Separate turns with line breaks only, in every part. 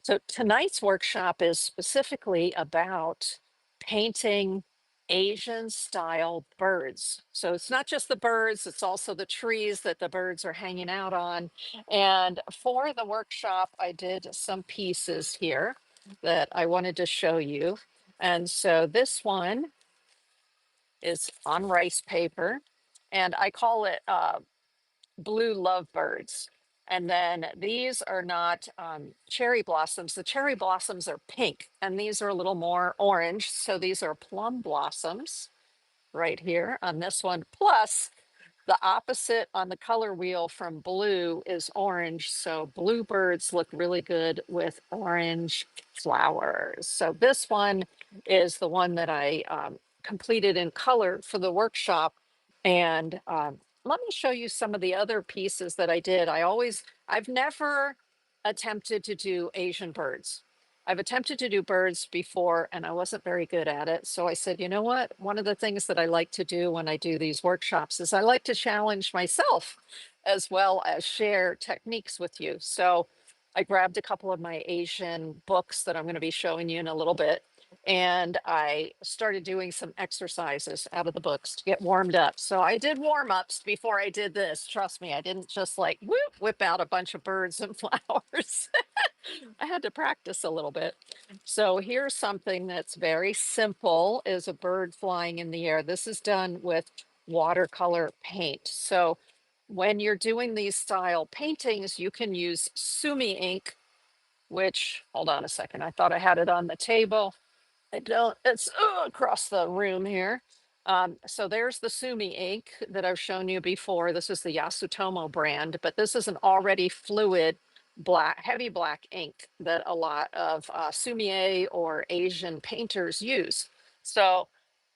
So tonight's workshop is specifically about painting Asian style birds. So it's not just the birds, it's also the trees that the birds are hanging out on. And for the workshop, I did some pieces here that I wanted to show you. And so this one is on rice paper, and I call it blue lovebirds. And then these are not cherry blossoms. The cherry blossoms are pink, and these are a little more orange. So these are plum blossoms right here on this one. Plus, the opposite on the color wheel from blue is orange. So bluebirds look really good with orange flowers. So this one is the one that I completed in color for the workshop. And let me show you some of the other pieces that I did. I've never attempted to do Asian birds. I've attempted to do birds before and I wasn't very good at it. So I said, you know what? One of the things that I like to do when I do these workshops is I like to challenge myself as well as share techniques with you. So I grabbed a couple of my Asian books that I'm going to be showing you in a little bit. And I started doing some exercises out of the books to get warmed up. So I did warm ups before I did this. Trust me, I didn't just like whip out a bunch of birds and flowers. I had to practice a little bit. So here's something that's very simple is a bird flying in the air. This is done with watercolor paint. So when you're doing these style paintings, you can use sumi ink, which, hold on a second, I thought I had it on the table. I don't, it's across the room here. So there's the Sumi ink that I've shown you before. This is the Yasutomo brand, but this is an already fluid black, heavy black ink that a lot of sumie or Asian painters use. So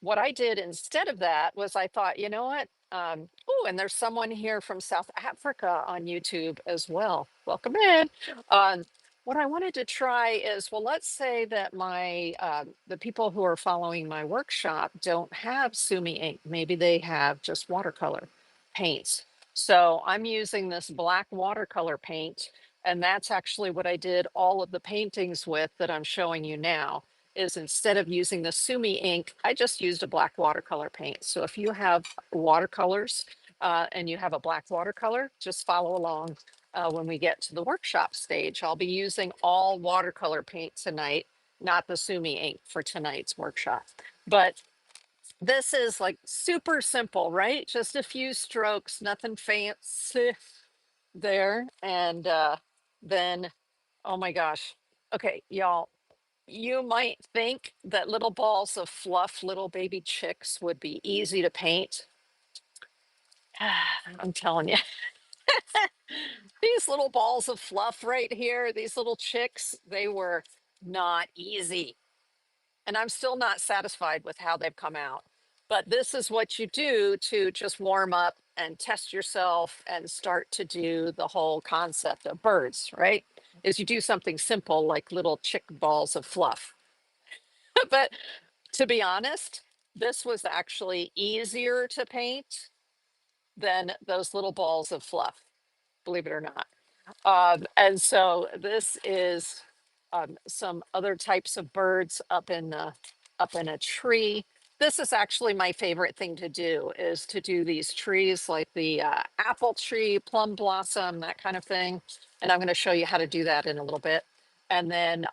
what I did instead of that was I thought, you know what? Oh, and there's someone here from South Africa on YouTube as well. Welcome in. Um, what I wanted to try is, well, let's say that the people who are following my workshop don't have Sumi ink. Maybe they have just watercolor paints. So I'm using this black watercolor paint, and that's actually what I did all of the paintings with that I'm showing you now. Is instead of using the Sumi ink, I just used a black watercolor paint. So if you have watercolors and you have a black watercolor, just follow along when we get to the workshop stage. I'll be using all watercolor paint tonight, not the Sumi ink for tonight's workshop. But this is like super simple, right? Just a few strokes, nothing fancy there. And then, oh my gosh. Okay, y'all, you might think that little balls of fluff, little baby chicks would be easy to paint. I'm telling you. These little balls of fluff right here, these little chicks, they were not easy. And I'm still not satisfied with how they've come out. But this is what you do to just warm up and test yourself and start to do the whole concept of birds, right? Is you do something simple like little chick balls of fluff. But to be honest, this was actually easier to paint than those little balls of fluff, believe it or not. And so this is some other types of birds up in a tree. This is actually my favorite thing to do is to do these trees like the apple tree, plum blossom, that kind of thing. And I'm going to show you how to do that in a little bit. And then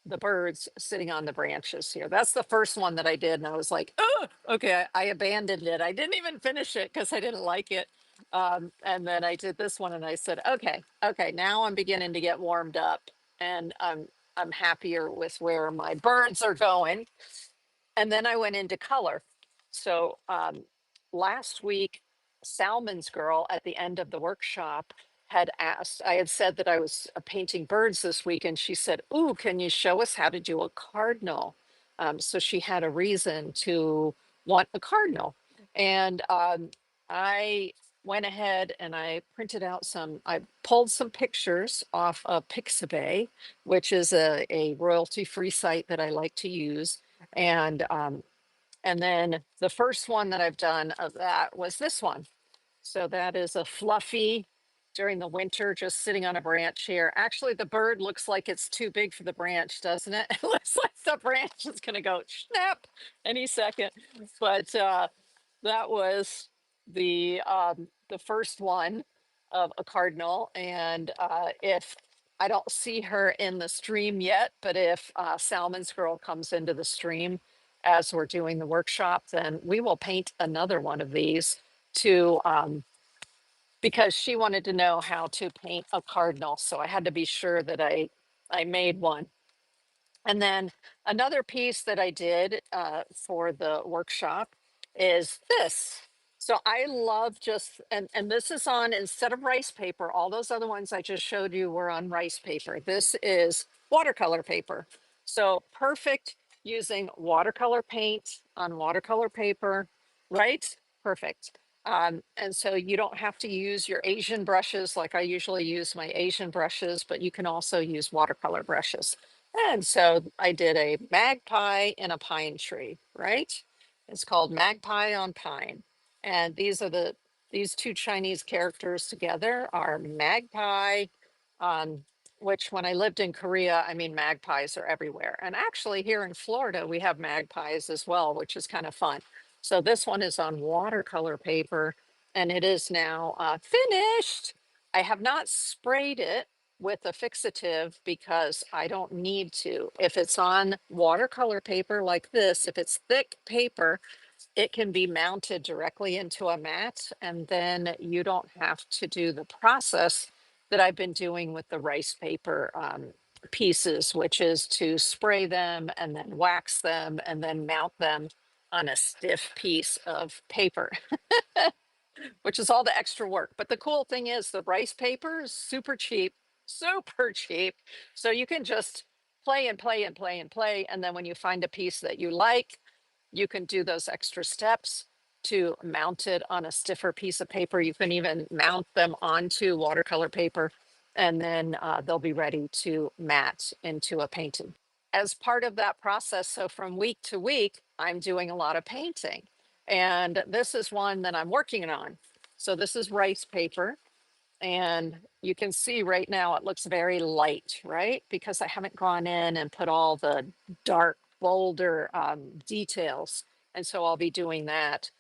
the birds sitting on the branches here. That's the first one that I did. And I was like, oh, okay, I abandoned it. I didn't even finish it because I didn't like it. And then I did this one and I said, okay, now I'm beginning to get warmed up and I'm happier with where my birds are going. And then I went into color. So last week, Salmon's girl at the end of the workshop had asked, I had said that I was painting birds this week, and she said, ooh, can you show us how to do a cardinal? So she had a reason to want a cardinal. And I went ahead and I printed out I pulled some pictures off of Pixabay, which is a royalty-free site that I like to use. And then the first one that I've done of that was this one. So that is a fluffy during the winter, just sitting on a branch here. Actually, the bird looks like it's too big for the branch, doesn't it? It looks like the branch is going to go snap any second. But that was the first one of a cardinal. And if I don't see her in the stream yet, but if Salmon's Girl comes into the stream as we're doing the workshop, then we will paint another one of these to because she wanted to know how to paint a cardinal. So I had to be sure that I made one. And then another piece that I did for the workshop is this. So I love just, and this is on, instead of rice paper, all those other ones I just showed you were on rice paper. This is watercolor paper. So perfect using watercolor paint on watercolor paper, right? Perfect. And so you don't have to use your Asian brushes like I usually use my Asian brushes, but you can also use watercolor brushes. And so I did a magpie in a pine tree, right? It's called Magpie on Pine. And these two Chinese characters together are magpie, which when I lived in Korea, I mean, magpies are everywhere. And actually here in Florida, we have magpies as well, which is kind of fun. So this one is on watercolor paper and it is now finished. I have not sprayed it with a fixative because I don't need to. If it's on watercolor paper like this, if it's thick paper, it can be mounted directly into a mat and then you don't have to do the process that I've been doing with the rice paper pieces, which is to spray them and then wax them and then mount them on a stiff piece of paper, which is all the extra work. But the cool thing is the rice paper is super cheap, super cheap. So you can just play and play and play and play. And then when you find a piece that you like, you can do those extra steps to mount it on a stiffer piece of paper. You can even mount them onto watercolor paper and then they'll be ready to mat into a painting. As part of that process, so from week to week, I'm doing a lot of painting. And this is one that I'm working on. So this is rice paper. And you can see right now it looks very light, right? Because I haven't gone in and put all the dark, bolder details. And so I'll be doing that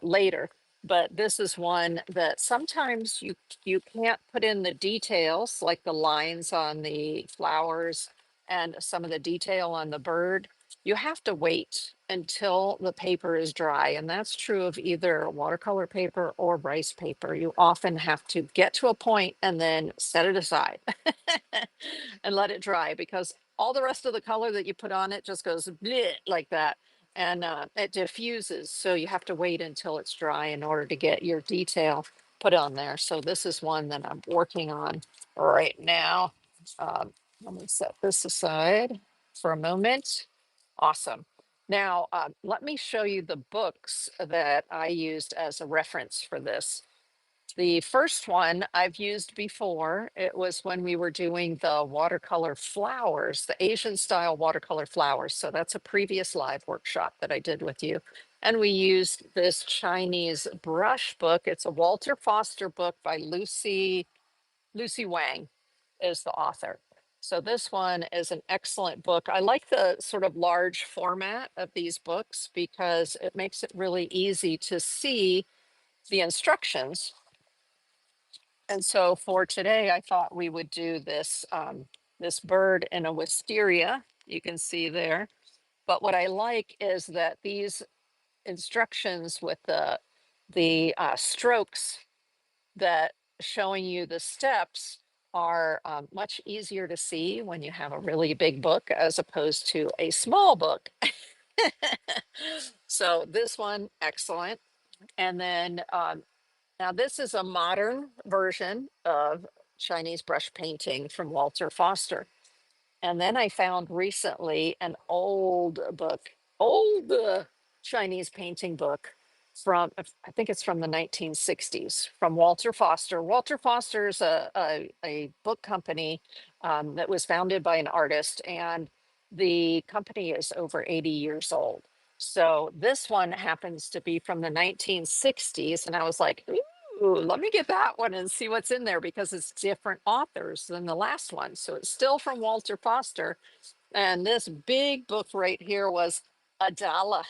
later. But this is one that sometimes you can't put in the details, like the lines on the flowers and some of the detail on the bird. You have to wait until the paper is dry. And that's true of either watercolor paper or rice paper. You often have to get to a point and then set it aside and let it dry because all the rest of the color that you put on it just goes bleh, like that. And it diffuses. So you have to wait until it's dry in order to get your detail put on there. So this is one that I'm working on right now. Let me set this aside for a moment. Awesome. Now, let me show you the books that I used as a reference for this. The first one I've used before. It was when we were doing the watercolor flowers, the Asian style watercolor flowers. So that's a previous live workshop that I did with you. And we used this Chinese brush book. It's a Walter Foster book by Lucy Wang is the author. So this one is an excellent book. I like the sort of large format of these books because it makes it really easy to see the instructions. And so for today, I thought we would do this this bird in a wisteria. You can see there. But what I like is that these instructions with the strokes that showing you the steps are much easier to see when you have a really big book as opposed to a small book. So this one, excellent. And then now this is a modern version of Chinese brush painting from Walter Foster. And then I found recently an old Chinese painting book from, I think it's from the 1960s, from Walter Foster. Walter Foster's a book company that was founded by an artist, and the company is over 80 years old. So this one happens to be from the 1960s, and I was like, ooh, Ooh, let me get that one and see what's in there because it's different authors than the last one. So it's still from Walter Foster. And this big book right here was Adala,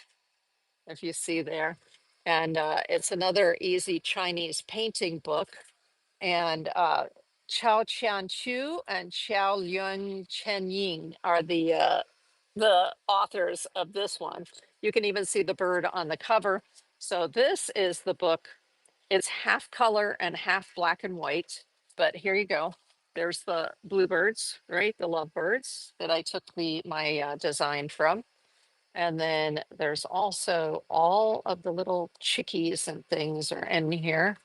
if you see there. And it's another easy Chinese painting book. And Chao Qian Chu and Xiao Yun Chen Ying are the authors of this one. You can even see the bird on the cover. So this is the book. It's half color and half black and white. But here you go. There's the bluebirds, right? The lovebirds that I took my design from. And then there's also all of the little chickies and things are in here.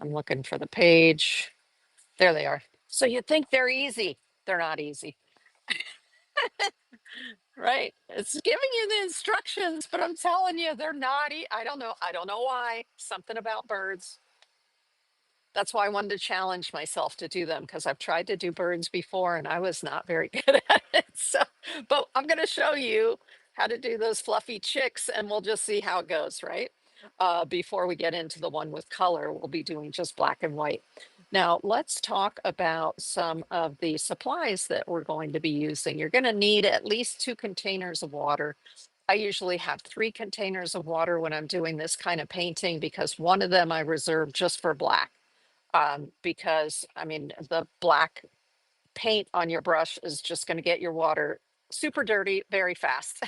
I'm looking for the page. There they are. So you think they're easy. They're not easy, right? It's giving you the instructions, but I'm telling you, they're not. I don't know. I don't know why. Something about birds. That's why I wanted to challenge myself to do them because I've tried to do birds before and I was not very good at it. So, but I'm going to show you how to do those fluffy chicks and we'll just see how it goes, right? Before we get into the one with color, we'll be doing just black and white. Now, let's talk about some of the supplies that we're going to be using. You're going to need at least 2 containers of water. I usually have 3 containers of water when I'm doing this kind of painting because one of them I reserve just for black because I mean, the black paint on your brush is just going to get your water super dirty very fast.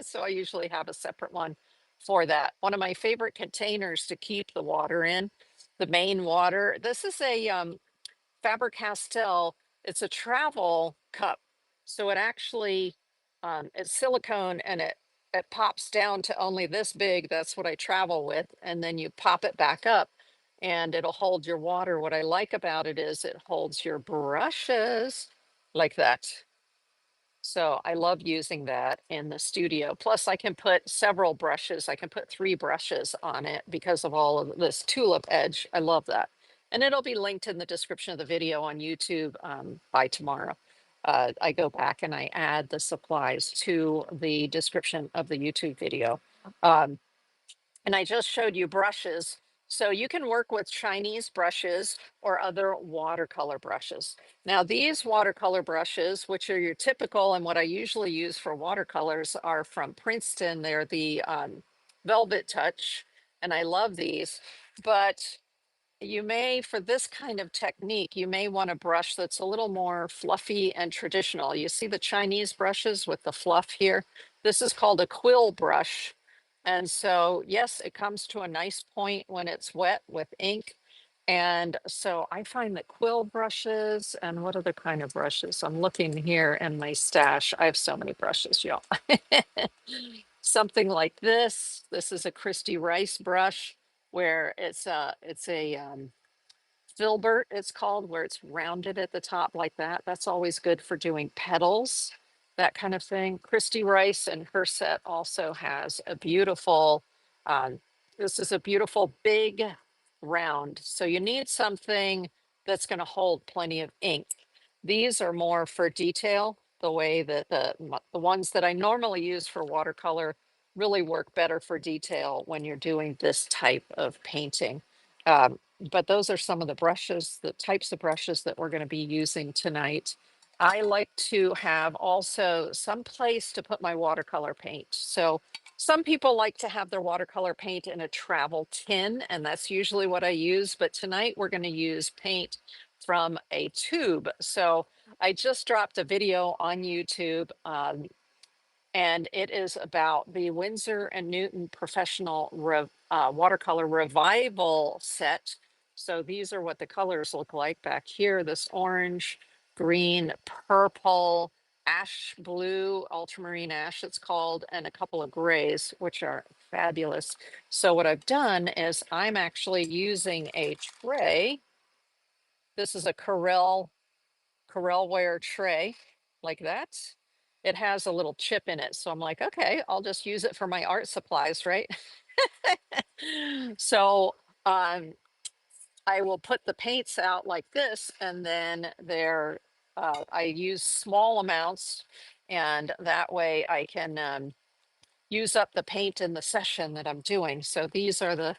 So I usually have a separate one for that. One of my favorite containers to keep the water in, the main water. This is a Faber-Castell, it's a travel cup. So it actually, it's silicone and it pops down to only this big. That's what I travel with. And then you pop it back up and it'll hold your water. What I like about it is it holds your brushes like that. So I love using that in the studio. Plus I can put several brushes. I can put 3 brushes on it because of all of this tulip edge. I love that. And it'll be linked in the description of the video on YouTube by tomorrow. I go back and I add the supplies to the description of the YouTube video. Um, and I just showed you brushes. So you can work with Chinese brushes or other watercolor brushes. Now these watercolor brushes, which are your typical and what I usually use for watercolors are from Princeton. They're the Velvet Touch and I love these, but you may, for this kind of technique, you may want a brush that's a little more fluffy and traditional. You see the Chinese brushes with the fluff here? This is called a quill brush. And so, yes, it comes to a nice point when it's wet with ink. And so I find that quill brushes and what other kind of brushes? I'm looking here in my stash. I have so many brushes, y'all. Something like this. This is a Christy Rice brush where it's a filbert, it's called, where it's rounded at the top like that. That's always good for doing petals, that kind of thing. Christy Rice and her set also has a beautiful, um, this is a beautiful big round. So you need something that's going to hold plenty of ink. These are more for detail, the way that the ones that I normally use for watercolor really work better for detail when you're doing this type of painting. But those are some of the brushes, the types of brushes that we're going to be using tonight. I like to have also some place to put my watercolor paint. So some people like to have their watercolor paint in a travel tin, and that's usually what I use. But tonight we're going to use paint from a tube. So I just dropped a video on YouTube. And it is about the Winsor and Newton Professional Watercolor Revival set. So these are what the colors look like back here, this orange, green, purple, ash blue, ultramarine ash it's called, and a couple of grays, which are fabulous. So what I've done is I'm actually using a tray. This is a Corelware tray like that. It has a little chip in it. So I'm like, okay, I'll just use it for my art supplies, right? So I will put the paints out like this and then I use small amounts and that way I can use up the paint in the session that I'm doing. So these are the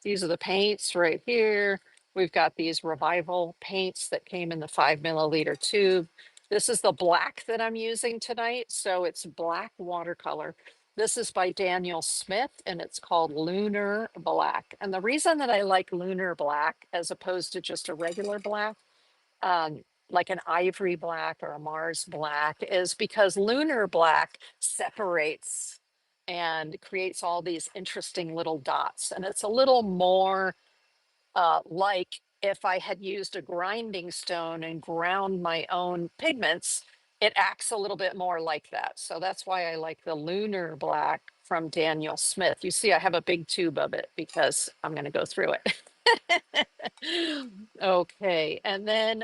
These are the paints right here. We've got these Revival paints that came in the 5 milliliter tube. This is the black that I'm using tonight. So it's black watercolor. This is by Daniel Smith and it's called Lunar Black. And the reason that I like Lunar Black as opposed to just a regular black, like an ivory black or a Mars black, is because lunar black separates and creates all these interesting little dots. And it's a little more like if I had used a grinding stone and ground my own pigments, it acts a little bit more like that. So that's why I like the lunar black from Daniel Smith. You see, I have a big tube of it because I'm going to go through it. Okay. And then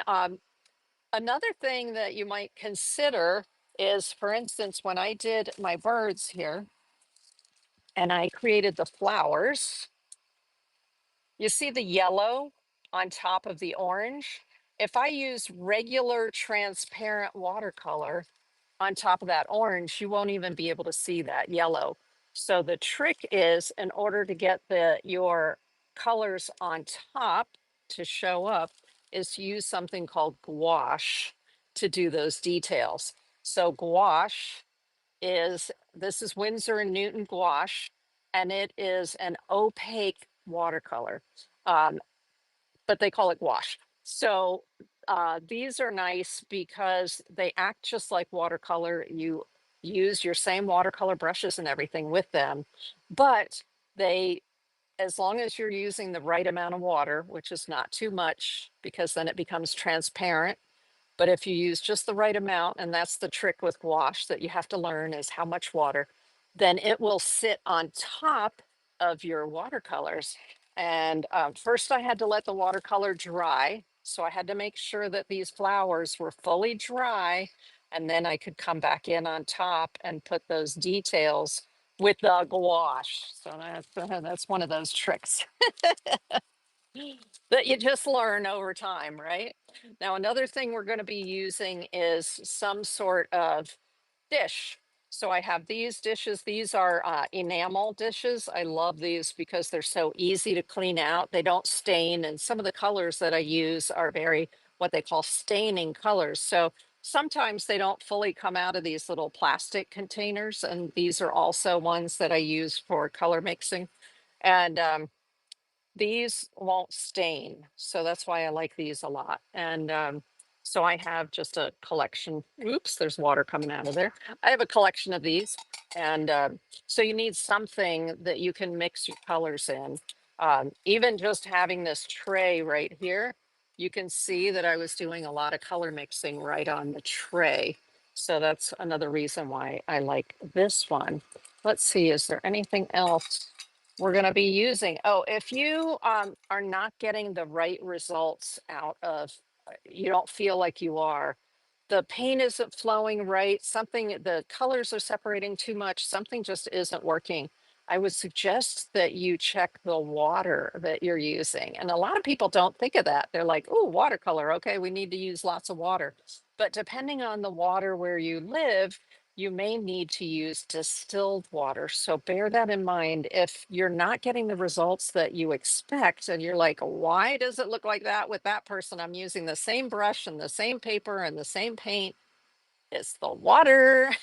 another thing that you might consider is, for instance, when I did my birds here and I created the flowers, you see the yellow on top of the orange? If I use regular transparent watercolor on top of that orange, you won't even be able to see that yellow. So the trick is, in order to get your colors on top to show up, is to use something called gouache to do those details. So gouache this is Winsor and Newton gouache, and it is an opaque watercolor, um, but they call it gouache. So these are nice because they act just like watercolor. You use your same watercolor brushes and everything with them, but they, as long as you're using the right amount of water, which is not too much, because then it becomes transparent. But if you use just the right amount, and that's the trick with gouache that you have to learn is how much water, then it will sit on top of your watercolors. And first I had to let the watercolor dry. So I had to make sure that these flowers were fully dry. And then I could come back in on top and put those details with the gouache. So that's one of those tricks that you just learn over time, right? Now, another thing we're going to be using is some sort of dish. So I have these dishes. These are enamel dishes. I love these because they're so easy to clean out. They don't stain. And some of the colors that I use are very, what they call staining colors. So sometimes they don't fully come out of these little plastic containers. And these are also ones that I use for color mixing. And these won't stain, so that's why I like these a lot. And so I have just a collection. Oops, there's water coming out of there. I have a collection of these, and so you need something that you can mix your colors in. Even just having this tray right here, you can see that I was doing a lot of color mixing right on the tray. So that's another reason why I like this one. Let's see, is there anything else we're going to be using? Oh, if you are not getting the right results out of, you don't feel like you are, the paint isn't flowing right, something, the colors are separating too much, something just isn't working, I would suggest that you check the water that you're using. And a lot of people don't think of that. They're like, oh, watercolor. Okay, we need to use lots of water. But depending on the water where you live, you may need to use distilled water. So bear that in mind. If you're not getting the results that you expect, and you're like, why does it look like that with that person? I'm using the same brush and the same paper and the same paint. It's the water.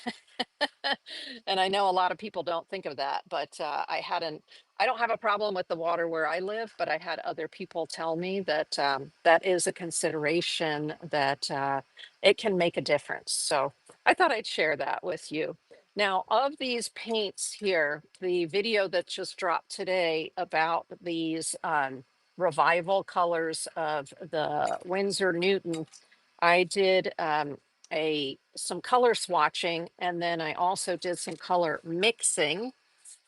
And I know a lot of people don't think of that, but I don't have a problem with the water where I live, but I had other people tell me that that is a consideration, that it can make a difference. So I thought I'd share that with you. Now, of these paints here, the video that just dropped today about these revival colors of the Winsor Newton, I did some color swatching, and then I also did some color mixing.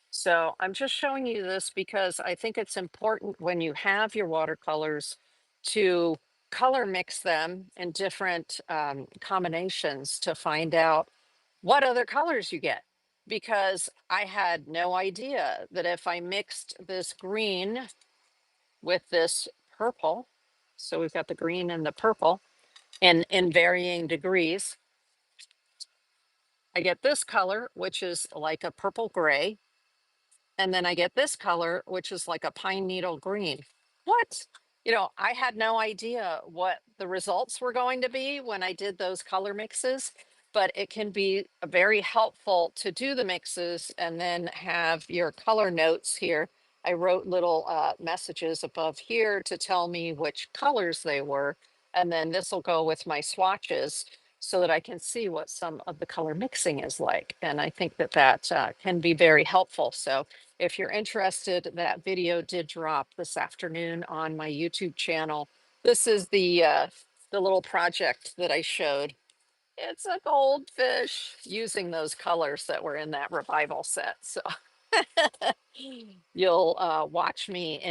So I'm just showing you this because I think it's important when you have your watercolors to color mix them in different combinations to find out what other colors you get. Because I had no idea that if I mixed this green with this purple, so we've got the green and the purple in varying degrees, I get this color, which is like a purple gray. And then I get this color, which is like a pine needle green. What? You know, I had no idea what the results were going to be when I did those color mixes, but it can be very helpful to do the mixes and then have your color notes here. I wrote little messages above here to tell me which colors they were. And then this will go with my swatches so that I can see what some of the color mixing is like. And I think that that can be very helpful. So if you're interested, that video did drop this afternoon on my YouTube channel. This is the little project that I showed. It's a goldfish using those colors that were in that revival set. So you'll watch me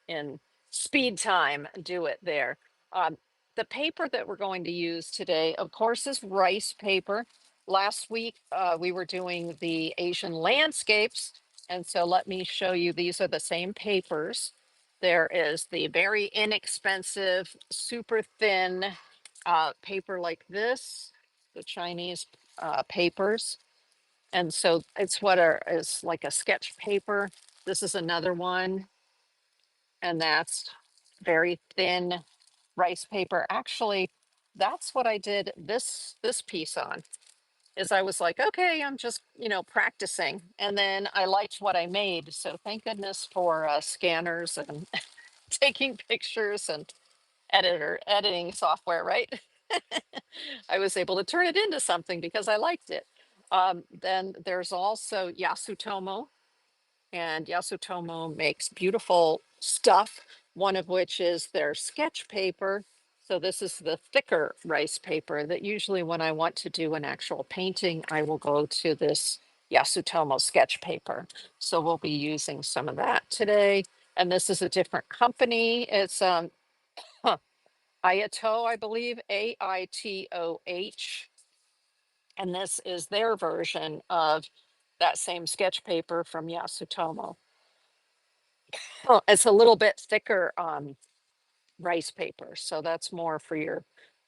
in speed time do it there. Um, the paper that we're going to use today, of course, is rice paper. Last week we were doing the Asian landscapes, and so let me show you. These are the same papers. There is the very inexpensive, super thin paper like this, the Chinese papers. And so it's what is like a sketch paper. This is another one, and that's very thin rice paper. Actually, that's what I did this piece on. Is I was like, okay, I'm just, you know, practicing. And then I liked what I made. So thank goodness for scanners and taking pictures and editing software, right? I was able to turn it into something because I liked it. Then there's also Yasutomo, and Yasutomo makes beautiful stuff, one of which is their sketch paper. So this is the thicker rice paper that usually when I want to do an actual painting, I will go to this Yasutomo sketch paper. So we'll be using some of that today. And this is a different company. It's Ayato, I believe, Aitoh. And this is their version of that same sketch paper from Yasutomo. Oh, it's a little bit thicker rice paper. So that's more for your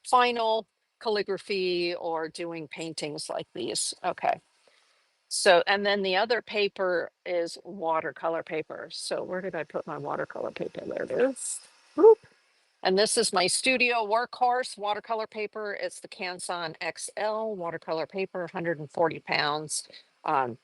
final calligraphy or doing paintings like these. Okay. So, and then the other paper is watercolor paper. So where did I put my watercolor paper? There it is. Boop. And this is my studio workhorse watercolor paper. It's the Canson XL watercolor paper, 140 pounds. Um,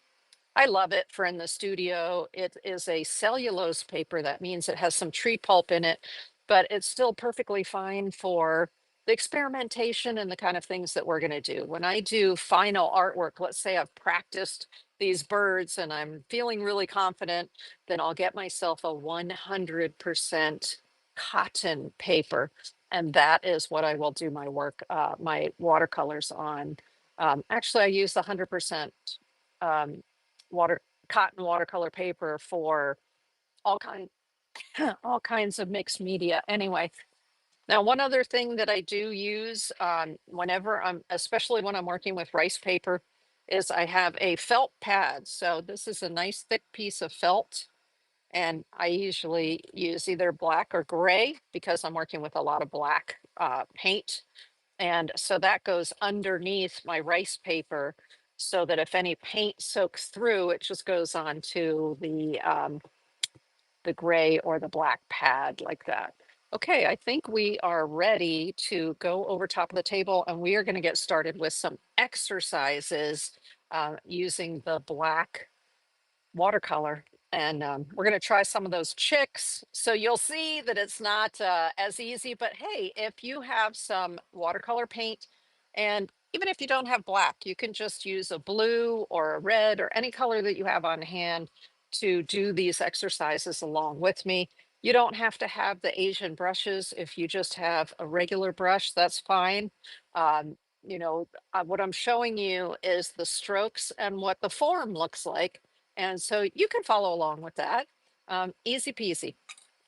I love it for in the studio. It is a cellulose paper. That means it has some tree pulp in it, but it's still perfectly fine for the experimentation and the kind of things that we're going to do. When I do final artwork, let's say I've practiced these birds and I'm feeling really confident, then I'll get myself a 100% cotton paper. And that is what I will do my work, my watercolors on. Actually, I use the 100% um, water cotton watercolor paper for all kind all kinds of mixed media. Anyway, now one other thing that I do use whenever I'm, especially when I'm working with rice paper, is I have a felt pad. So this is a nice thick piece of felt, and I usually use either black or gray because I'm working with a lot of black paint. And so that goes underneath my rice paper so that if any paint soaks through, it just goes onto the gray or the black pad like that. Okay, I think we are ready to go over top of the table and we are going to get started with some exercises using the black watercolor. And we're going to try some of those chicks. So you'll see that it's not as easy, but hey, if you have some watercolor paint, and even if you don't have black, you can just use a blue or a red or any color that you have on hand to do these exercises along with me. You don't have to have the Asian brushes. If you just have a regular brush, that's fine. You know, what I'm showing you is the strokes and what the form looks like, and so you can follow along with that. Easy peasy.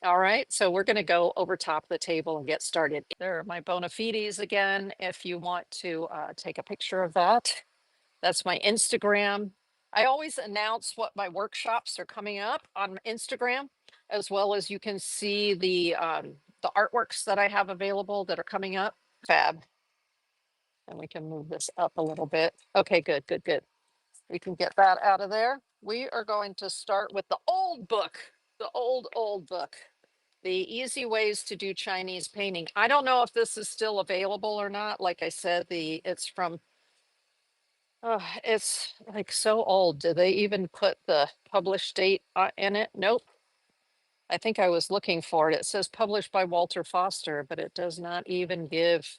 All right, so we're going to go over top of the table and get started. There are my bona fides again. If you want to take a picture of that, that's my Instagram. I always announce what my workshops are coming up on Instagram, as well as you can see the artworks that I have available that are coming up. Fab. And we can move this up a little bit. Okay, good, good, good. We can get that out of there. we are going to start with the old book, the old book, The Easy Ways to Do Chinese Painting. I don't know if this is still available or not. Like I said, it's from, it's like so old. Do they even put the published date in it? Nope. I think I was looking for it. It says published by Walter Foster, but it does not even give,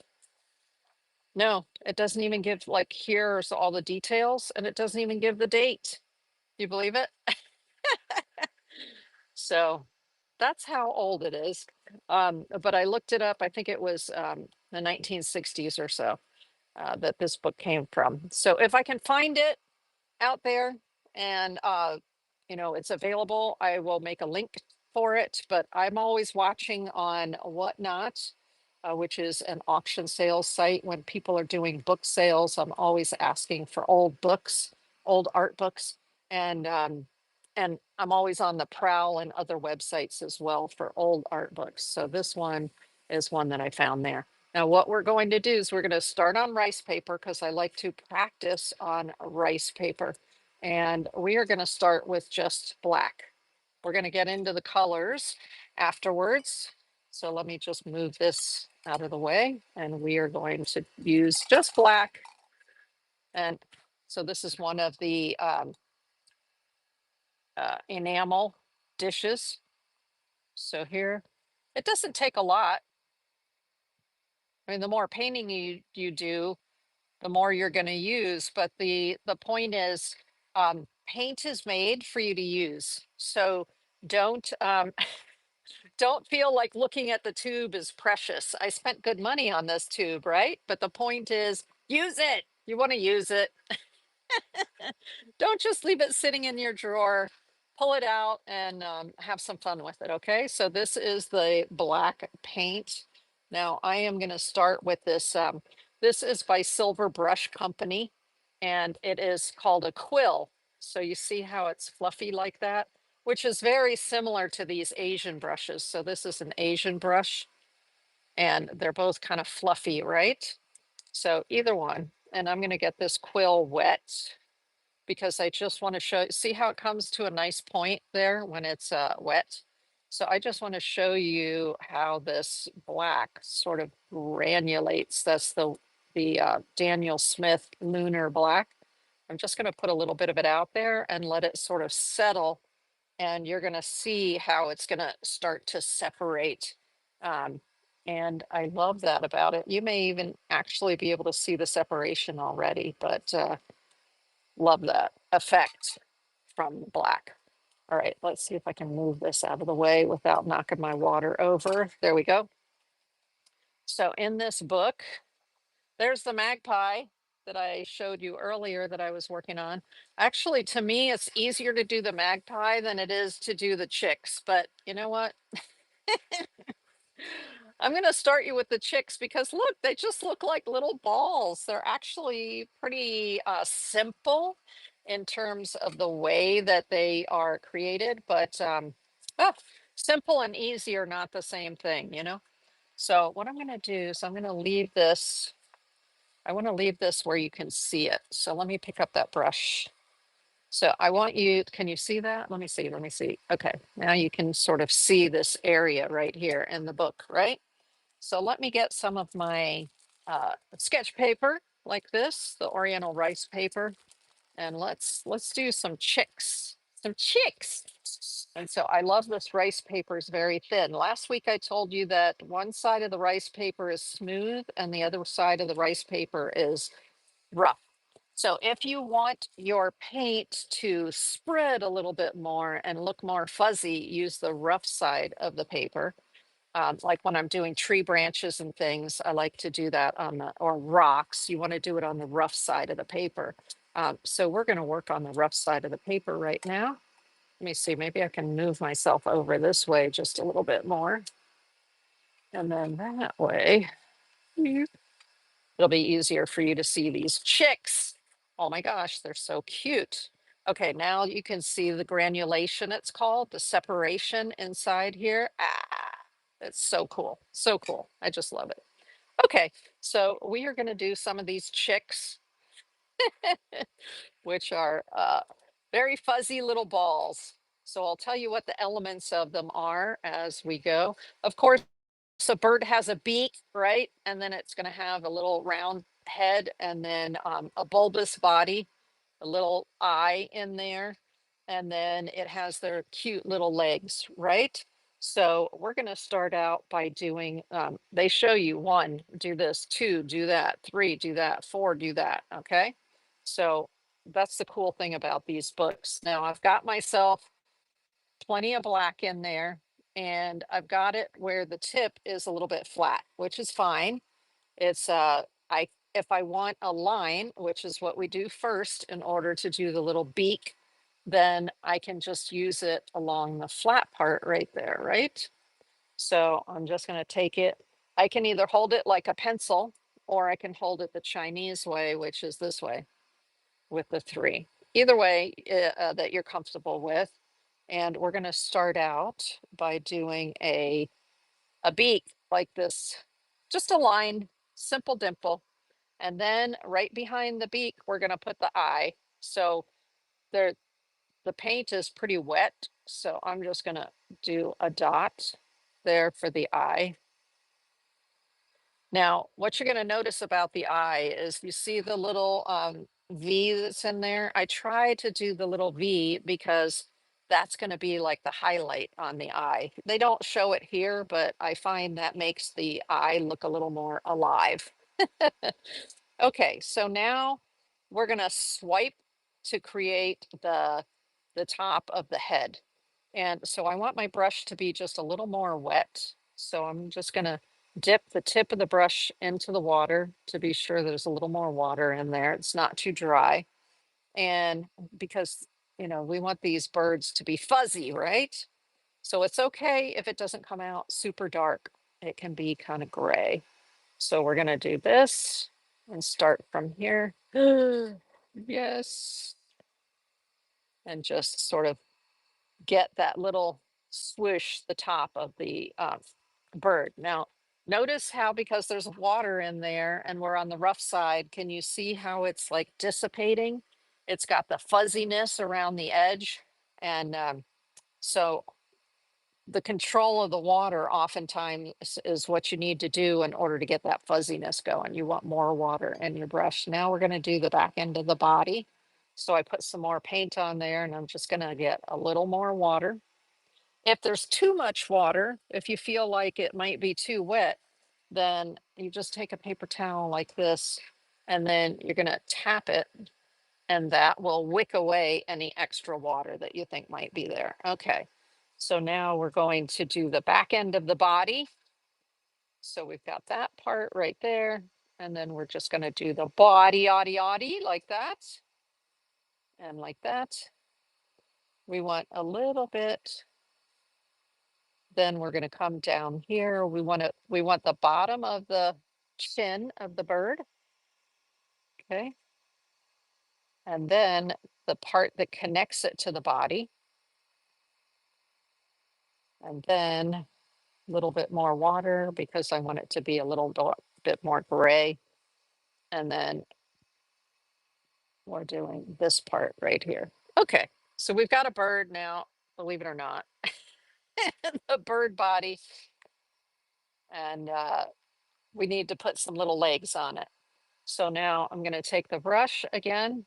no, it doesn't even give, like, here's all the details, and it doesn't even give the date. You believe it? So that's how old it is. But I looked it up. I think it was the 1960s or so that this book came from. So if I can find it out there and it's available, I will make a link for it. But I'm always watching on Whatnot, which is an auction sales site. When people are doing book sales, I'm always asking for old books, old art books, and I'm always on the prowl and other websites as well for old art books. So this one is one that I found there. Now, what we're going to do is we're going to start on rice paper because I like to practice on rice paper. And we are going to start with just black. We're going to get into the colors afterwards. So let me just move this out of the way, and we are going to use just black. And so this is one of the enamel dishes. So here, it doesn't take a lot. I mean, the more painting you do, the more you're going to use. But the point is, paint is made for you to use. So don't don't feel like looking at the tube is precious. I spent good money on this tube, right? But the point is, use it. You want to use it. Don't just leave it sitting in your drawer. Pull it out and have some fun with it. Okay. So this is the black paint. Now I am going to start with this. This is by Silver Brush Company, and it is called a quill. So you see how it's fluffy like that, which is very similar to these Asian brushes. So this is an Asian brush, and they're both kind of fluffy, right? So either one. And I'm going to get this quill wet because I just want to see how it comes to a nice point there when it's wet. So I just want to show you how this black sort of granulates. That's the Daniel Smith Lunar Black. I'm just going to put a little bit of it out there and let it sort of settle. And you're going to see how it's going to start to separate. And I love that about it. You may even actually be able to see the separation already, but love that effect from black. All right, let's see if I can move this out of the way without knocking my water over. There we go. So in this book, there's the Magpie that I showed you earlier that I was working on. Actually, to me, it's easier to do the Magpie than it is to do the chicks. But you know what? I'm going to start you with the chicks because look, they just look like little balls. They're actually pretty simple in terms of the way that they are created, but ah, simple and easy are not the same thing, you know? So what I'm going to do is I'm going to leave this. I want to leave this where you can see it. So let me pick up that brush. So I want you, can you see that? Let me see, let me see. Okay, now you can sort of see this area right here in the book, right? So let me get some of my sketch paper like this, the Oriental rice paper, and let's do some chicks, some chicks. And so I love this rice paper is very thin. Last week I told you that one side of the rice paper is smooth and the other side of the rice paper is rough. So if you want your paint to spread a little bit more and look more fuzzy, use the rough side of the paper. Like when I'm doing tree branches and things, I like to do that on or rocks. You want to do it on the rough side of the paper. So we're going to work on the rough side of the paper right now. Let me see, maybe I can move myself over this way just a little bit more. And then that way, it'll be easier for you to see these chicks. Oh my gosh, they're so cute. Okay, now you can see the granulation, it's called, the separation inside here. Ah, it's so cool, so cool. I just love it. Okay, so we are going to do some of these chicks, which are very fuzzy little balls. So I'll tell you what the elements of them are as we go. Of course, a bird has a beak, right? And then it's going to have a little round head and then a bulbous body, a little eye in there. And then it has their cute little legs, right? So we're going to start out by doing, they show you one, do this, two, do that, three, do that, four, do that. Okay. So that's the cool thing about these books. Now I've got myself plenty of black in there and I've got it where the tip is a little bit flat, which is fine. It's I if I want a line, which is what we do first in order to do the little beak, then I can just use it along the flat part right there, right? So I'm just going to take it. I can either hold it like a pencil or I can hold it the Chinese way, which is this way with the three. Either way that you're comfortable with. And we're going to start out by doing a beak like this, just a line, simple dimple. And then right behind the beak, we're going to put the eye. So there, the paint is pretty wet. So I'm just going to do a dot there for the eye. Now, what you're going to notice about the eye is you see the little V that's in there. I try to do the little V because that's going to be like the highlight on the eye. They don't show it here, but I find that makes the eye look a little more alive. Okay, so now we're going to swipe to create the top of the head. And so I want my brush to be just a little more wet. So I'm just going to dip the tip of the brush into the water to be sure there's a little more water in there. It's not too dry. And because, you know, we want these birds to be fuzzy, right? So it's okay if it doesn't come out super dark. It can be kind of gray. So we're going to do this and start from here. Yes. And just sort of get that little swoosh the top of the bird. Now, notice how because there's water in there and we're on the rough side, can you see how it's like dissipating? It's got the fuzziness around the edge. And so the control of the water oftentimes is what you need to do in order to get that fuzziness going. You want more water in your brush. Now we're going to do the back end of the body. So I put some more paint on there and I'm just going to get a little more water. If there's too much water, if you feel like it might be too wet, then you just take a paper towel like this and then you're going to tap it and that will wick away any extra water that you think might be there. Okay. So now we're going to do the back end of the body. So we've got that part right there. And then we're just going to do the body, like that. And like that. We want a little bit. Then we're going to come down here. We want the bottom of the chin of the bird. Okay. And then the part that connects it to the body. And then a little bit more water because I want it to be a little bit more gray. And then we're doing this part right here. Okay. So we've got a bird now, believe it or not, the bird body. And we need to put some little legs on it. So now I'm going to take the brush again.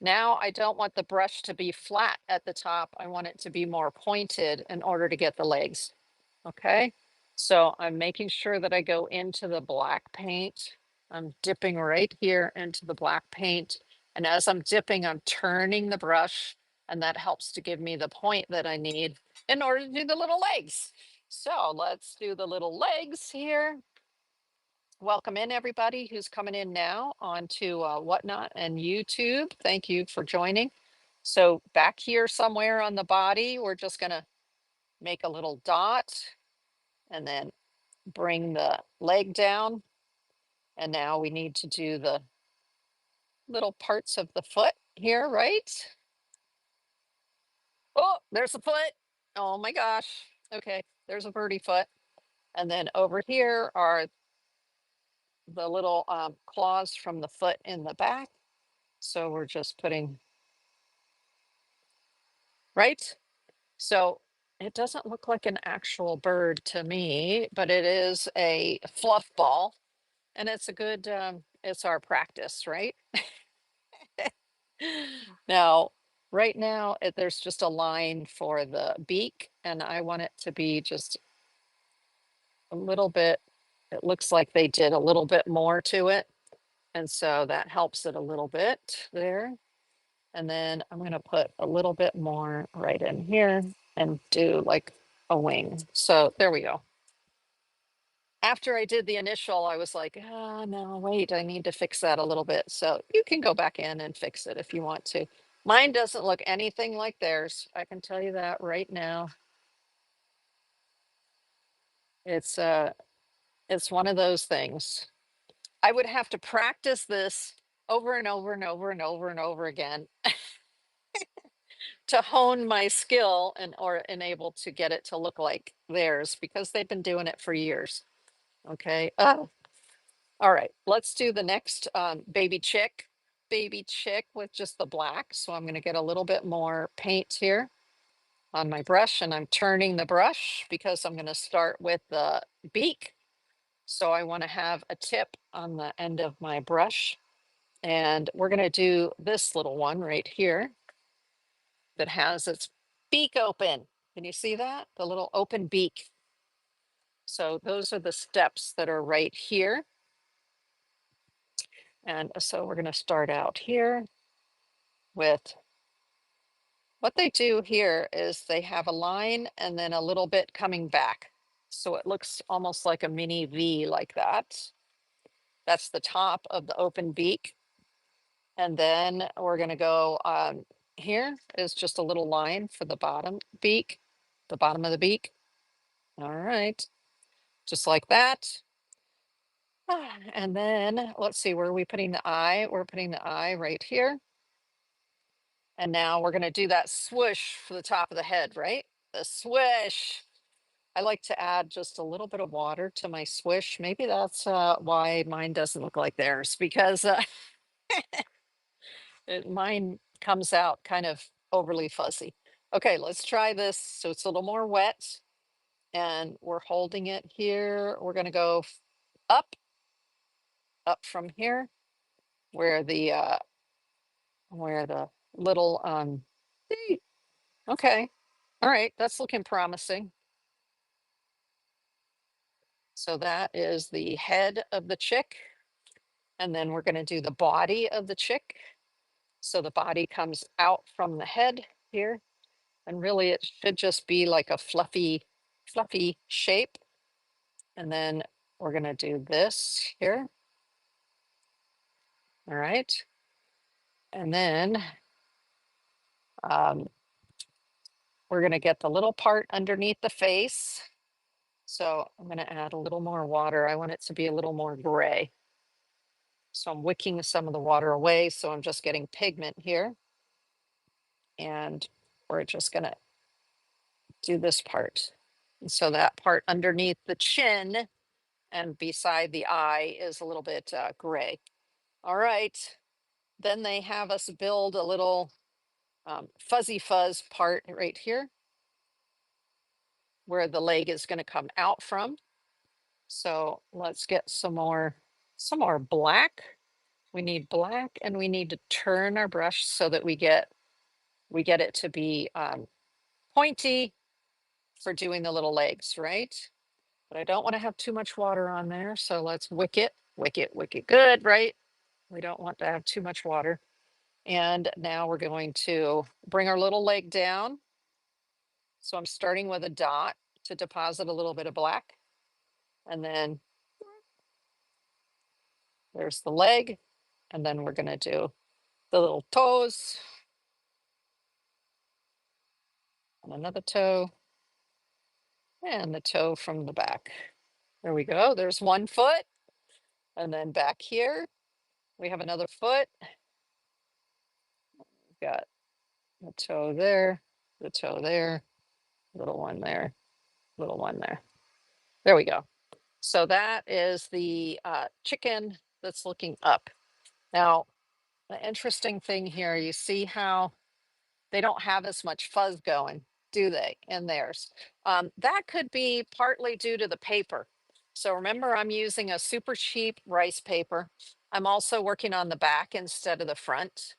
Now I don't want the brush to be flat at the top. I want it to be more pointed in order to get the legs. Okay. So I'm making sure that I go into the black paint. I'm dipping right here into the black paint. And as I'm dipping, I'm turning the brush and that helps to give me the point that I need in order to do the little legs. So let's do the little legs here. Welcome in everybody who's coming in now onto Whatnot and YouTube. Thank you for joining. So back here somewhere on the body, we're just gonna make a little dot and then bring the leg down. And now we need to do the little parts of the foot here, right? Oh, there's a foot. Oh my gosh. Okay, there's a birdie foot. And then over here are the little claws from the foot in the back. So we're just putting right? So it doesn't look like an actual bird to me, but it is a fluff ball, and it's a good, it's our practice, right? Now, right now, there's just a line for the beak, and I want it to be just a little bit, it looks like they did a little bit more to it. And so that helps it a little bit there. And then I'm going to put a little bit more right in here and do like a wing. So there we go. After I did the initial, I was like, oh, no, wait, I need to fix that a little bit. So you can go back in and fix it if you want to. Mine doesn't look anything like theirs. I can tell you that right now. It's it's one of those things. I would have to practice this over and over and over and over and over again to hone my skill and or enable to get it to look like theirs because they've been doing it for years. Okay. Oh, all right. Let's do the next baby chick with just the black. So I'm going to get a little bit more paint here on my brush, and I'm turning the brush because I'm going to start with the beak. So I want to have a tip on the end of my brush, and we're going to do this little one right here that has its beak open. Can you see that? The little open beak. So those are the steps that are right here. And so we're going to start out here with what they do here is they have a line and then a little bit coming back. So it looks almost like a mini V like that. That's the top of the open beak. And then we're going to go here is just a little line for the bottom beak, the bottom of the beak. All right, just like that. And then let's see, where are we putting the eye? We're putting the eye right here. And now we're going to do that swoosh for the top of the head, right? The swish. I like to add just a little bit of water to my swish. Maybe that's why mine doesn't look like theirs, because mine comes out kind of overly fuzzy. Okay, let's try this. So it's a little more wet, and we're holding it here. We're going to go up, up from here, where the little see, okay, all right, that's looking promising. So that is the head of the chick, and then we're going to do the body of the chick. So the body comes out from the head here, and really it should just be like a fluffy shape. And then we're going to do this here. All right, and then we're going to get the little part underneath the face. So I'm going to add a little more water. I want it to be a little more gray. So I'm wicking some of the water away. So I'm just getting pigment here. And we're just going to do this part. And so that part underneath the chin and beside the eye is a little bit gray. All right. Then they have us build a little fuzzy fuzz part right here where the leg is going to come out from. So let's get some more black. We need black, and we need to turn our brush so that we get it to be pointy for doing the little legs, right? But I don't want to have too much water on there. So let's wick it good, right? We don't want to have too much water. And now we're going to bring our little leg down. So I'm starting with a dot to deposit a little bit of black. And then there's the leg. And then we're going to do the little toes. And another toe. And the toe from the back. There we go. There's one foot. And then back here, we have another foot. We've got the toe there, the toe there, little one there, little one there. There we go. So that is the chicken that's looking up. Now, the interesting thing here, you see how they don't have as much fuzz going, do they, in theirs? That could be partly due to the paper. So remember, I'm using a super cheap rice paper. I'm also working on the back instead of the front.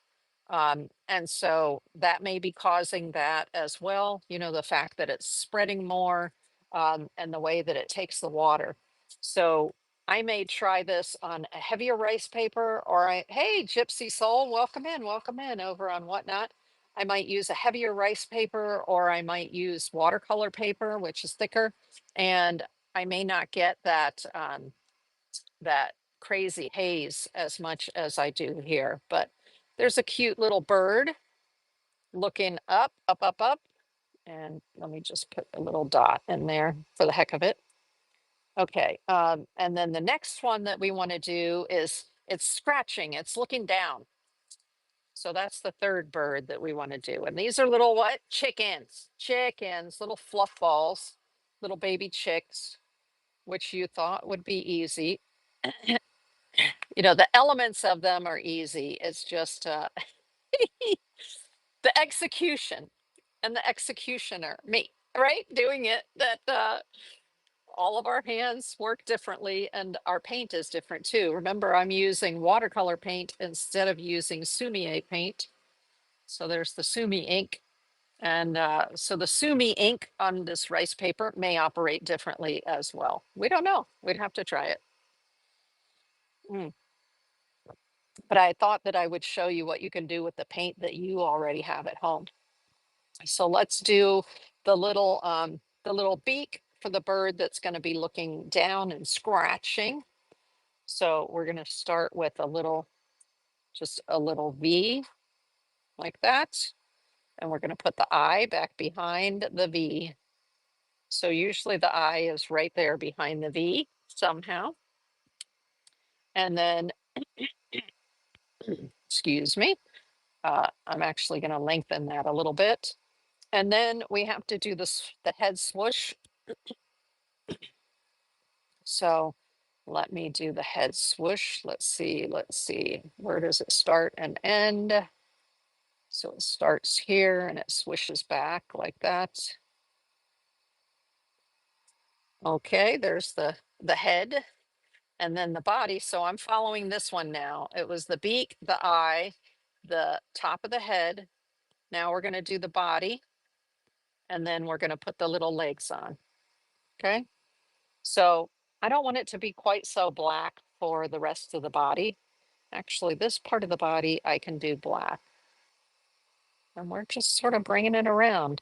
And so that may be causing that as well. You know, the fact that it's spreading more and the way that it takes the water. So I may try this on a heavier rice paper, or hey, Gypsy Soul, welcome in over on Whatnot. I might use a heavier rice paper, or I might use watercolor paper, which is thicker, and I may not get that crazy haze as much as I do here. But there's a cute little bird looking up, up, up, up, and let me just put a little dot in there for the heck of it. Okay, and then the next one that we want to do is it's scratching, it's looking down. So that's the third bird that we want to do. And these are little what? Chickens, little fluff balls, little baby chicks, which you thought would be easy. You know, the elements of them are easy. It's just the execution and the executioner, me, right? Doing it that all of our hands work differently and our paint is different too. Remember, I'm using watercolor paint instead of using Sumi paint. So there's the Sumi ink. And so the Sumi ink on this rice paper may operate differently as well. We don't know. We'd have to try it. Mm. But I thought that I would show you what you can do with the paint that you already have at home. So let's do the little beak for the bird that's going to be looking down and scratching. So we're going to start with just a little V like that. And we're going to put the eye back behind the V. So usually the eye is right there behind the V somehow. And then, excuse me, I'm actually going to lengthen that a little bit. And then we have to do the head swoosh. So let me do the head swoosh. Let's see. Where does it start and end? So it starts here and it swishes back like that. Okay, there's the head and then the body. So I'm following this one now. It was the beak, the eye, the top of the head. Now we're going to do the body and then we're going to put the little legs on. Okay. So I don't want it to be quite so black for the rest of the body. Actually, this part of the body I can do black. And we're just sort of bringing it around.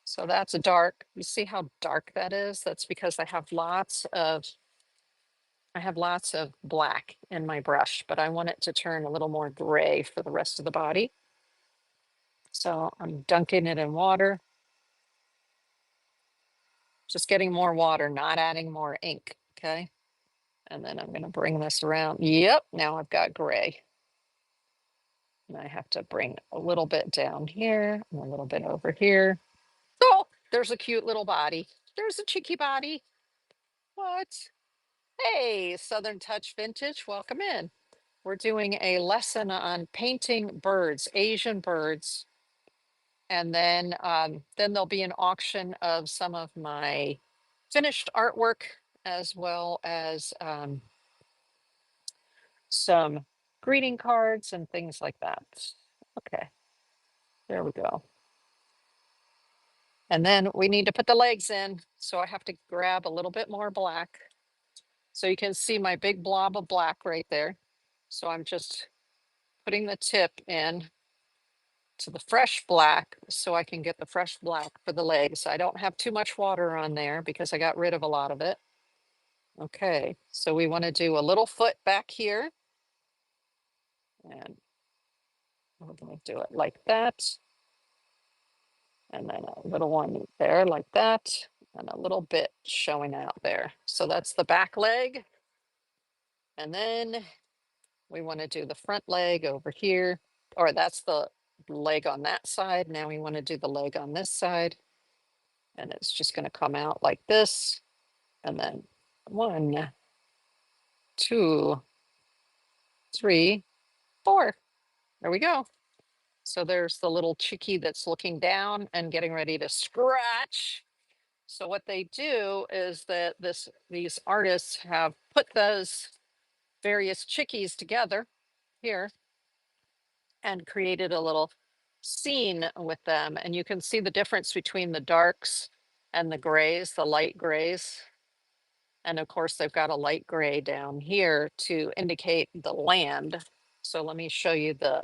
So that's a dark. You see how dark that is? That's because I have lots of black in my brush, but I want it to turn a little more gray for the rest of the body. So I'm dunking it in water. Just getting more water, not adding more ink, okay? And then I'm gonna bring this around. Yep, now I've got gray. And I have to bring a little bit down here and a little bit over here. Oh, there's a cute little body. There's a cheeky body. What? Hey, Southern Touch Vintage, welcome in. We're doing a lesson on painting birds, Asian birds. And then there'll be an auction of some of my finished artwork as well as some greeting cards and things like that. Okay, there we go. And then we need to put the legs in. So I have to grab a little bit more black. So you can see my big blob of black right there. So I'm just putting the tip in to the fresh black so I can get the fresh black for the legs. I don't have too much water on there because I got rid of a lot of it. Okay, so we want to do a little foot back here. And we're going to do it like that. And then a little one there like that. And a little bit showing out there. So that's the back leg. And then we want to do the front leg over here, or that's the leg on that side. Now we want to do the leg on this side. And it's just going to come out like this. And then 1, 2, 3, 4. There we go. So there's the little chickie that's looking down and getting ready to scratch. So what they do is that these artists have put those various chickies together here and created a little scene with them. And you can see the difference between the darks and the grays, the light grays. And of course, they've got a light gray down here to indicate the land. So let me show you the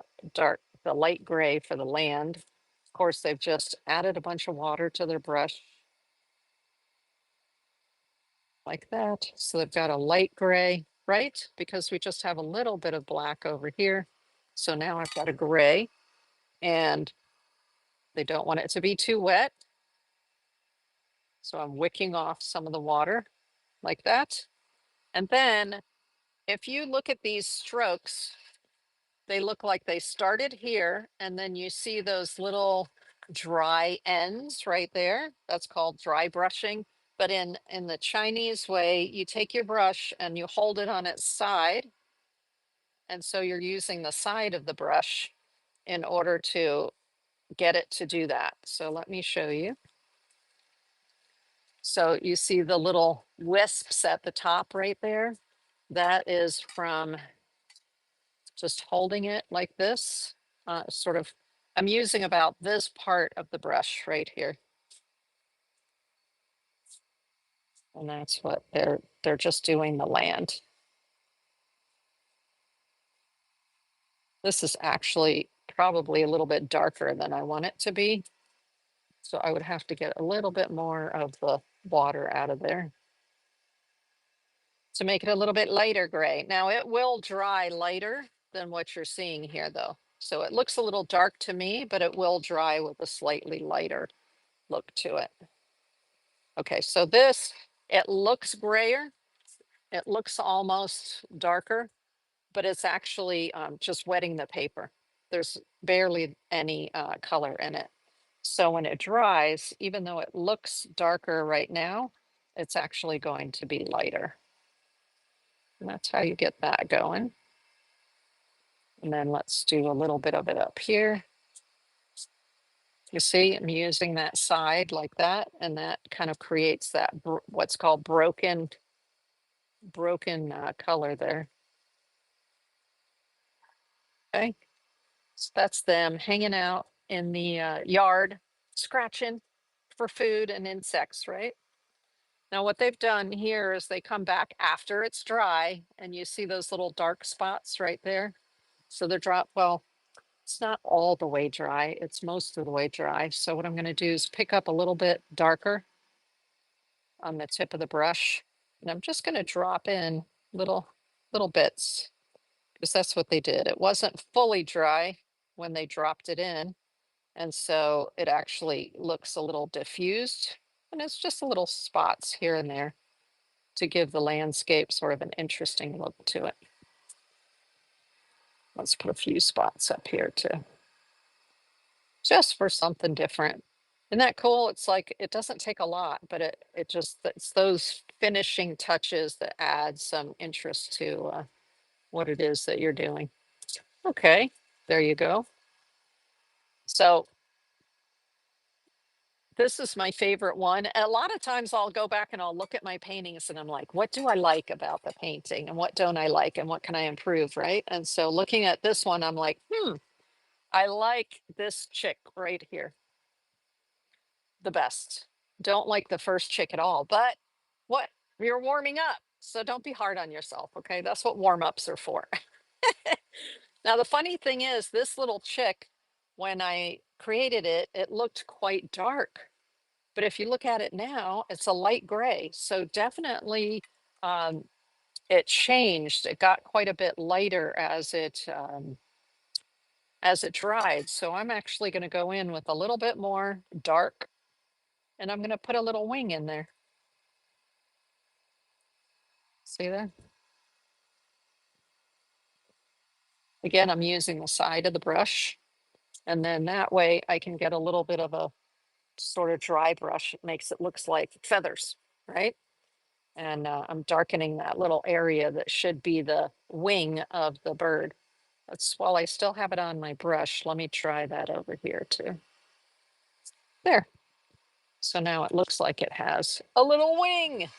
light gray for the land. Of course, they've just added a bunch of water to their brush like that. So they've got a light gray, right? Because we just have a little bit of black over here. So now I've got a gray, and they don't want it to be too wet. So I'm wicking off some of the water like that. And then if you look at these strokes, they look like they started here, and then you see those little dry ends right there. That's called dry brushing. But in the Chinese way, you take your brush and you hold it on its side. And so you're using the side of the brush in order to get it to do that. So let me show you. So you see the little wisps at the top right there? That is from just holding it like this, sort of, I'm using about this part of the brush right here. And that's what they're just doing the land. This is actually probably a little bit darker than I want it to be. So I would have to get a little bit more of the water out of there to make it a little bit lighter gray. Now it will dry lighter than what you're seeing here though. So it looks a little dark to me, but it will dry with a slightly lighter look to it. Okay, so this, it looks grayer. It looks almost darker, but it's actually just wetting the paper. There's barely any color in it. So when it dries, even though it looks darker right now, it's actually going to be lighter. And that's how you get that going. And then let's do a little bit of it up here. You see, I'm using that side like that, and that kind of creates that what's called broken color there. Okay, so that's them hanging out in the yard, scratching for food and insects, right? Now, what they've done here is they come back after it's dry, and you see those little dark spots right there. So they're dry. Well, it's not all the way dry, it's most of the way dry. So what I'm going to do is pick up a little bit darker on the tip of the brush, and I'm just going to drop in little bits, because that's what they did. It wasn't fully dry when they dropped it in, and so it actually looks a little diffused, and it's just a little spots here and there to give the landscape sort of an interesting look to it. Let's put a few spots up here too, just for something different. Isn't that cool? It's like, it doesn't take a lot, but it just, it's those finishing touches that add some interest to what it is that you're doing. Okay, there you go. So this is my favorite one. A lot of times I'll go back and I'll look at my paintings and I'm like, what do I like about the painting and what don't I like and what can I improve, right? And so looking at this one, I'm like, I like this chick right here the best. Don't like the first chick at all, but what? You're warming up. So don't be hard on yourself, okay? That's what warm-ups are for. Now, the funny thing is, this little chick, when I created it, it looked quite dark. But if you look at it now, it's a light gray. So definitely it changed. It got quite a bit lighter as it dried. So I'm actually going to go in with a little bit more dark, and I'm going to put a little wing in there. See that? Again, I'm using the side of the brush, and then that way I can get a little bit of a sort of dry brush. It makes it looks like feathers, right? And I'm darkening that little area that should be the wing of the bird That's while I still have it on my brush. Let me try that over here too. There. So now it looks like it has a little wing.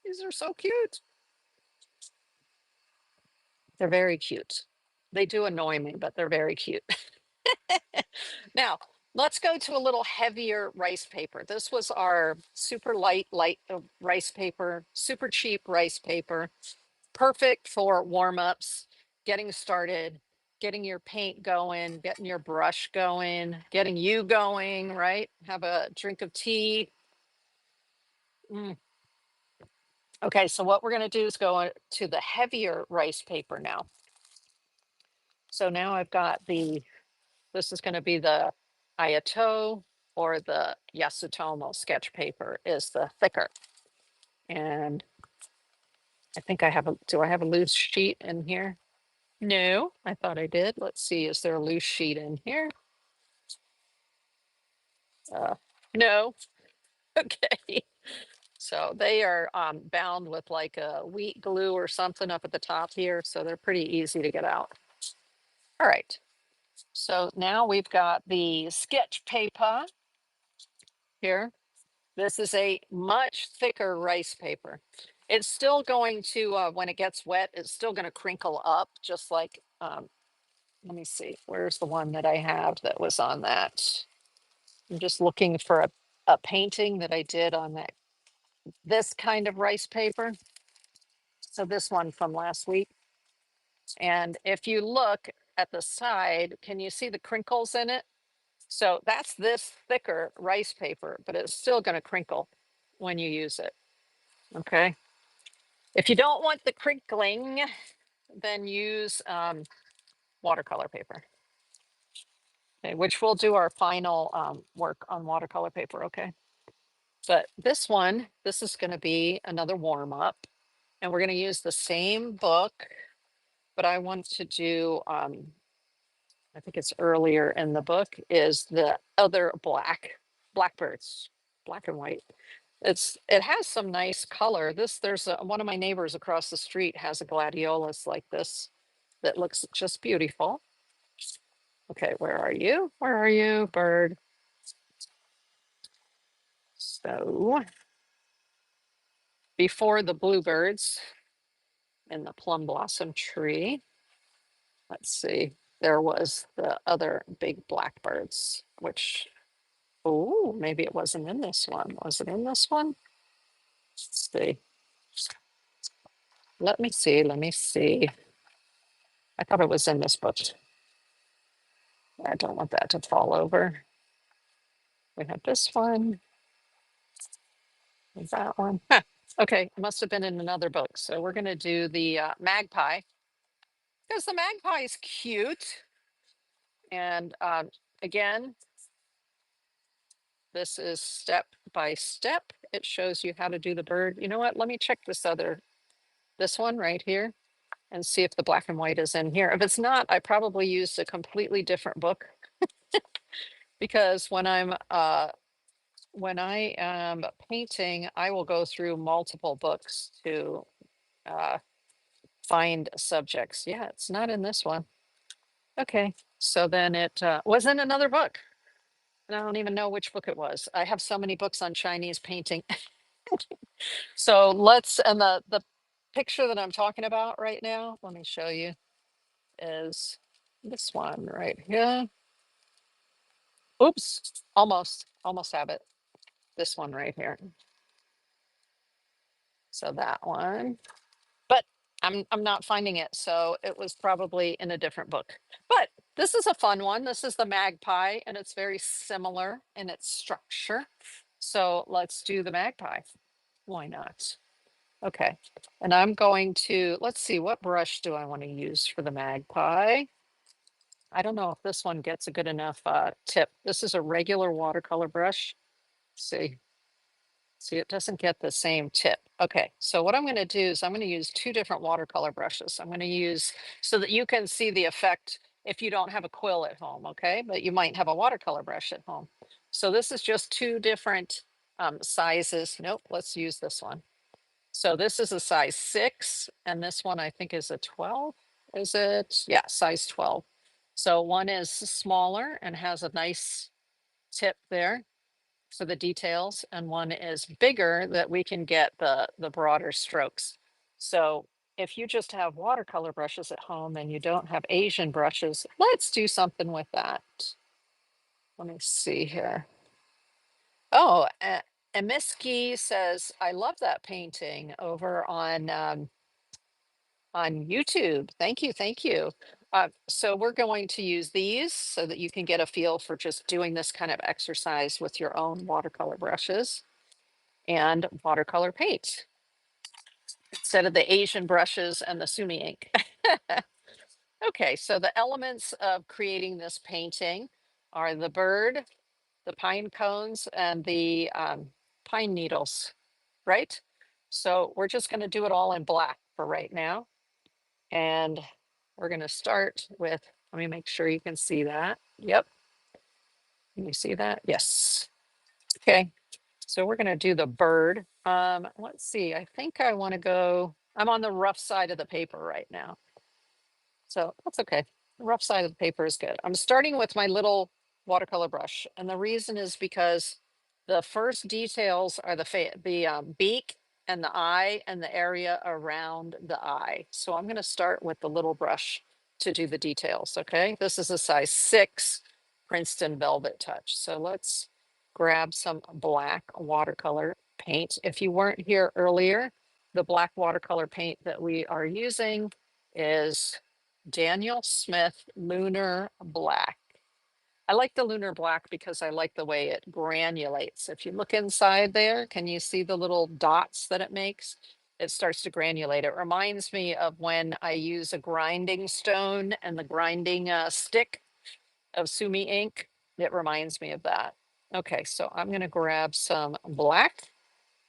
These are so cute. They're very cute. They do annoy me, but they're very cute. Now, let's go to a little heavier rice paper. This was our super light rice paper, super cheap rice paper, perfect for warm-ups, getting started, getting your paint going, getting your brush going, getting you going, right? Have a drink of tea. Mm. Okay, so what we're going to do is go to the heavier rice paper now. So now I've got this is going to be the Ayato or the Yasutomo sketch paper is the thicker. And I think do I have a loose sheet in here? No, I thought I did. Let's see, is there a loose sheet in here? No, okay. So they are bound with like a wheat glue or something up at the top here. So they're pretty easy to get out. All right. So now we've got the sketch paper here. This is a much thicker rice paper. It's still going to, when it gets wet, it's still going to crinkle up, just like, let me see, where's the one that I have that was on that? I'm just looking for a painting that I did on this kind of rice paper. So this one from last week. And if you look at the side, can you see the crinkles in it? So that's this thicker rice paper, but it's still going to crinkle when you use it. Okay. If you don't want the crinkling, then use watercolor paper. Okay, which we'll do our final work on watercolor paper. Okay. But this is going to be another warm up, and we're going to use the same book, but I want to do, I think it's earlier in the book, is the other blackbirds, black and white. It has some nice color. There's one of my neighbors across the street has a gladiolus like this that looks just beautiful. Okay, where are you? Where are you, bird? So before the bluebirds and the plum blossom tree, let's see, there was the other big blackbirds, which, oh, maybe it wasn't in this one. Was it in this one? Let's see. Let me see. Let me see. I thought it was in this book. I don't want that to fall over. We have this one. And that one. Huh. Okay, it must have been in another book. So we're going to do the Magpie because the Magpie is cute. And again, this is step by step. It shows you how to do the bird. You know what? Let me check this one right here and see if the black and white is in here. If it's not, I probably used a completely different book because when I am painting, I will go through multiple books to find subjects. Yeah, it's not in this one. Okay, so then it was in another book. And I don't even know which book it was. I have so many books on Chinese painting. So and the picture that I'm talking about right now, let me show you, is this one right here. Oops, almost have it. This one right here. So that one, but I'm not finding it. So it was probably in a different book. But this is a fun one. This is the Magpie, and it's very similar in its structure. So let's do the Magpie. Why not? Okay. And I'm going to, let's see, what brush do I want to use for the Magpie? I don't know if this one gets a good enough tip. This is a regular watercolor brush. See, it doesn't get the same tip. Okay, so what I'm going to do is I'm going to use two different watercolor brushes. I'm going to use so that you can see the effect if you don't have a quill at home, okay? But you might have a watercolor brush at home. So this is just two different sizes. Nope, let's use this one. So this is a size 6, and this one I think is a 12. Is it? Yeah, size 12. So one is smaller and has a nice tip there for the details, and one is bigger that we can get the broader strokes. So if you just have watercolor brushes at home and you don't have Asian brushes, let's do something with that. Let me see here. Oh, Emiski says, I love that painting over on YouTube. Thank you, thank you. So we're going to use these so that you can get a feel for just doing this kind of exercise with your own watercolor brushes and watercolor paint instead of the Asian brushes and the Sumi ink. Okay, so the elements of creating this painting are the bird, the pine cones, and the pine needles, right? So we're just going to do it all in black for right now. And we're going to start with, let me make sure you can see that. Yep. Can you see that? Yes. Okay. So we're going to do the bird. Let's see. I think I want to go, I'm on the rough side of the paper right now. So that's okay. The rough side of the paper is good. I'm starting with my little watercolor brush. And the reason is because the first details are the beak and the eye and the area around the eye. So I'm going to start with the little brush to do the details. Okay. This is a size 6 Princeton Velvet Touch. So let's grab some black watercolor paint. If you weren't here earlier, the black watercolor paint that we are using is Daniel Smith Lunar Black. I like the lunar black because I like the way it granulates. If you look inside there, can you see the little dots that it makes? It starts to granulate. It reminds me of when I use a grinding stone and the grinding stick of Sumi ink. It reminds me of that. Okay, so I'm going to grab some black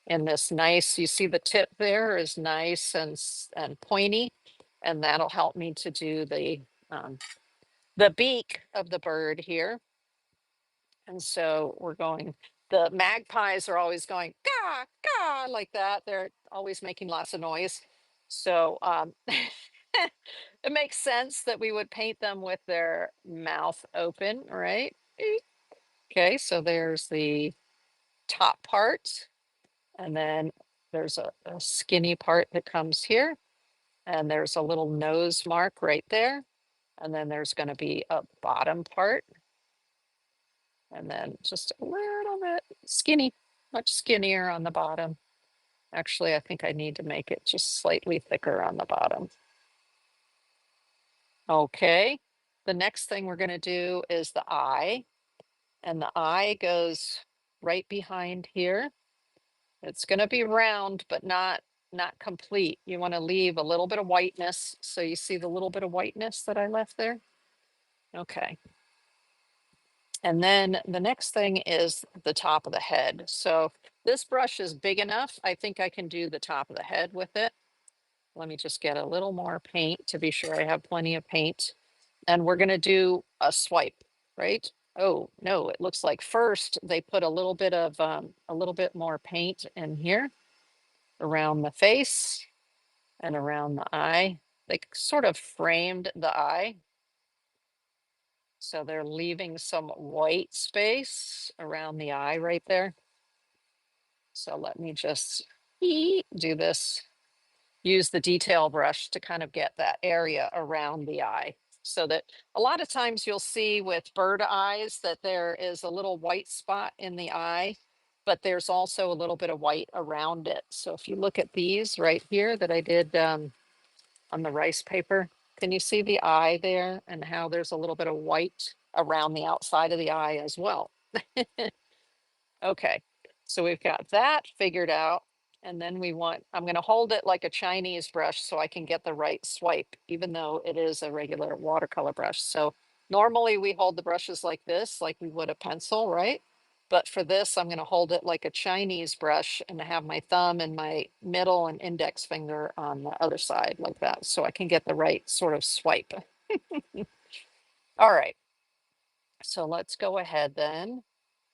in this nice, you see the tip there is nice and pointy, and that'll help me to do the beak of the bird here. And so we're going, the magpies are always going, gah, gah, like that. They're always making lots of noise. So it makes sense that we would paint them with their mouth open, right? Okay, so there's the top part. And then there's a skinny part that comes here. And there's a little nose mark right there. And then there's going to be a bottom part. And then just a little bit skinny, much skinnier on the bottom. Actually, I think I need to make it just slightly thicker on the bottom. Okay. The next thing we're going to do is the eye. And the eye goes right behind here. It's going to be round, but not complete. You want to leave a little bit of whiteness. So you see the little bit of whiteness that I left there? Okay. And then the next thing is the top of the head. So this brush is big enough. I think I can do the top of the head with it. Let me just get a little more paint to be sure I have plenty of paint. And we're going to do a swipe, right? Oh, no, it looks like first they put a little bit more paint in here around the face and around the eye. They sort of framed the eye. So they're leaving some white space around the eye right there. So let me just do this, use the detail brush to kind of get that area around the eye. So that a lot of times you'll see with bird eyes that there is a little white spot in the eye, but there's also a little bit of white around it. So if you look at these right here that I did on the rice paper, can you see the eye there and how there's a little bit of white around the outside of the eye as well? Okay, so we've got that figured out. And then I'm going to hold it like a Chinese brush so I can get the right swipe, even though it is a regular watercolor brush. So normally we hold the brushes like this, like we would a pencil, right? But for this, I'm going to hold it like a Chinese brush and have my thumb and my middle and index finger on the other side like that. So I can get the right sort of swipe. All right. So let's go ahead then.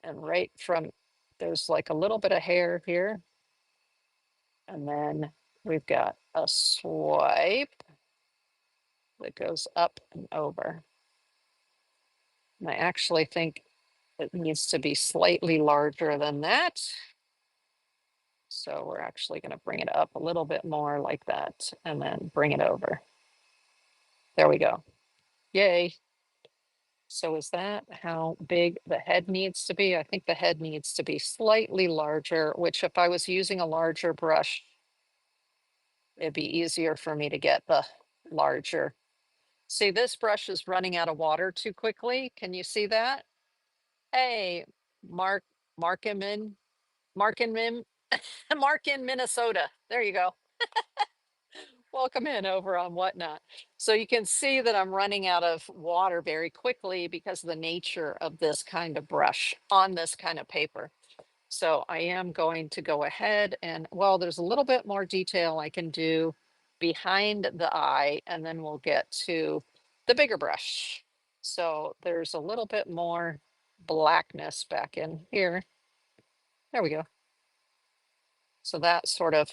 And right from, there's like a little bit of hair here. And then we've got a swipe. that goes up and over. And I actually think it needs to be slightly larger than that. So we're actually going to bring it up a little bit more like that and then bring it over. There we go. Yay. So is that how big the head needs to be? I think the head needs to be slightly larger, which if I was using a larger brush, it'd be easier for me to get the larger. See, this brush is running out of water too quickly. Can you see that? Hey, Mark, Mark him in, Mark him in, Mark in Minnesota. There you go. Welcome in over on Whatnot. So you can see that I'm running out of water very quickly because of the nature of this kind of brush on this kind of paper. So I am going to go ahead and, well, there's a little bit more detail I can do behind the eye, and then we'll get to the bigger brush. So there's a little bit more blackness back in here. There we go. So that sort of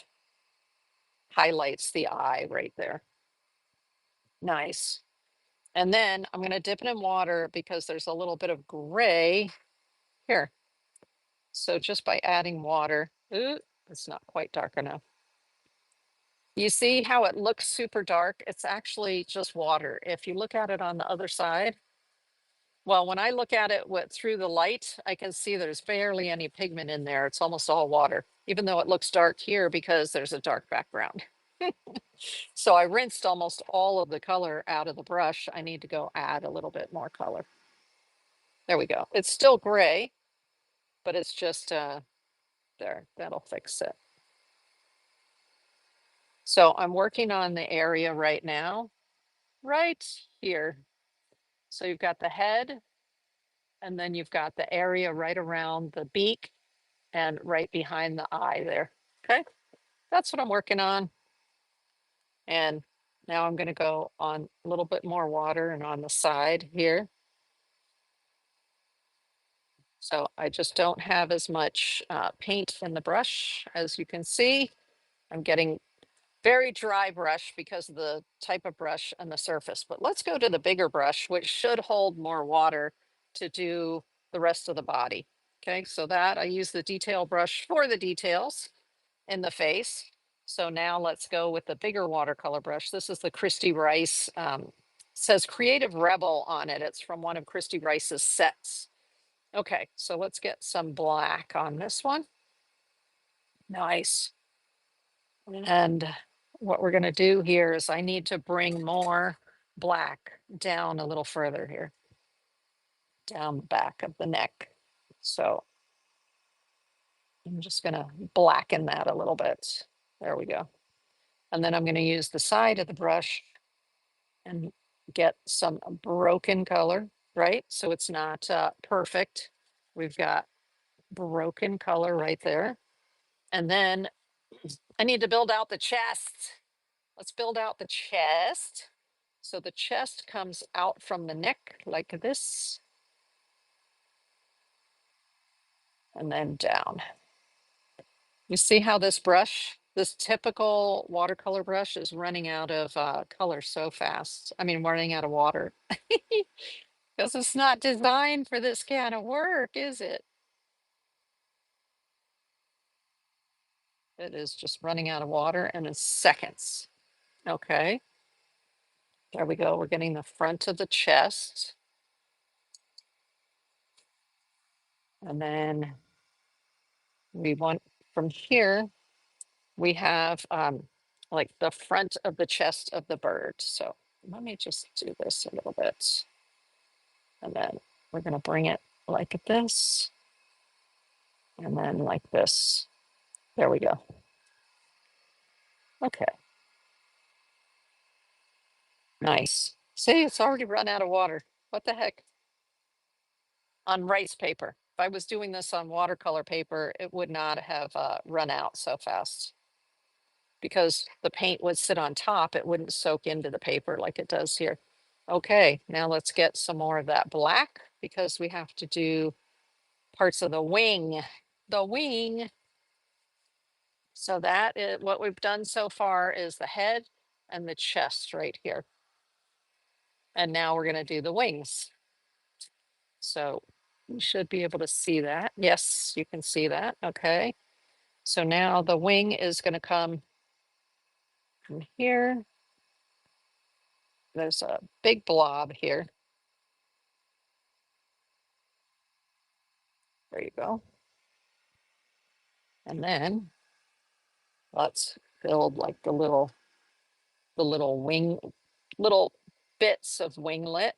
highlights the eye right there. Nice. And then I'm going to dip it in water because there's a little bit of gray here. So just by adding water, ooh, it's not quite dark enough. You see how it looks super dark? It's actually just water. If you look at it on the other side, well, when I look at it through the light, I can see there's barely any pigment in there. It's almost all water, even though it looks dark here because there's a dark background. So I rinsed almost all of the color out of the brush. I need to go add a little bit more color. There we go. It's still gray, but it's just there. That'll fix it. So I'm working on the area right now, right here. So you've got the head, and then you've got the area right around the beak and right behind the eye there. Okay, that's what I'm working on. And now I'm going to go on a little bit more water and on the side here. So I just don't have as much paint in the brush. As you can see, I'm getting very dry brush because of the type of brush and the surface. But let's go to the bigger brush, which should hold more water to do the rest of the body. Okay, so that I use the detail brush for the details in the face. So now let's go with the bigger watercolor brush. This is the Christy Rice, says Creative Rebel on it. It's from one of Christy Rice's sets. Okay, so let's get some black on this one. Nice. And what we're going to do here is I need to bring more black down a little further here, down the back of the neck. So I'm just going to blacken that a little bit. There we go. And then I'm going to use the side of the brush and get some broken color, right? So it's not perfect. We've got broken color right there. And then I need to build out the chest. Let's build out the chest. So the chest comes out from the neck like this. And then down. You see how this brush, this typical watercolor brush is running out of color so fast. I mean, running out of water. Because it's not designed for this kind of work, is it? It is just running out of water and in seconds. Okay. There we go. We're getting the front of the chest. And then we want from here, we have like the front of the chest of the bird. So let me just do this a little bit. And then we're going to bring it like this. And then like this. There we go. Okay. Nice. See, it's already run out of water. What the heck? On rice paper. If I was doing this on watercolor paper, it would not have run out so fast because the paint would sit on top. It wouldn't soak into the paper like it does here. Okay, now let's get some more of that black because we have to do parts of the wing. The wing. So that is what we've done so far is the head and the chest right here. And now we're going to do the wings. So you should be able to see that. Yes, you can see that. Okay. So now the wing is going to come from here. There's a big blob here. There you go. And then let's build like the little wing, little bits of winglet.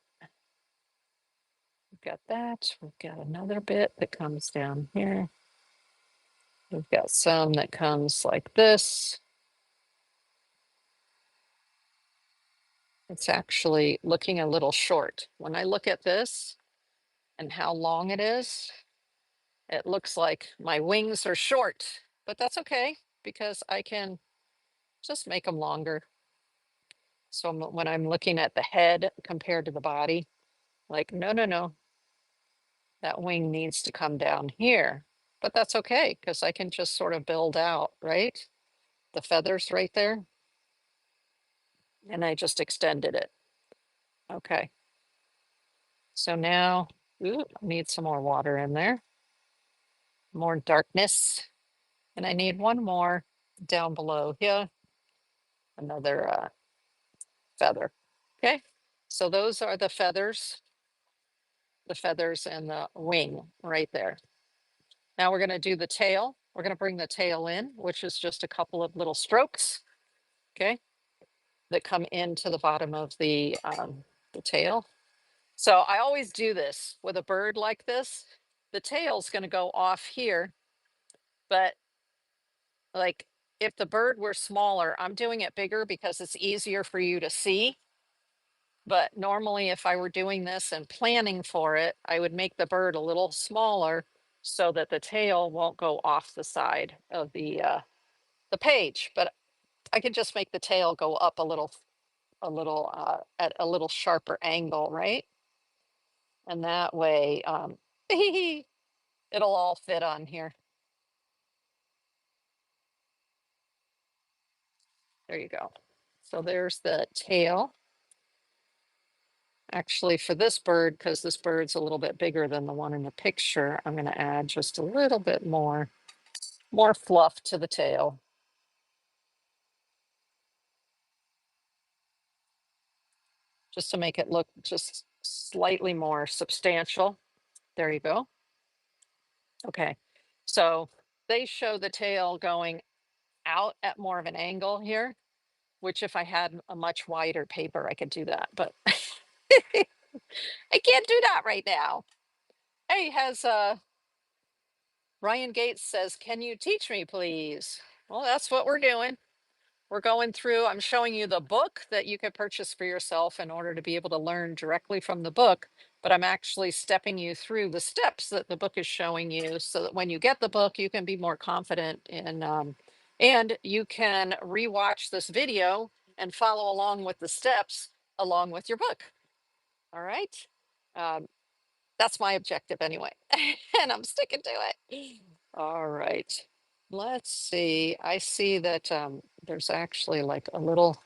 We've got that. We've got another bit that comes down here. We've got some that comes like this. It's actually looking a little short. When I look at this and how long it is, it looks like my wings are short, but that's okay because I can just make them longer. So when I'm looking at the head compared to the body, like, no, no, no, that wing needs to come down here, but that's okay because I can just sort of build out, right? The feathers right there. And I just extended it. Okay. So now, ooh, I need some more water in there, more darkness. And I need one more down below here, another feather. Okay. So those are the feathers and the wing right there. Now we're going to do the tail. We're going to bring the tail in, which is just a couple of little strokes, okay, that come into the bottom of the tail. So I always do this with a bird like this. The tail's going to go off here, but like if the bird were smaller, I'm doing it bigger because it's easier for you to see. But normally if I were doing this and planning for it, I would make the bird a little smaller so that the tail won't go off the side of the page. But I could just make the tail go up a little at a little sharper angle, right? And that way it'll all fit on here. There you go. So there's the tail. Actually, for this bird, because this bird's a little bit bigger than the one in the picture, I'm going to add just a little bit more fluff to the tail. Just to make it look just slightly more substantial. There you go. Okay. So they show the tail going out at more of an angle here, which if I had a much wider paper, I could do that, but I can't do that right now. Hey, has Ryan Gates says, can you teach me, please? Well, that's what we're doing. We're going through, I'm showing you the book that you could purchase for yourself in order to be able to learn directly from the book. But I'm actually stepping you through the steps that the book is showing you so that when you get the book, you can be more confident in, and you can rewatch this video and follow along with the steps along with your book. All right. Um, that's my objective anyway, and I'm sticking to it. All right. Let's see. I see that there's actually like a little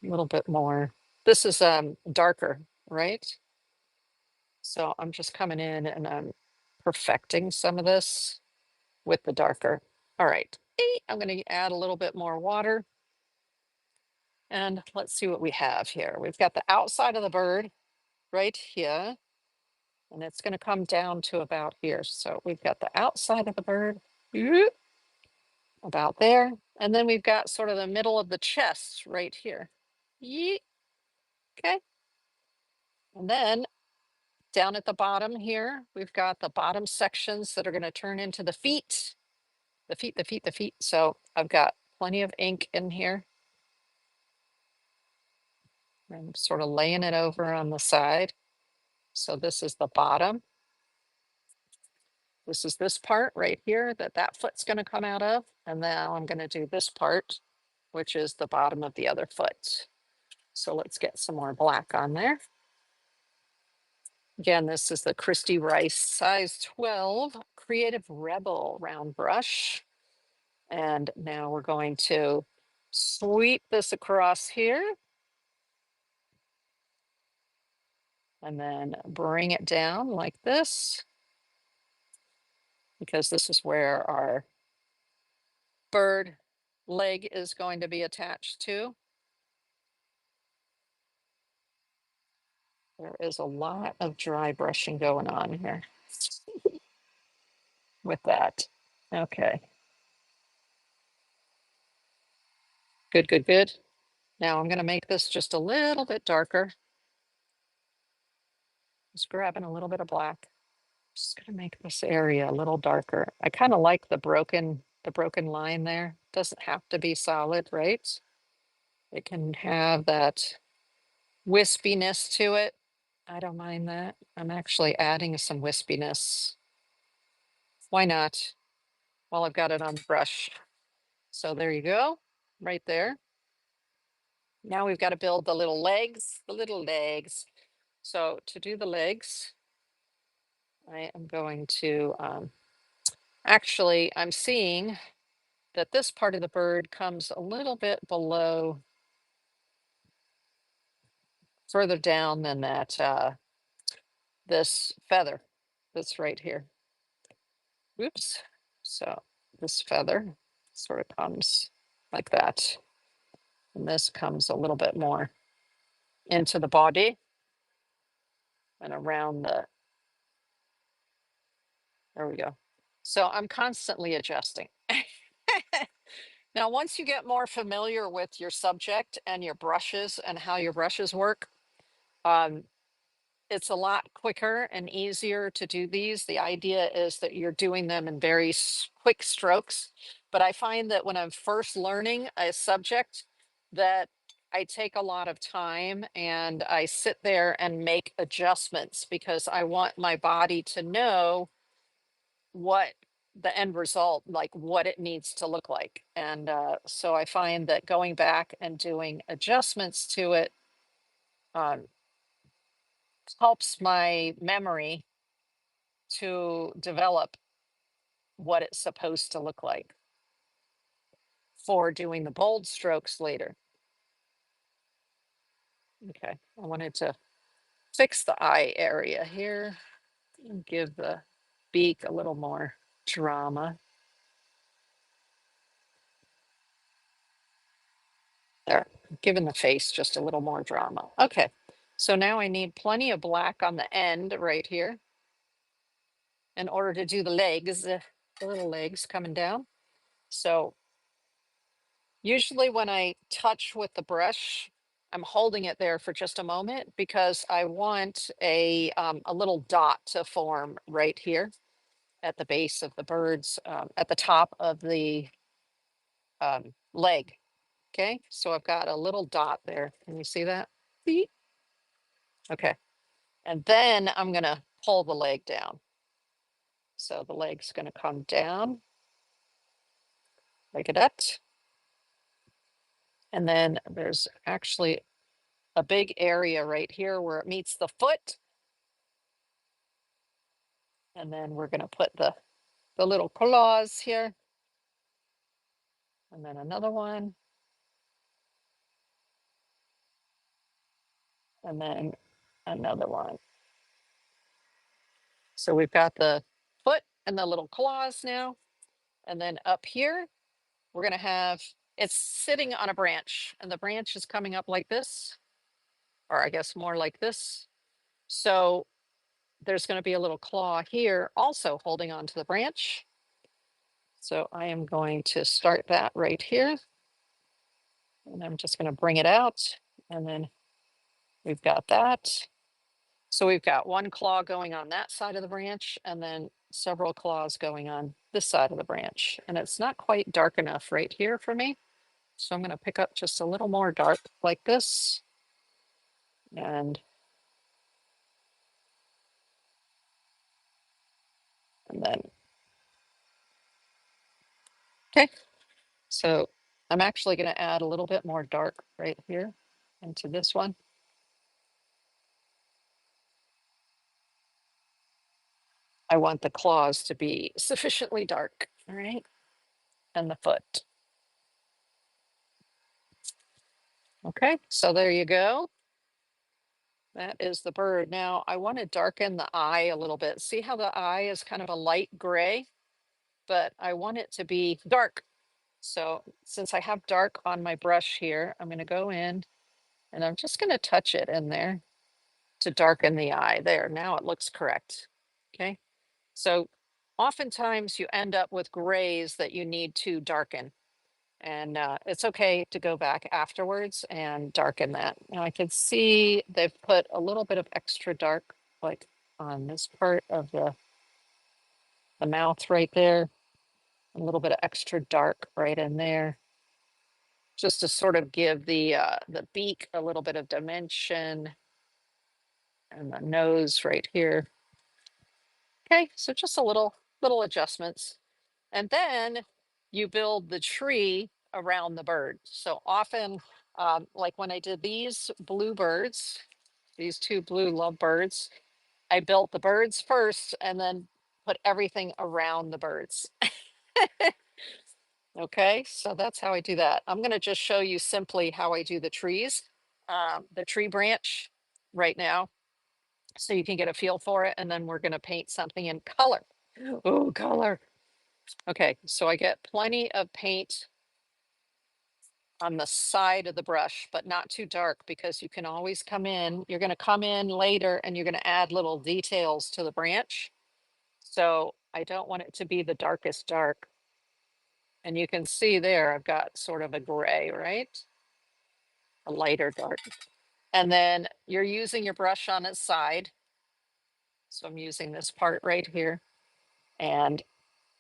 bit more. This is darker, right? So I'm just coming in and I'm perfecting some of this with the darker. All right. I'm going to add a little bit more water. And let's see what we have here. We've got the outside of the bird right here. And it's going to come down to about here. So we've got the outside of the bird about there. And then we've got sort of the middle of the chest right here. Yeet. Okay. And then down at the bottom here, we've got the bottom sections that are going to turn into the feet, the feet, the feet, the feet. So I've got plenty of ink in here. I'm sort of laying it over on the side. So this is the bottom. This is this part right here that foot's going to come out of. And now I'm going to do this part, which is the bottom of the other foot. So let's get some more black on there. Again, this is the Christy Rice size 12 Creative Rebel round brush. And now we're going to sweep this across here. and then bring it down like this, because this is where our bird leg is going to be attached to. There is a lot of dry brushing going on here with that. Okay, good, good, good. Now I'm going to make this just a little bit darker. Just grabbing a little bit of black. Just going to make this area a little darker. I kind of like the broken line there. Doesn't have to be solid, right? It can have that wispiness to it. I don't mind that. I'm actually adding some wispiness. Why not? While I've got it on the brush. So there you go, right there. Now we've got to build the little legs, the little legs. So to do the legs, I am going to, actually, I'm seeing that this part of the bird comes a little bit below, further down than that, this feather that's right here. Oops. So this feather sort of comes like that. And this comes a little bit more into the body and around the, there we go. So I'm constantly adjusting. Now, once you get more familiar with your subject and your brushes and how your brushes work, um, it's a lot quicker and easier to do these. The idea is that you're doing them in very quick strokes. But I find that when I'm first learning a subject, that I take a lot of time and I sit there and make adjustments because I want my body to know what the end result, like what it needs to look like. And so I find that going back and doing adjustments to it um, helps my memory to develop what it's supposed to look like for doing the bold strokes later. Okay, I wanted to fix the eye area here and give the beak a little more drama. There, giving the face just a little more drama. Okay, so now I need plenty of black on the end right here in order to do the legs, the little legs coming down. So usually when I touch with the brush, I'm holding it there for just a moment because I want a little dot to form right here at the base of the bird's, at the top of the leg. Okay, so I've got a little dot there. Can you see that? See? Okay, and then I'm gonna pull the leg down. So the leg's gonna come down like that. And then there's actually a big area right here where it meets the foot. And then we're going to put the little claws here. And then another one. And then another one. So we've got the foot and the little claws now. And then up here, we're going to have, it's sitting on a branch and the branch is coming up like this, or I guess more like this. So there's going to be a little claw here also holding onto the branch. So I am going to start that right here. And I'm just going to bring it out. And then we've got that. So we've got one claw going on that side of the branch and then several claws going on this side of the branch. And it's not quite dark enough right here for me. So I'm going to pick up just a little more dark like this. And then, okay. So I'm actually going to add a little bit more dark right here into this one. I want the claws to be sufficiently dark, all right? And the foot. Okay, so there you go. That is the bird. Now I want to darken the eye a little bit. See how the eye is kind of a light gray, but I want it to be dark. So since I have dark on my brush here, I'm going to go in and I'm just going to touch it in there to darken the eye. There, now it looks correct. Okay. So oftentimes you end up with grays that you need to darken. And it's okay to go back afterwards and darken that. Now I can see they've put a little bit of extra dark, like on this part of the mouth right there, a little bit of extra dark right in there, just to sort of give the beak a little bit of dimension, and the nose right here. Okay, so just a little adjustments. And then you build the tree around the bird. So often, like when I did these blue birds, these two blue lovebirds, I built the birds first and then put everything around the birds. Okay, so that's how I do that. I'm going to just show you simply how I do the trees, the tree branch right now, so you can get a feel for it. And then we're going to paint something in color. Oh, color. Okay, so I get plenty of paint on the side of the brush, but not too dark, because you can always come in. You're going to come in later and you're going to add little details to the branch. So I don't want it to be the darkest dark. And you can see there, I've got sort of a gray, right? A lighter dark. And then you're using your brush on its side. So I'm using this part right here. And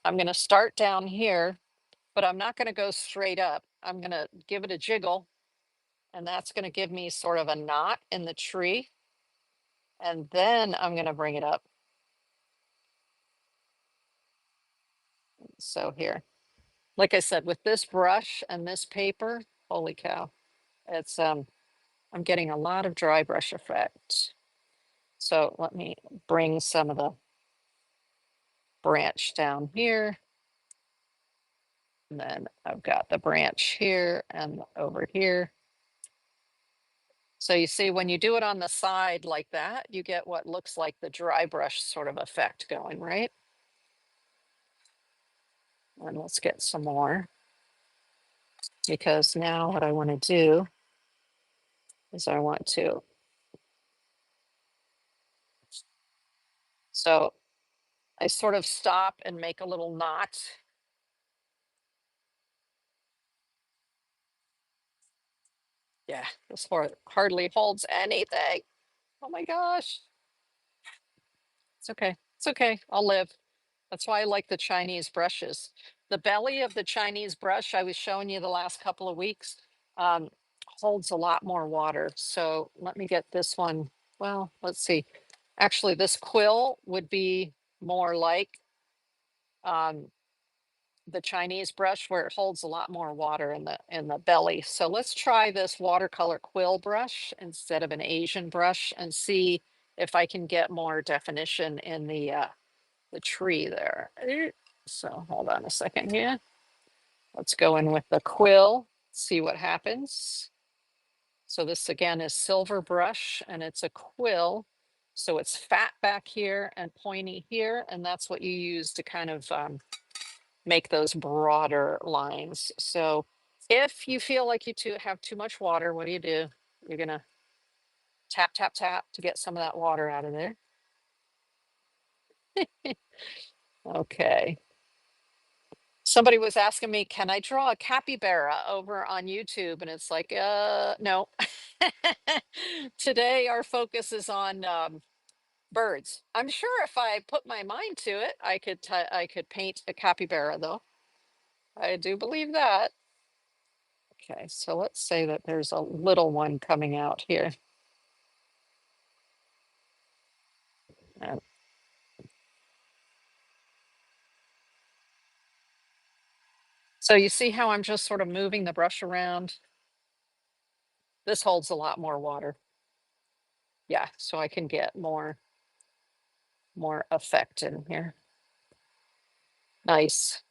I'm going to start down here, but I'm not going to go straight up. I'm going to give it a jiggle, and that's going to give me sort of a knot in the tree. And then I'm going to bring it up. So here, like I said, with this brush and this paper, holy cow, it's I'm getting a lot of dry brush effect. So let me bring some of the branch down here. And then I've got the branch here and over here. So you see, when you do it on the side like that, you get what looks like the dry brush sort of effect going, right? And let's get some more, because now what I want to do is I want to, so I sort of stop and make a little knot. Yeah, this hardly holds anything. Oh my gosh. It's okay. It's okay. I'll live. That's why I like the Chinese brushes. The belly of the Chinese brush I was showing you the last couple of weeks um, holds a lot more water. So let me get this one. Well, let's see. Actually, this quill would be more like um, the Chinese brush, where it holds a lot more water in the belly. So let's try this watercolor quill brush instead of an Asian brush and see if I can get more definition in the tree there. So hold on a second here. Let's go in with the quill, see what happens. So this again is silver brush and it's a quill. So it's fat back here and pointy here. And that's what you use to kind of make those broader lines. So if you feel like you have too much water, what do? You're gonna tap, tap, tap to get some of that water out of there. Okay. Somebody was asking me, can I draw a capybara over on YouTube? And it's like, no. Today our focus is on birds. I'm sure if I put my mind to it, I could paint a capybara though. I do believe that. Okay, so let's say that there's a little one coming out here. And so you see how I'm just sort of moving the brush around? This holds a lot more water. Yeah, so I can get more effect in here. Nice.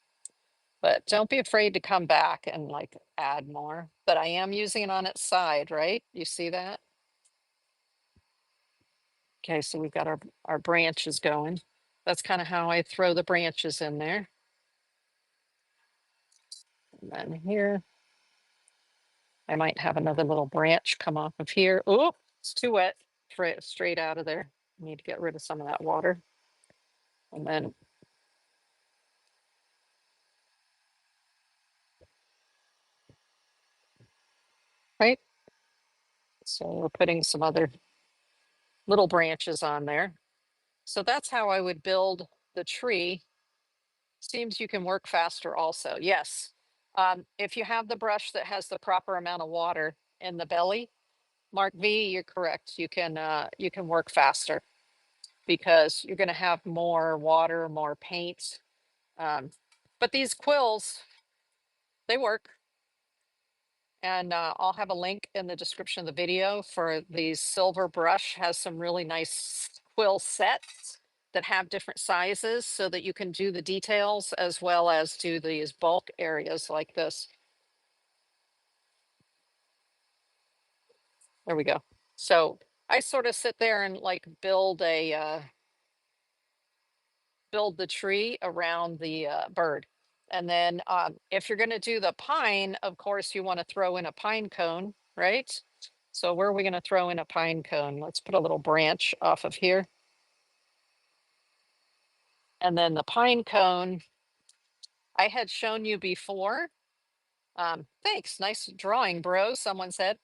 But don't be afraid to come back and like add more. But I am using it on its side, right? You see that? Okay, so we've got our branches going. That's kind of how I throw the branches in there. And then here, I might have another little branch come off of here. Oh, it's too wet. Straight out of there. Need to get rid of some of that water. And then right. So we're putting some other little branches on there. So that's how I would build the tree. Seems you can work faster also. Yes. If you have the brush that has the proper amount of water in the belly, Mark V, you're correct. You can work faster because you're going to have more water, more paint. Um, but these quills, they work. And I'll have a link in the description of the video for the silver brush. Has some really nice quill sets that have different sizes so that you can do the details as well as do these bulk areas like this. There we go. So I sort of sit there and like build build the tree around the bird. And then if you're going to do the pine, of course, you want to throw in a pine cone, right? So where are we going to throw in a pine cone? Let's put a little branch off of here. And then the pine cone, I had shown you before. Thanks, nice drawing, bro, someone said.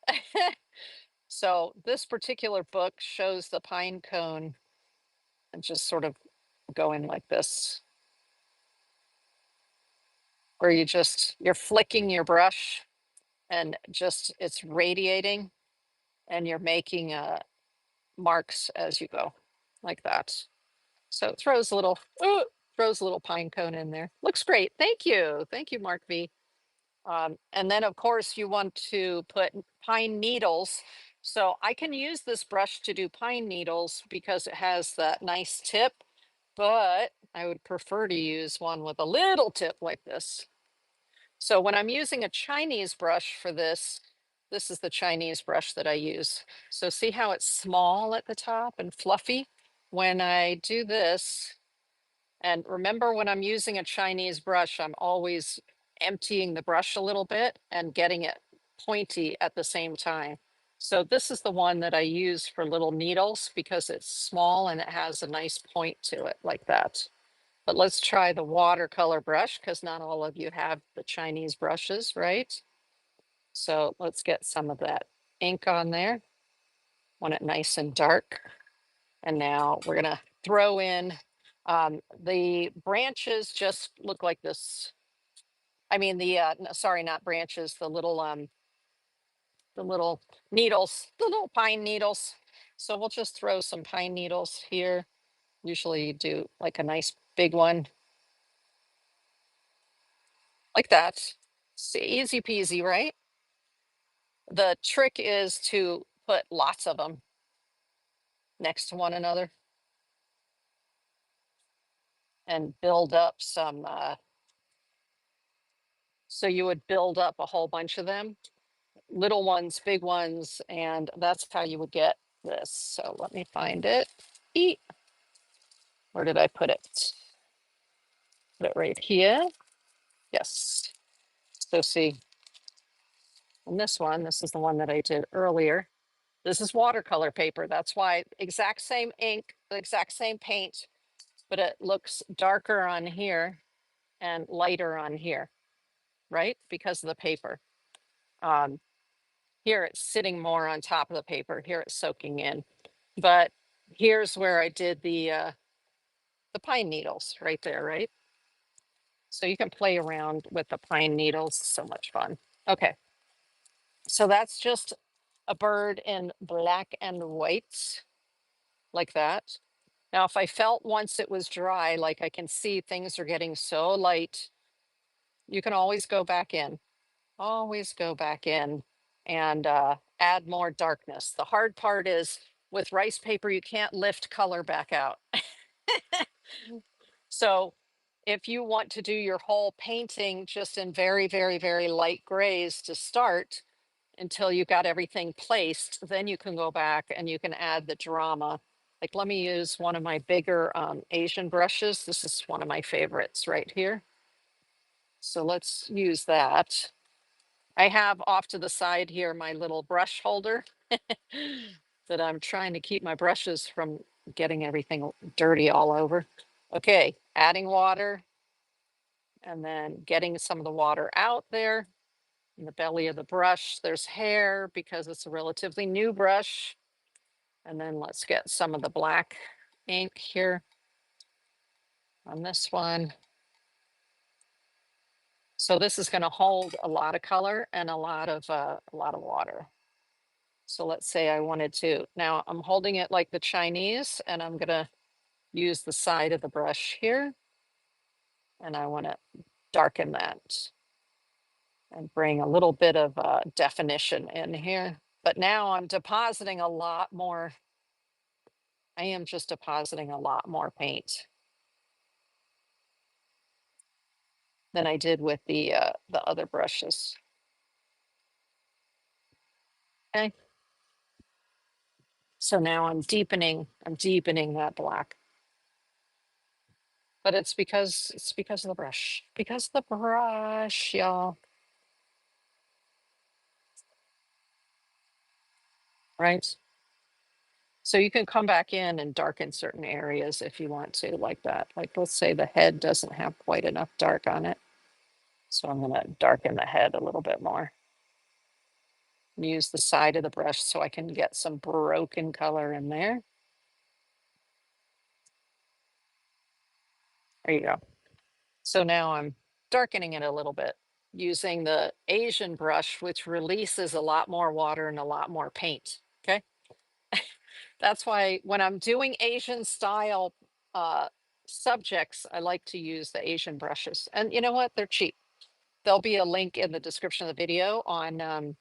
So this particular book shows the pine cone and just sort of going like this, where you're flicking your brush and just it's radiating and you're making marks as you go like that. So it throws a little, ooh, throws a little pine cone in there. Looks great. Thank you. Thank you, Mark V. And then of course you want to put pine needles. So I can use this brush to do pine needles because it has that nice tip, but I would prefer to use one with a little tip like this. So when I'm using a Chinese brush for this, this is the Chinese brush that I use. So see how it's small at the top and fluffy? When I do this, and remember when I'm using a Chinese brush, I'm always emptying the brush a little bit and getting it pointy at the same time. So this is the one that I use for little needles because it's small and it has a nice point to it like that. But let's try the watercolor brush because not all of you have the Chinese brushes, right? So let's get some of that ink on there. Want it nice and dark. And now we're gonna throw in, the branches just look like this. I mean, sorry, not branches, the little needles, the little pine needles. So we'll just throw some pine needles here. Usually you do like a nice big one like that. It's easy peasy, right? The trick is to put lots of them next to one another and build up some, so you would build up a whole bunch of them, little ones, big ones, and that's how you would get this. So let me find it. Where did I put it? Put it right here. Yes. So see, on this one, this is the one that I did earlier. This is watercolor paper. That's why exact same ink, the exact same paint, but it looks darker on here and lighter on here, right? Because of the paper. Um, Here it's sitting more on top of the paper. Here it's soaking in. But here's where I did the pine needles right there, right? So you can play around with the pine needles. So much fun. Okay. So that's just a bird in black and white like that. Now, if I felt once it was dry, like I can see things are getting so light, you can always go back in and add more darkness. The hard part is with rice paper, you can't lift color back out. So if you want to do your whole painting just in very, very, very light grays to start until you got everything placed, then you can go back and you can add the drama Like, let me use one of my bigger Asian brushes. This is one of my favorites right here. So let's use that. I have off to the side here my little brush holder that I'm trying to keep my brushes from getting everything dirty all over. Okay, adding water and then getting some of the water out there in the belly of the brush. There's hair because it's a relatively new brush. And then let's get some of the black ink here on this one. So this is going to hold a lot of color and a lot of water. So let's say I wanted to. Now I'm holding it like the Chinese, and I'm going to use the side of the brush here, and I want to darken that and bring a little bit of definition in here. But now I'm depositing a lot more. I am just depositing a lot more paint than I did with the other brushes. Okay. So now I'm deepening that black. But it's because of the brush. Because of the brush, y'all. Right? So you can come back in and darken certain areas if you want to, like that. Like, let's say the head doesn't have quite enough dark on it. So I'm going to darken the head a little bit more. Use the side of the brush so I can get some broken color in there. There you go. So now I'm darkening it a little bit using the Asian brush, which releases a lot more water and a lot more paint. Okay. That's why when I'm doing Asian style uh, subjects, I like to use the Asian brushes. And you know what? They're cheap. There'll be a link in the description of the video on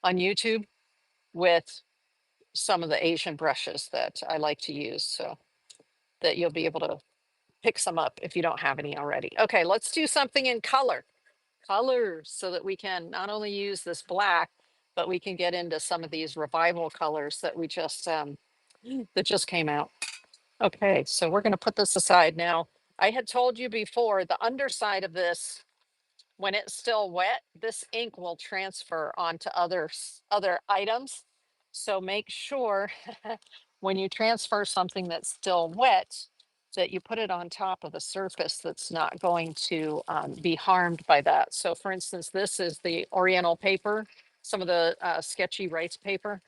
YouTube with some of the Asian brushes that I like to use, so that you'll be able to pick some up if you don't have any already. Okay, let's do something in colors, so that we can not only use this black, but we can get into some of these revival colors that we just that just came out. Okay, so we're going to put this aside now. I had told you before, the underside of this, when it's still wet, this ink will transfer onto other items. So make sure when you transfer something that's still wet, that you put it on top of a surface that's not going to be harmed by that. So for instance, this is the Oriental paper, some of the sketchy rice paper,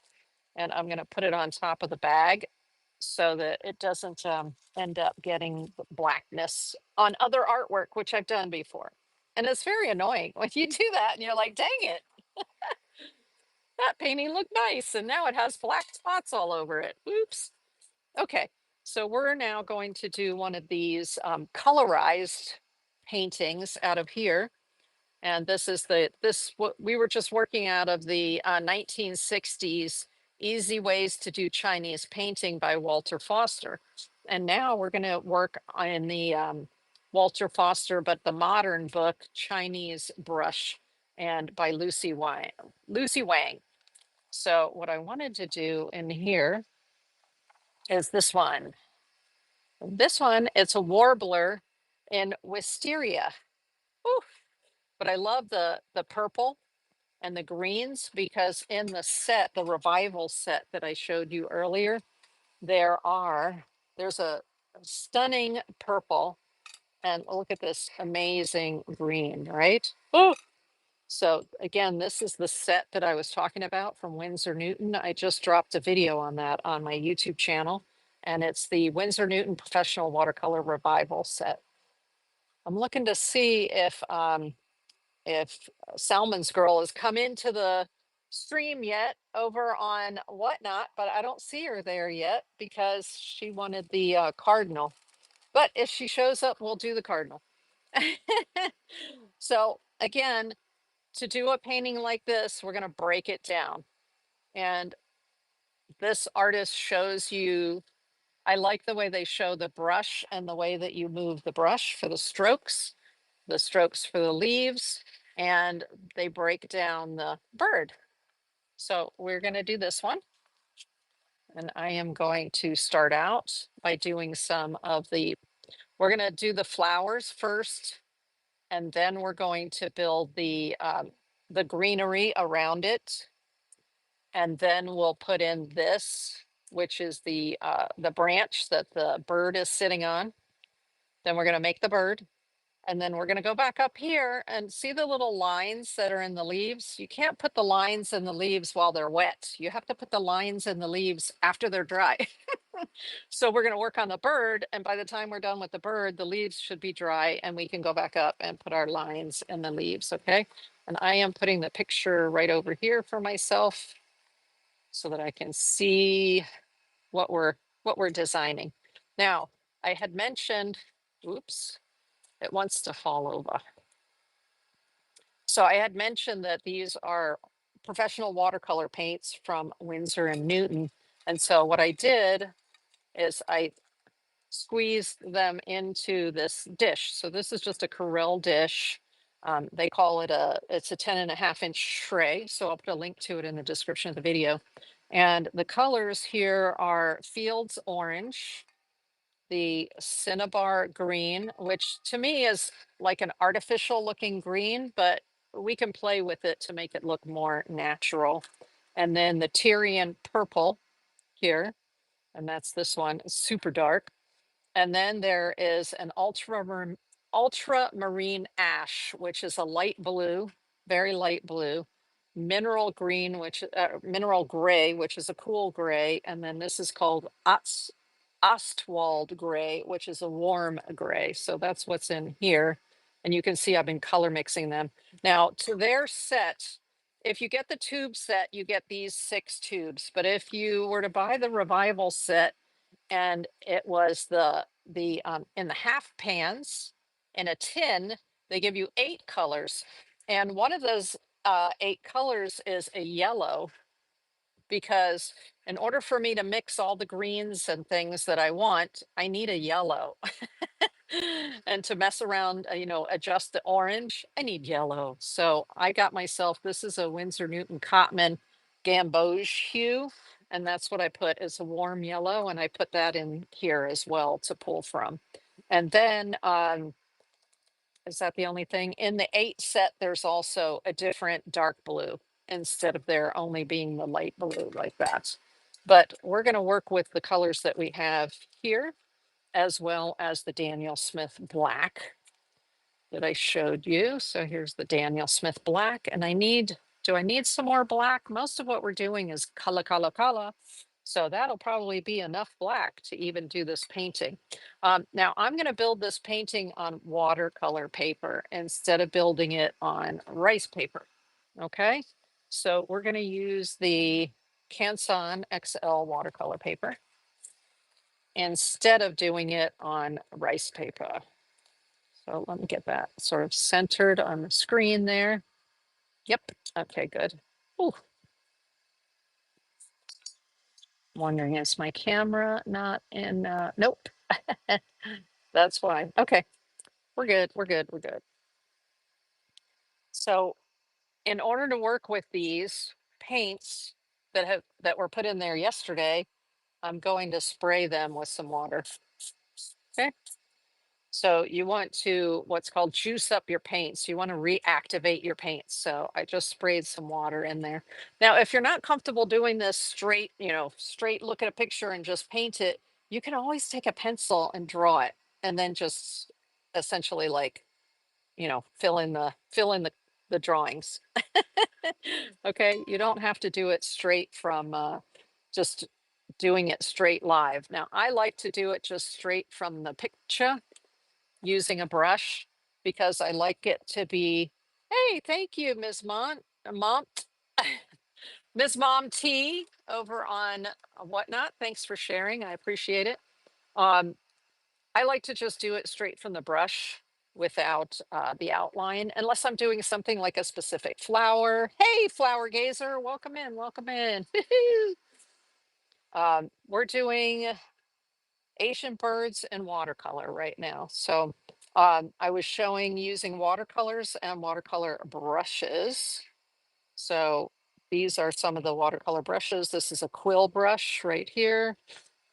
and I'm going to put it on top of the bag so that it doesn't end up getting blackness on other artwork, which I've done before. And it's very annoying when you do that and you're like, dang it, that painting looked nice. And now it has black spots all over it. Oops. Okay. So we're now going to do one of these colorized paintings out of here. And this is what we were just working out of the 1960s Easy Ways to Do Chinese Painting by Walter Foster. And now we're going to work in the Walter Foster, but the modern book, Chinese Brush, and by Lucy Wang. Lucy Wang. So what I wanted to do in here is this one. This one, it's a warbler in Wisteria. Ooh, but I love the purple and the greens because in the set, the revival set that I showed you earlier, there's a stunning purple, and look at this amazing green, right? Oh, so again, this is the set that I was talking about from Winsor Newton. I just dropped a video on that on my YouTube channel, and it's the Winsor Newton Professional Watercolor Revival set. I'm looking to see if Salmon's girl has come into the stream yet over on Whatnot, but I don't see her there yet because she wanted the Cardinal. But if she shows up, we'll do the Cardinal. So again, to do a painting like this, we're going to break it down. And this artist shows you, I like the way they show the brush and the way that you move the brush for the strokes for the leaves, and they break down the bird. So we're going to do this one. And I am going to start out by doing some of we're going to do the flowers first, and then we're going to build the greenery around it. And then we'll put in this, which is the branch that the bird is sitting on. Then we're going to make the bird. And then we're going to go back up here and see the little lines that are in the leaves. You can't put the lines in the leaves while they're wet. You have to put the lines in the leaves after they're dry. So we're going to work on the bird. And by the time we're done with the bird, the leaves should be dry and we can go back up and put our lines in the leaves. Okay. And I am putting the picture right over here for myself so that I can see what we're designing. Now, I had mentioned, oops, it wants to fall over. So I had mentioned that these are professional watercolor paints from Winsor and Newton. And so what I did is I squeezed them into this dish. So this is just a Corel dish. They call it it's a 10.5-inch tray. So I'll put a link to it in the description of the video. And the colors here are Fields Orange, the Cinnabar green, which to me is like an artificial looking green, but we can play with it to make it look more natural. And then the Tyrian purple here, and that's this one, super dark. And then there is an ultramarine ash, which is a light blue, very light blue, mineral green, mineral gray, which is a cool gray. And then this is called Ostwald gray, which is a warm gray. So that's what's in here. And you can see I've been color mixing them. Now to their set, if you get the tube set, you get these 6 tubes. But if you were to buy the Revival set, and it was the in the half pans in a tin, they give you 8 colors. And one of those 8 colors is a yellow, because in order for me to mix all the greens and things that I want, I need a yellow. And to mess around, adjust the orange, I need yellow. So I got myself, this is a Winsor Newton Cotman Gamboge hue. And that's what I put as a warm yellow. And I put that in here as well to pull from. And then, is that the only thing? In the 8 set, there's also a different dark blue instead of there only being the light blue like that. But we're going to work with the colors that we have here, as well as the Daniel Smith black that I showed you. So here's the Daniel Smith black, and do I need some more black? Most of what we're doing is color, color, color. So that'll probably be enough black to even do this painting. Now I'm going to build this painting on watercolor paper instead of building it on rice paper. Okay, so we're going to use the Canson XL watercolor paper instead of doing it on rice paper. So let me get that sort of centered on the screen there. Yep. Okay, good. Ooh. Wondering, is my camera not in? Nope. That's why. Okay. We're good. We're good. We're good. So in order to work with these paints that were put in there yesterday, I'm going to spray them with some water. Okay. So you want to what's called juice up your paints. You want to reactivate your paints. So I just sprayed some water in there. Now, if you're not comfortable doing this straight, straight look at a picture and just paint it, you can always take a pencil and draw it, and then just essentially like, fill in the drawings. Okay, you don't have to do it straight from just doing it straight live. Now, I like to do it just straight from the picture using a brush, because I like it to be, hey, thank you, Ms. Mom, Ms. Mom T over on Whatnot. Thanks for sharing. I appreciate it. Um, I like to just do it straight from the brush without the outline, unless I'm doing something like a specific flower. Hey, flower gazer, welcome in, welcome in. We're doing Asian birds and watercolor right now. So I was showing using watercolors and watercolor brushes. So these are some of the watercolor brushes. This is a quill brush right here.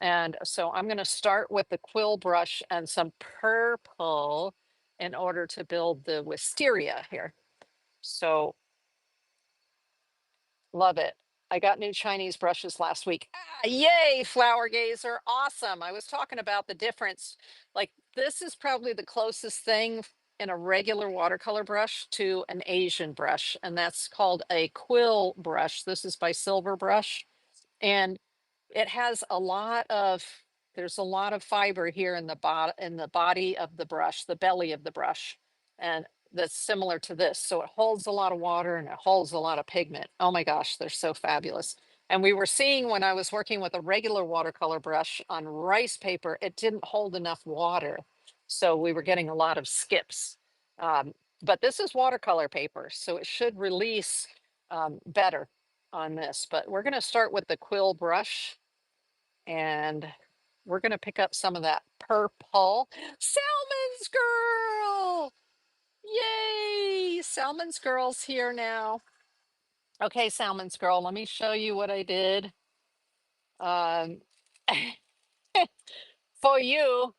And so I'm going to start with the quill brush and some purple in order to build the wisteria here. So love it. I got new Chinese brushes last week. Ah, yay, flower gazer. Awesome. I was talking about the difference. Like, this is probably the closest thing in a regular watercolor brush to an Asian brush, and that's called a quill brush. This is by Silver Brush. And it has a lot of, there's a lot of fiber here in the body of the brush, the belly of the brush, and that's similar to this. So it holds a lot of water and it holds a lot of pigment. Oh my gosh, they're so fabulous. And we were seeing when I was working with a regular watercolor brush on rice paper, it didn't hold enough water. So we were getting a lot of skips. But this is watercolor paper, so it should release better on this. But we're going to start with the quill brush, and we're going to pick up some of that purple. Salmon's girl! Yay! Salmon's girl's here now. Okay, Salmon's girl, let me show you what I did. Um, for you,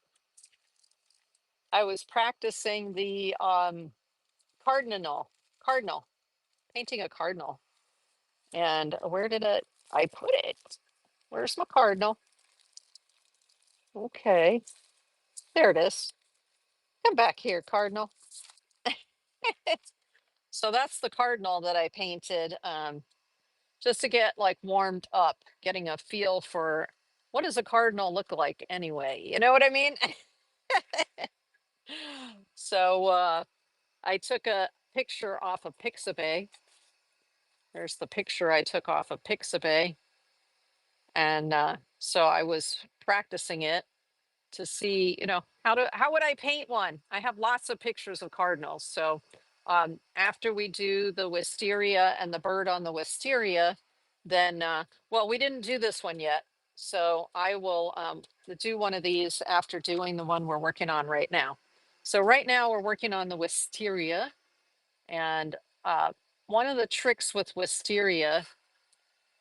I was practicing the cardinal, painting a cardinal. And where did I put it? Where's my cardinal? Okay, there it is. Come back here, cardinal. So that's the cardinal that I painted, just to get like warmed up, getting a feel for what does a cardinal look like anyway? You know what I mean? So I took a picture off of Pixabay. There's the picture I took off of Pixabay. And so I was practicing it to see, how would I paint one? I have lots of pictures of cardinals. So after we do the wisteria and the bird on the wisteria, then, well, we didn't do this one yet. So I will do one of these after doing the one we're working on right now. So right now we're working on the wisteria. And one of the tricks with wisteria,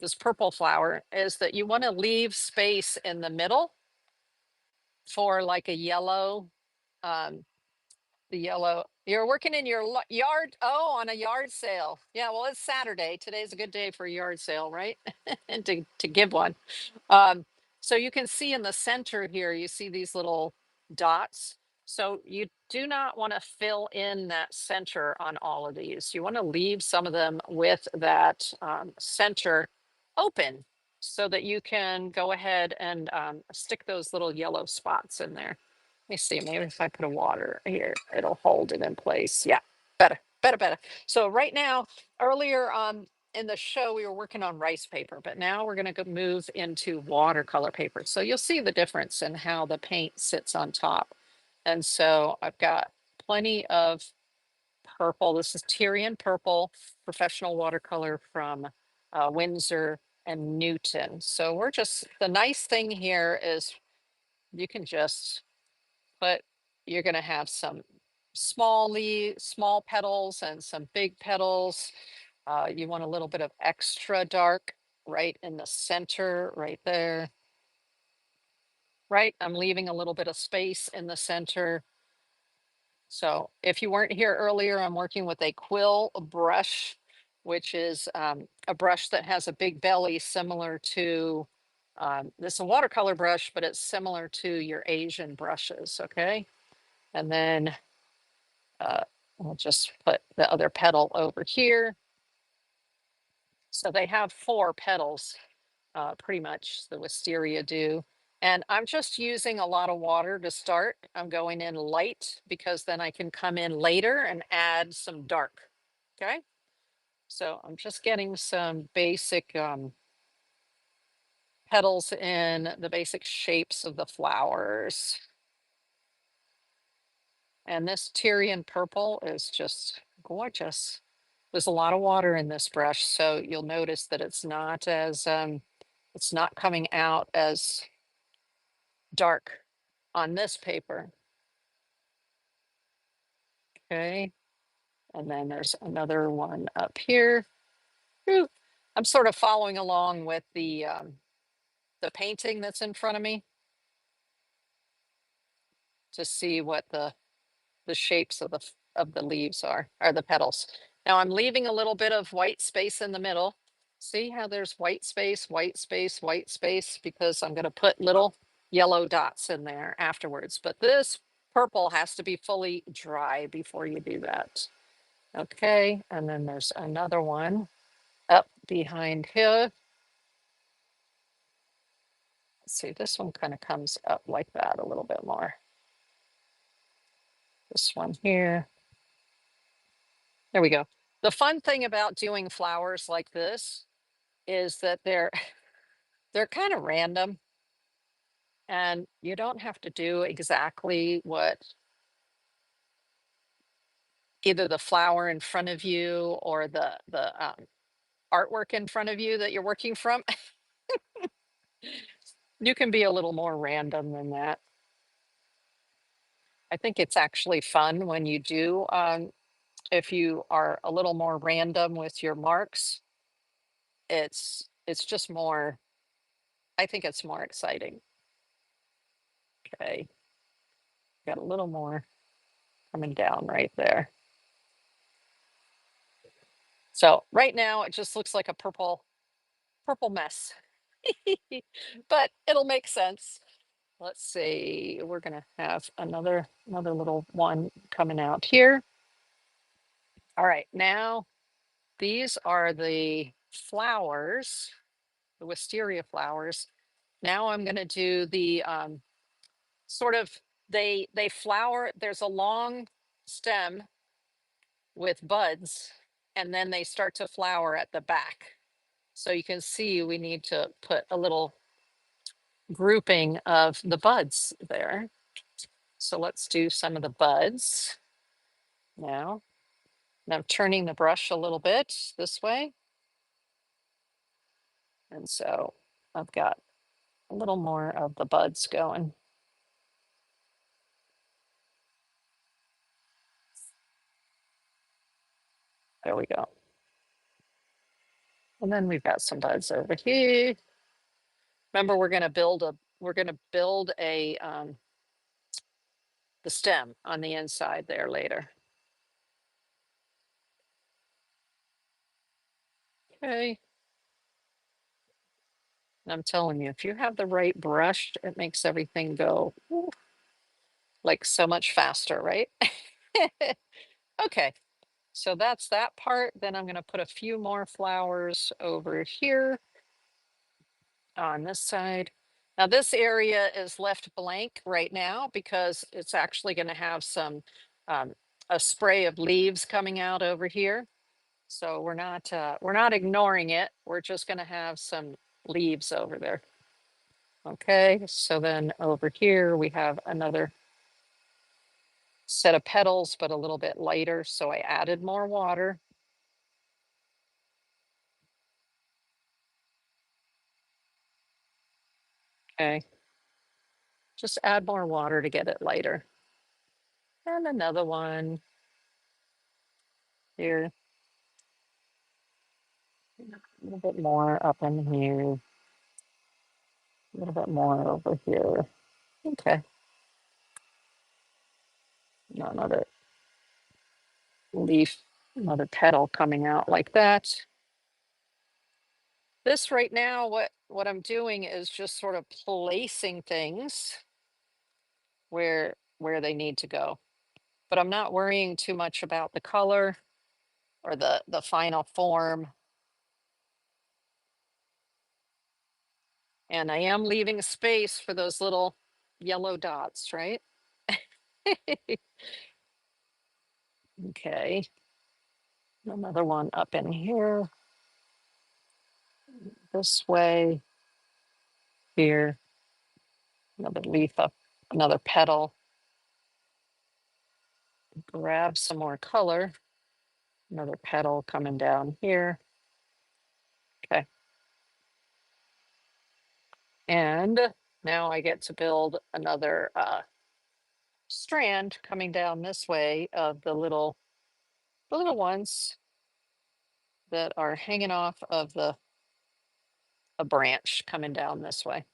this purple flower, is that you want to leave space in the middle for like a yellow, um, the yellow. You're working in your yard. Oh, on a yard sale. Yeah, well, it's Saturday. Today's a good day for a yard sale, right? And to give one. So you can see in the center here, you see these little dots. So you do not want to fill in that center on all of these. You want to leave some of them with that center open so that you can go ahead and stick those little yellow spots in there. Let me see, maybe if I put a water here, it'll hold it in place. Yeah, better, better, better. So right now, earlier in the show, we were working on rice paper, but now we're going to move into watercolor paper. So you'll see the difference in how the paint sits on top. And so I've got plenty of purple. This is Tyrian purple, professional watercolor from Windsor and Newton. So the nice thing here is you can just put, you're going to have some small petals and some big petals. You want a little bit of extra dark right in the center, right there. Right, I'm leaving a little bit of space in the center. So if you weren't here earlier, I'm working with a quill brush, which is a brush that has a big belly similar to, this is a watercolor brush, but it's similar to your Asian brushes, okay? And then I'll just put the other petal over here. So they have 4 petals, pretty much, the wisteria do. And I'm just using a lot of water to start. I'm going in light because then I can come in later and add some dark. Okay. So I'm just getting some basic petals in, the basic shapes of the flowers. And this Tyrian purple is just gorgeous. There's a lot of water in this brush, so you'll notice that it's not as it's not coming out as dark on this paper. Okay, and then there's another one up here. Ooh. I'm sort of following along with the painting that's in front of me to see what the shapes of of the leaves are the petals. Now I'm leaving a little bit of white space in the middle. See how there's white space, white space, white space, because I'm going to put little yellow dots in there afterwards. But this purple has to be fully dry before you do that. Okay, and then there's another one up behind here. Let's see, this one kind of comes up like that a little bit more. This one here. There we go. The fun thing about doing flowers like this is that they're kind of random, and you don't have to do exactly what either the flower in front of you or the artwork in front of you that you're working from. You can be a little more random than that. I think it's actually fun when you do, if you are a little more random with your marks. It's just more. I think it's more exciting. Okay, got a little more coming down right there. So right now it just looks like a purple mess, but it'll make sense. Let's see, we're gonna have another little one coming out here. All right, now these are the flowers, the wisteria flowers. Now I'm gonna do the sort of, they flower, there's a long stem with buds, and then they start to flower at the back. So you can see we need to put a little grouping of the buds there. So let's do some of the buds now. And I'm turning the brush a little bit this way. And so I've got a little more of the buds going. There we go. And then we've got some buds over here. Remember, we're going to build a the stem on the inside there later. Okay. And I'm telling you, if you have the right brush, it makes everything go like so much faster, right? Okay, so that's that part. Then I'm going to put a few more flowers over here on this side. Now this area is left blank right now because it's actually going to have some a spray of leaves coming out over here. So we're not ignoring it. We're just going to have some leaves over there. Okay, so then over here we have another set of petals, but a little bit lighter. So I added more water. Okay, just add more water to get it lighter. And another one here. A little bit more up in here. A little bit more over here. Okay. Another leaf, another petal coming out like that. This right now, what I'm doing is just sort of placing things where they need to go. But I'm not worrying too much about the color or the final form. And I am leaving space for those little yellow dots, right? Okay. Another one up in here, this way, here, another leaf up, another petal. Grab some more color, another petal coming down here. Okay. And now I get to build another strand coming down this way of the little ones that are hanging off of the a branch coming down this way.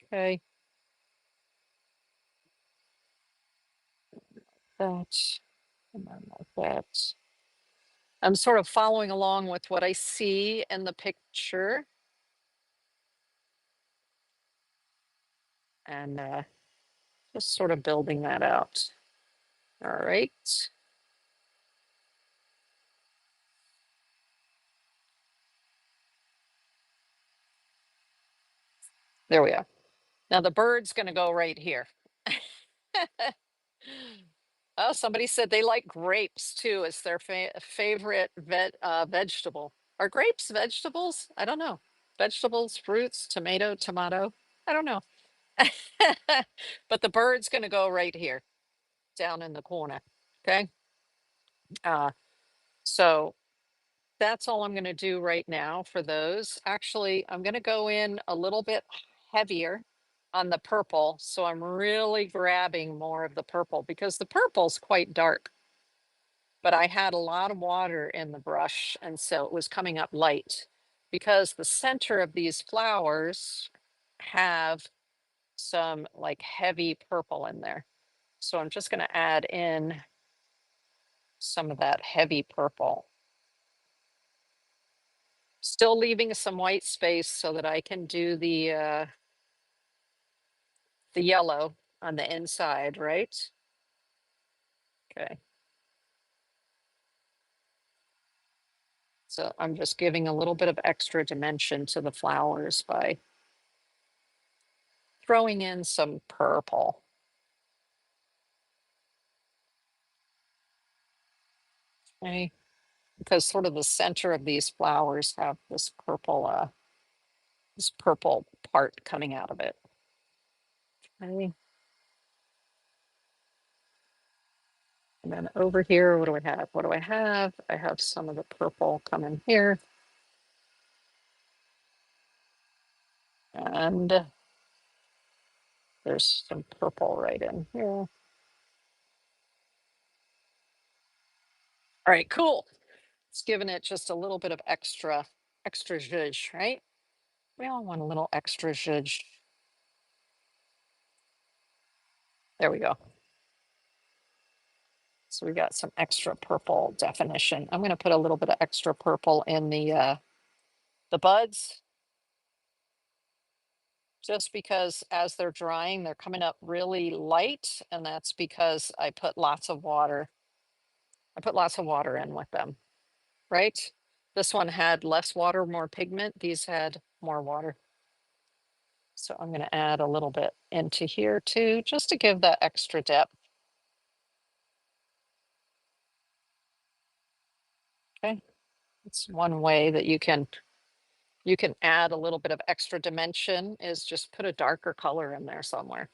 Okay. That, and then like that. I'm sort of following along with what I see in the picture. And just sort of building that out. All right. There we are. Now the bird's going to go right here. Oh, somebody said they like grapes too. It's their favorite vegetable. Are grapes vegetables? I don't know. Vegetables, fruits, tomato. I don't know. But the bird's going to go right here, down in the corner. Okay. So that's all I'm going to do right now for those. Actually, I'm going to go in a little bit heavier on the purple. So I'm really grabbing more of the purple because the purple's quite dark, but I had a lot of water in the brush. And so it was coming up light because the center of these flowers have some like heavy purple in there. So I'm just going to add in some of that heavy purple. Still leaving some white space so that I can do the yellow on the inside, right? Okay. So I'm just giving a little bit of extra dimension to the flowers by throwing in some purple. Okay. Because sort of the center of these flowers have this purple part coming out of it. Okay. And then over here, what do I have? What do I have? I have some of the purple coming here. And there's some purple right in here. All right, cool. It's giving it just a little bit of extra zhuzh, right? We all want a little extra zhuzh. There we go. So we got some extra purple definition. I'm going to put a little bit of extra purple in the buds, just because as they're drying, they're coming up really light, and that's because I put lots of water. I put lots of water in with them, right? This one had less water, more pigment. These had more water. So I'm going to add a little bit into here too, just to give that extra depth. Okay. It's one way that you can add a little bit of extra dimension, is just put a darker color in there somewhere.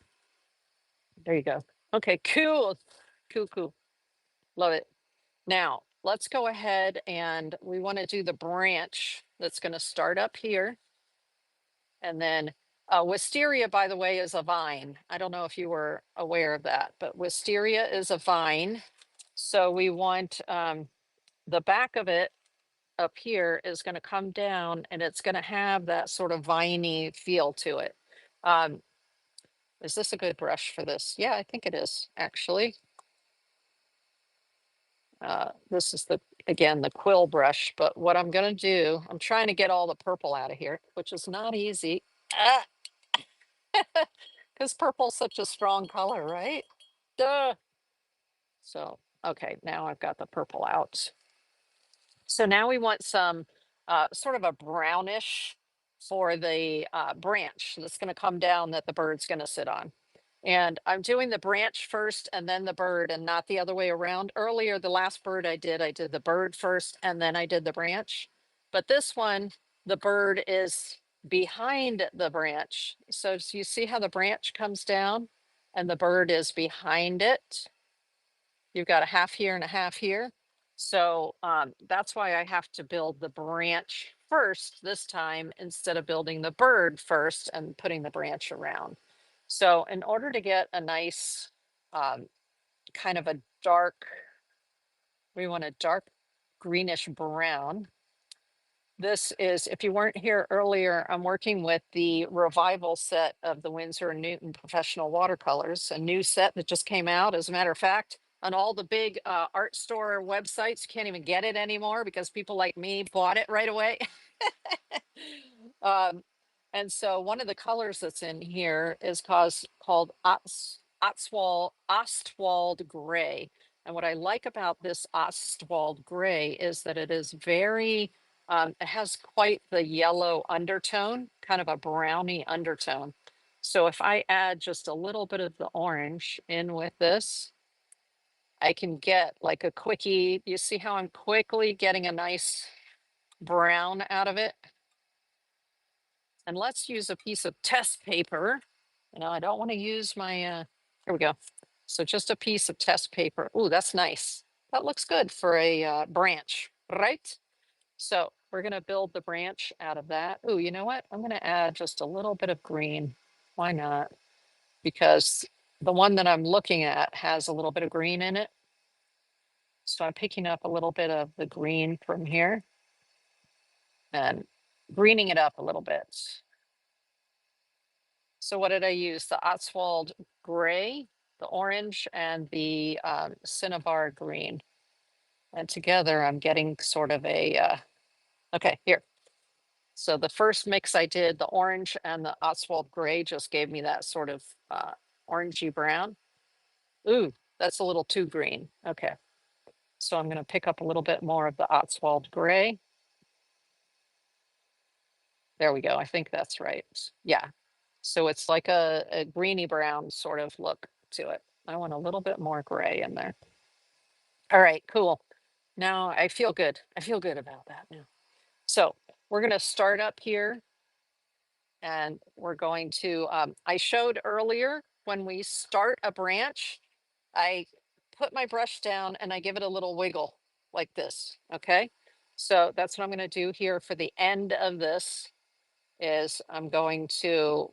There you go. Okay, cool. Cool. Love it. Now, let's go ahead and we want to do the branch that's going to start up here. And then Wisteria, by the way, is a vine. I don't know if you were aware of that, but Wisteria is a vine. So we want the back of it up here is going to come down, and it's going to have that sort of viney feel to it. Is this a good brush for this? Yeah, I think it is actually. This is again, the quill brush, but what I'm going to do, I'm trying to get all the purple out of here, which is not easy. Because purple's such a strong color, right? Duh. So, okay, now I've got the purple out. So now we want some sort of a brownish for the branch that's going to come down that the bird's going to sit on. And I'm doing the branch first and then the bird, and not the other way around. Earlier, the last bird I did the bird first and then I did the branch. But this one, the bird is behind the branch. So you see how the branch comes down and the bird is behind it. You've got a half here and a half here. So that's why I have to build the branch first this time instead of building the bird first and putting the branch around. So in order to get a nice kind of a dark, we want a dark greenish brown. This is, if you weren't here earlier, I'm working with the revival set of the Winsor& and Newton Professional Watercolors, a new set that just came out. As a matter of fact, on all the big art store websites, you can't even get it anymore because people like me bought it right away. um, and so one of the colors that's in here is called Ostwald Gray. And what I like about this Ostwald Gray is that it is very, it has quite the yellow undertone, kind of a browny undertone. So if I add just a little bit of the orange in with this, I can get like a quickie. You see how I'm quickly getting a nice brown out of it? And let's use a piece of test paper. You know, I don't want to use my, here we go. So just a piece of test paper. Ooh, that's nice. That looks good for a branch, right? So we're going to build the branch out of that. Ooh, you know what? I'm going to add just a little bit of green. Why not? Because the one that I'm looking at has a little bit of green in it. So I'm picking up a little bit of the green from here and greening it up a little bit. So what did I use? The Ostwald gray, the orange, and the cinnabar green. And together I'm getting sort of a, okay, here. So the first mix I did, the orange and the Ostwald gray just gave me that sort of orangey brown. Ooh, that's a little too green. Okay. So I'm gonna pick up a little bit more of the Ostwald gray. There we go. I think that's right. Yeah. So it's like a greeny brown sort of look to it. I want a little bit more gray in there. All right, cool. Now I feel good. I feel good about that now. So we're going to start up here and we're going to, I showed earlier when we start a branch, I put my brush down and I give it a little wiggle like this. Okay. So that's what I'm going to do here for the end of this is I'm going to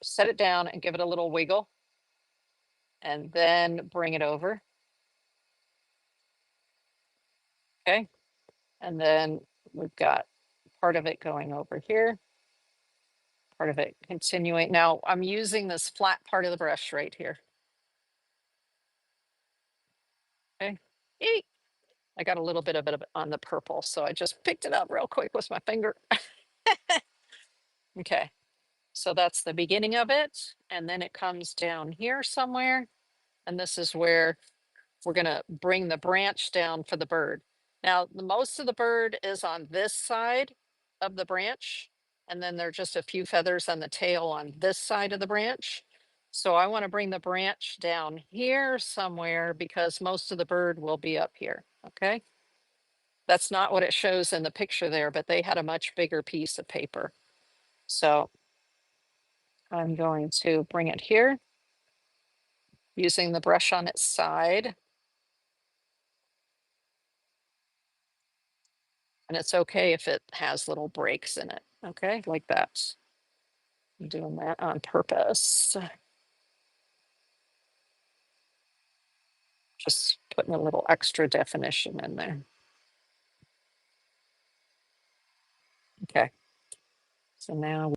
set it down and give it a little wiggle and then bring it over. Okay. And then we've got part of it going over here, part of it continuing. Now I'm using this flat part of the brush right here. Okay. Eek. I got a little bit of it on the purple, so I just picked it up real quick with my finger. Okay. So that's the beginning of it. And then it comes down here somewhere. And this is where we're going to bring the branch down for the bird. Now, the most of the bird is on this side of the branch, and then there are just a few feathers on the tail on this side of the branch. So I want to bring the branch down here somewhere because most of the bird will be up here. Okay. That's not what it shows in the picture there, but they had a much bigger piece of paper. So I'm going to bring it here using the brush on its side. And it's okay if it has little breaks in it. Okay, like that. I'm doing that on purpose. Just putting a little extra definition in there. Okay. So now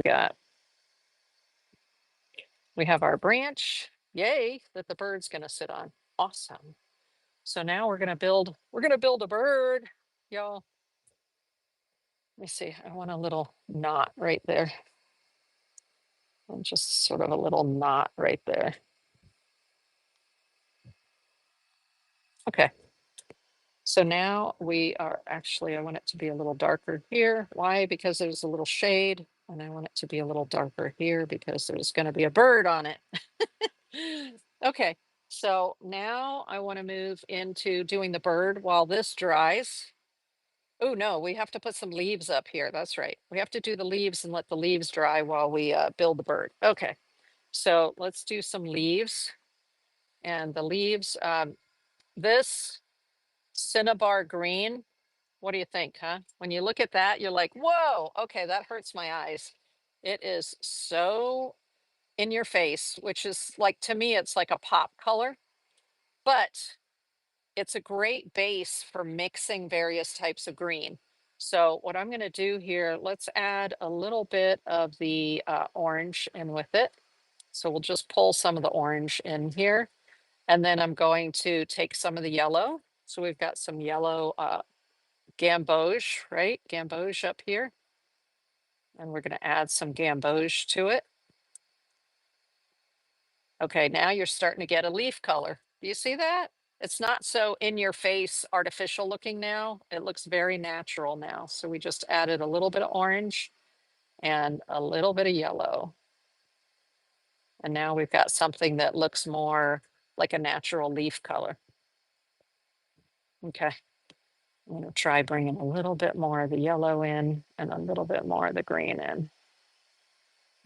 we have our branch, yay, that the bird's gonna sit on. Awesome. So now we're gonna build a bird, y'all. Let me see, I want a little knot right there. And just sort of a little knot right there. Okay. So now we are actually, I want it to be a little darker here. Why? Because there's a little shade, and I want it to be a little darker here because there's going to be a bird on it. Okay, so now I want to move into doing the bird while this dries. Oh no, we have to put some leaves up here. That's right. We have to do the leaves and let the leaves dry while we build the bird. Okay, so let's do some leaves. And the leaves, this cinnabar green. What do you think, huh? When you look at that, you're like, whoa, okay, that hurts my eyes. It is so in your face, which is like, to me, it's like a pop color, but it's a great base for mixing various types of green. So what I'm going to do here, let's add a little bit of the orange in with it. So we'll just pull some of the orange in here. And then I'm going to take some of the yellow. So we've got some yellow gamboge, right? Gamboge up here. And we're going to add some gamboge to it. Okay, now you're starting to get a leaf color. Do you see that? It's not so in your face artificial looking now. It looks very natural now. So we just added a little bit of orange and a little bit of yellow. And now we've got something that looks more like a natural leaf color. Okay, I'm gonna try bringing a little bit more of the yellow in and a little bit more of the green in.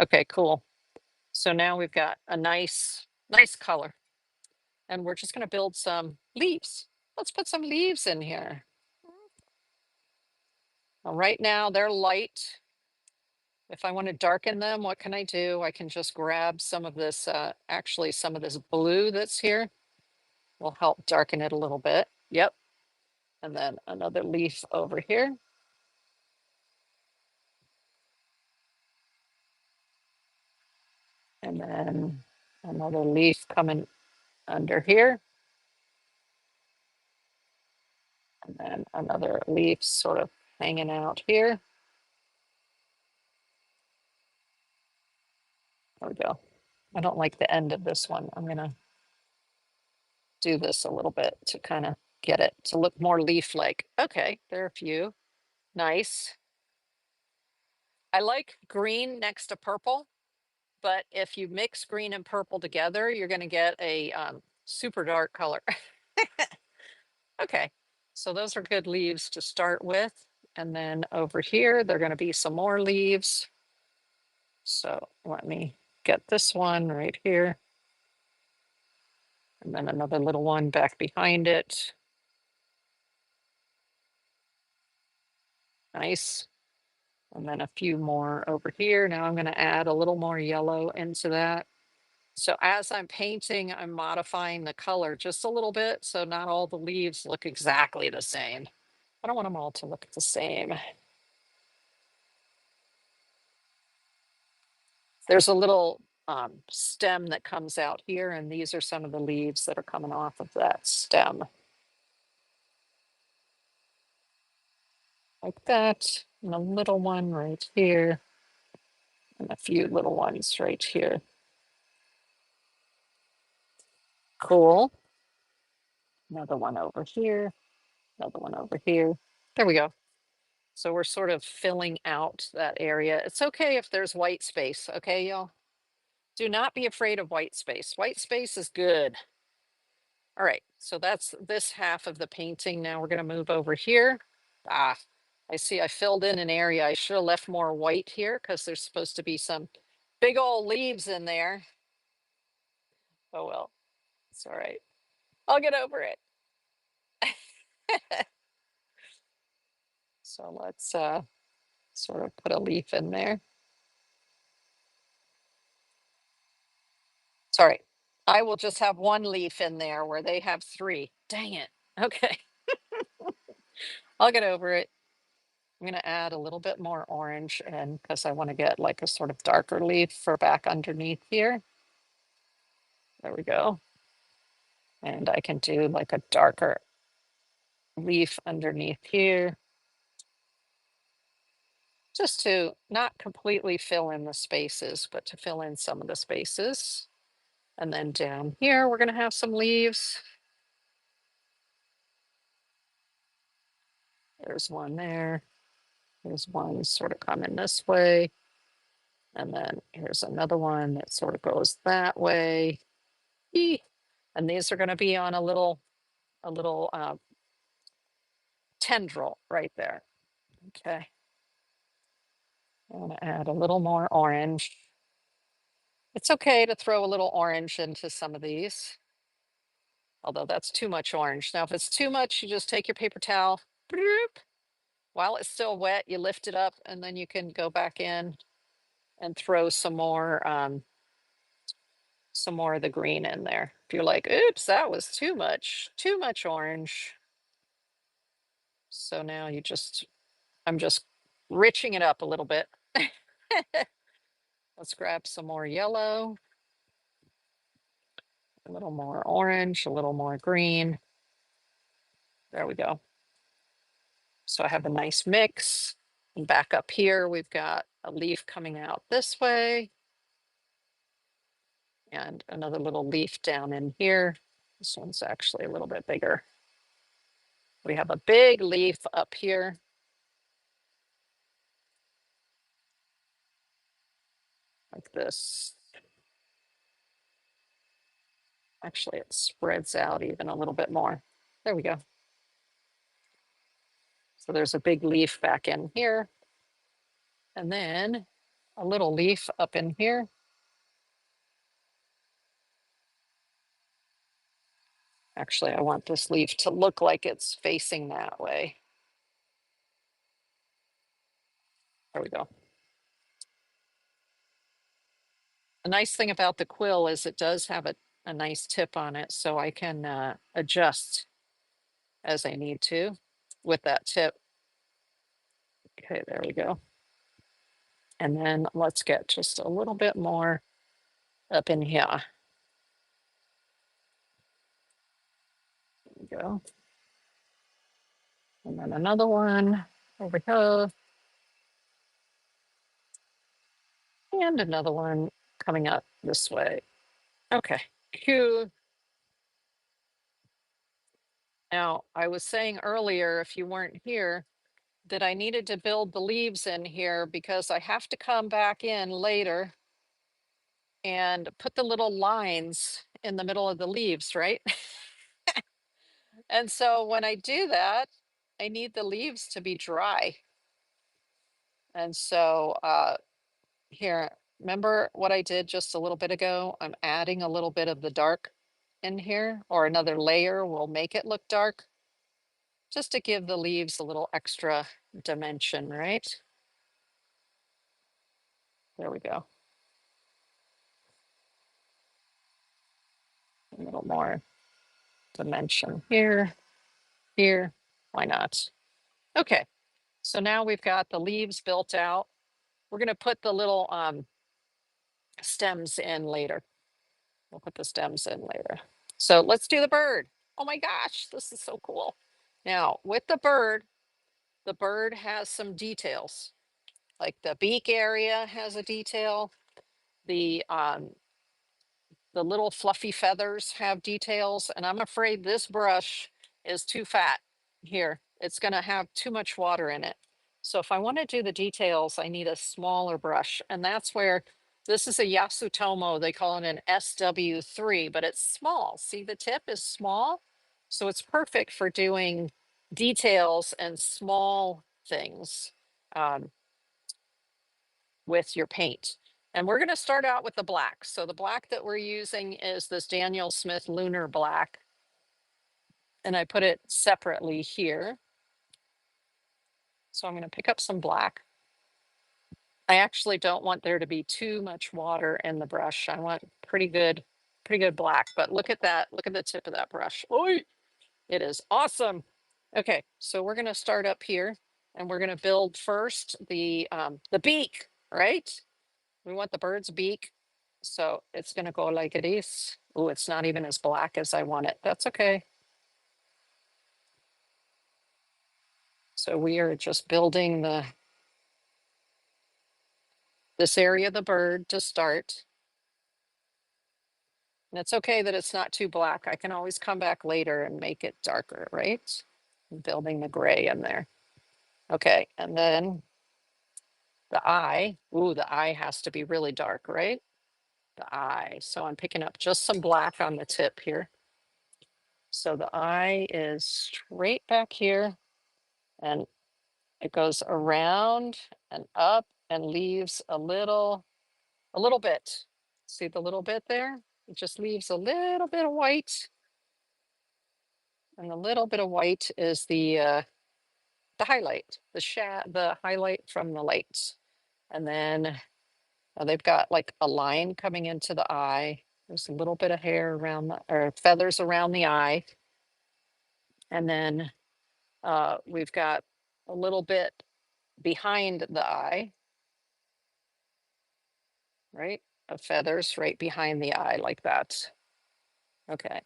Okay, cool. So now we've got a nice color. And we're just gonna build some leaves. Let's put some leaves in here. Well, right now they're light. If I want to darken them, what can I do? I can just grab some of this, actually some of this blue that's here will help darken it a little bit. Yep. And then another leaf over here. And then another leaf coming under here. And then another leaf sort of hanging out here. There we go. I don't like the end of this one. I'm gonna do this a little bit to kind of get it to look more leaf-like. Okay, there are a few. Nice. I like green next to purple, but if you mix green and purple together, you're gonna get a super dark color. Okay, so those are good leaves to start with. And then over here, there are gonna be some more leaves. So let me get this one right here. And then another little one back behind it. Nice. And then a few more over here. Now I'm gonna add a little more yellow into that. So as I'm painting, I'm modifying the color just a little bit, so not all the leaves look exactly the same. I don't want them all to look the same. There's a little stem that comes out here, and these are some of the leaves that are coming off of that stem. Like that, and a little one right here, and a few little ones right here. Cool. Another one over here, another one over here. There we go. So we're sort of filling out that area. It's okay if there's white space, okay, y'all? Do not be afraid of white space. White space is good. All right, so that's this half of the painting. Now we're gonna move over here. Ah, I see I filled in an area. I should have left more white here because there's supposed to be some big old leaves in there. Oh well, it's all right. I'll get over it. So let's sort of put a leaf in there. Sorry, I will just have one leaf in there where they have three. Dang it. Okay, I'll get over it. I'm going to add a little bit more orange in because I want to get like a sort of darker leaf for back underneath here. There we go. And I can do like a darker leaf underneath here just to not completely fill in the spaces, but to fill in some of the spaces. And then down here, we're going to have some leaves. There's one there. There's one sort of coming this way. And then here's another one that sort of goes that way. Eee. And these are going to be on a little tendril right there. Okay. I'm going to add a little more orange. It's okay to throw a little orange into some of these, although that's too much orange. Now, if it's too much, you just take your paper towel, bloop, while it's still wet, you lift it up, and then you can go back in and throw some more of the green in there. If you're like, oops, that was too much orange. So now you just I'm just riching it up a little bit. Let's grab some more yellow, a little more orange, a little more green. There we go. So I have a nice mix. And back up here, we've got a leaf coming out this way and another little leaf down in here. This one's actually a little bit bigger. We have a big leaf up here. Like this. Actually, it spreads out even a little bit more. There we go. So there's a big leaf back in here. And then a little leaf up in here. Actually, I want this leaf to look like it's facing that way. There we go. The nice thing about the quill is it does have a nice tip on it, so I can adjust as I need to with that tip. Okay, there we go. And then let's get just a little bit more up in here. There we go. And then another one over here. And another one coming up this way. Okay, cute. Now, I was saying earlier, if you weren't here, that I needed to build the leaves in here because I have to come back in later and put the little lines in the middle of the leaves, right? And so when I do that, I need the leaves to be dry. And so here, remember what I did just a little bit ago? I'm adding a little bit of the dark in here, or another layer will make it look dark, just to give the leaves a little extra dimension, right? There we go. A little more dimension here, here, why not? Okay, so now we've got the leaves built out. We're gonna put the little stems in later. We'll put the stems in later. So let's do the bird. Oh my gosh, this is so cool. Now with the bird has some details. Like the beak area has a detail. The little fluffy feathers have details, and I'm afraid this brush is too fat here. It's gonna have too much water in it. So if I want to do the details, I need a smaller brush, and that's where this is a Yasutomo. They call it an SW3, but it's small. See, the tip is small, so it's perfect for doing details and small things um, with your paint. And we're going to start out with the black. So the black that we're using is this Daniel Smith Lunar Black. And I put it separately here. So I'm going to pick up some black. I actually don't want there to be too much water in the brush. I want pretty good black. But look at that. Look at the tip of that brush. Oh, it is awesome. Okay, so we're going to start up here and we're going to build first the beak, right? We want the bird's beak. So it's going to go like it is. Oh, it's not even as black as I want it. That's okay. So we are just building this area of the bird to start. And it's okay that it's not too black. I can always come back later and make it darker, right? I'm building the gray in there. Okay, and then the eye. Ooh, the eye has to be really dark, right? The eye. So I'm picking up just some black on the tip here. So the eye is straight back here and it goes around and up and leaves a little bit. See the little bit there? It just leaves a little bit of white. And the little bit of white is the highlight, the highlight from the lights. And then they've got like a line coming into the eye. There's a little bit of hair around or feathers around the eye. And then we've got a little bit behind the eye, right? Of feathers right behind the eye like that. Okay.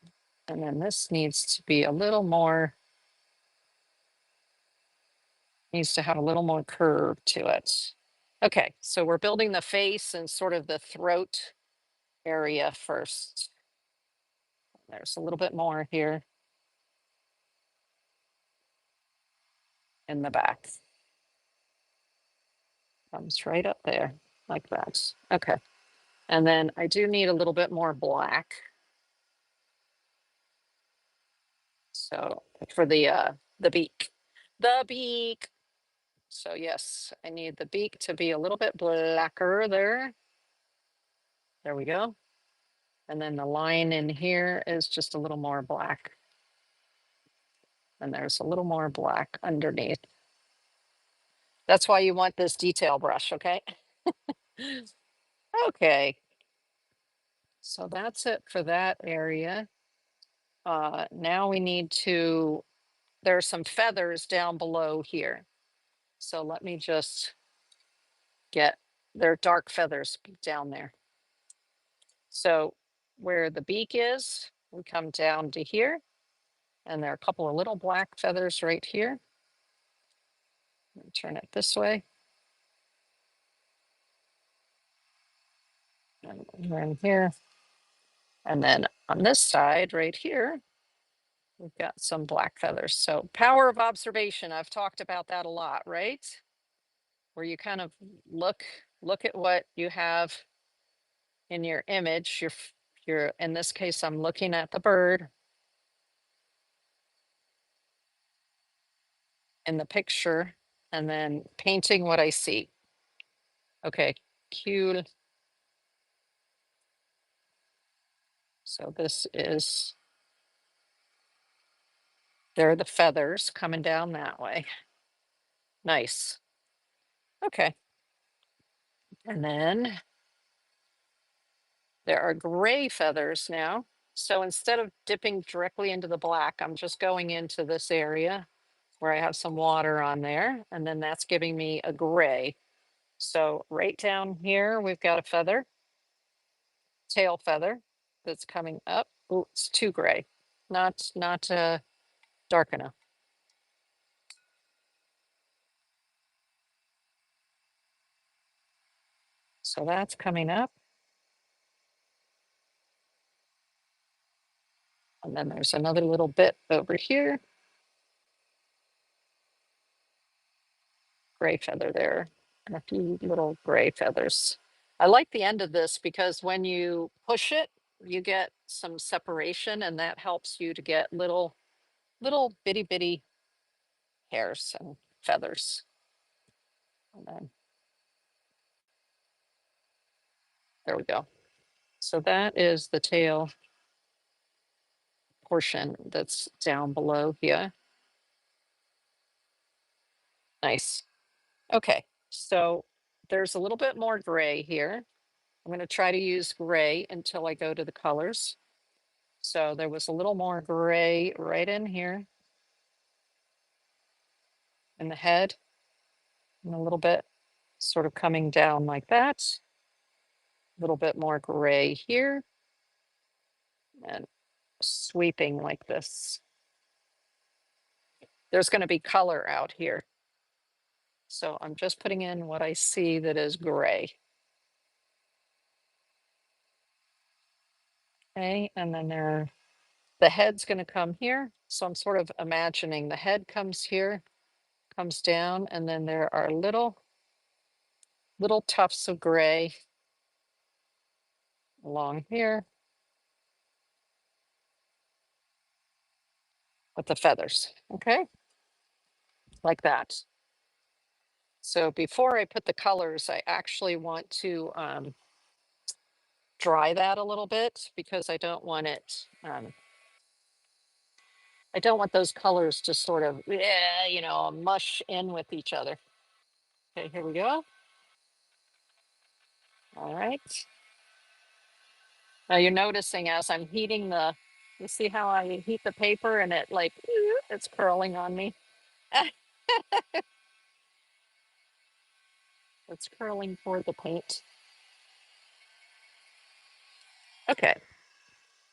And then this needs to be a little more, needs to have a little more curve to it. Okay, so we're building the face and sort of the throat area first. There's a little bit more here in the back. Comes right up there like that. Okay. And then I do need a little bit more black. So for the beak. The beak. So yes, I need the beak to be a little bit blacker there. There we go. And then the line in here is just a little more black. And there's a little more black underneath. That's why you want this detail brush, okay? Okay. So that's it for that area. Now we need to, there's some feathers down below here. So let me just get, they're dark feathers down there. So where the beak is, we come down to here, and there are a couple of little black feathers right here. Let me turn it this way. And we're in here. And then on this side right here, we've got some black feathers. So power of observation, I've talked about that a lot, right? Where you kind of look at what you have in your image. You're in this case, I'm looking at the bird in the picture and then painting what I see. Okay, cool. So this is, there are the feathers coming down that way. Nice. Okay. And then there are gray feathers now. So instead of dipping directly into the black, I'm just going into this area where I have some water on there. And then that's giving me a gray. So right down here, we've got a feather, tail feather that's coming up. Oh, it's too gray. Not dark enough. So that's coming up. And then there's another little bit over here. Gray feather there, and a few little gray feathers. I like the end of this because when you push it, you get some separation and that helps you to get little bitty hairs and feathers. And then there we go. So that is the tail portion that's down below here. Nice. Okay, so there's a little bit more gray here. I'm going to try to use gray until I go to the colors. So there was a little more gray right in here in the head, and a little bit sort of coming down like that. A little bit more gray here and sweeping like this. There's going to be color out here. So I'm just putting in what I see that is gray. Okay, and then the head's going to come here. So I'm sort of imagining the head comes here, comes down, and then there are little tufts of gray along here with the feathers. Okay, like that. So before I put the colors, I actually want to dry that a little bit because I don't want it, I don't want those colors to sort of, mush in with each other. Okay, here we go. All right. Now you're noticing as I'm heating you see how I heat the paper and it like, it's curling on me. It's curling for the paint. Okay.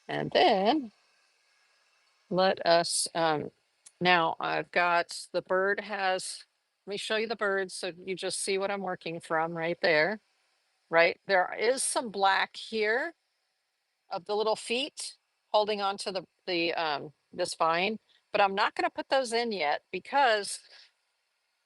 And then let us, now I've got the bird has, let me show you the bird so you just see what I'm working from right there. Right? There is some black here of the little feet holding on to the this vine, but I'm not going to put those in yet because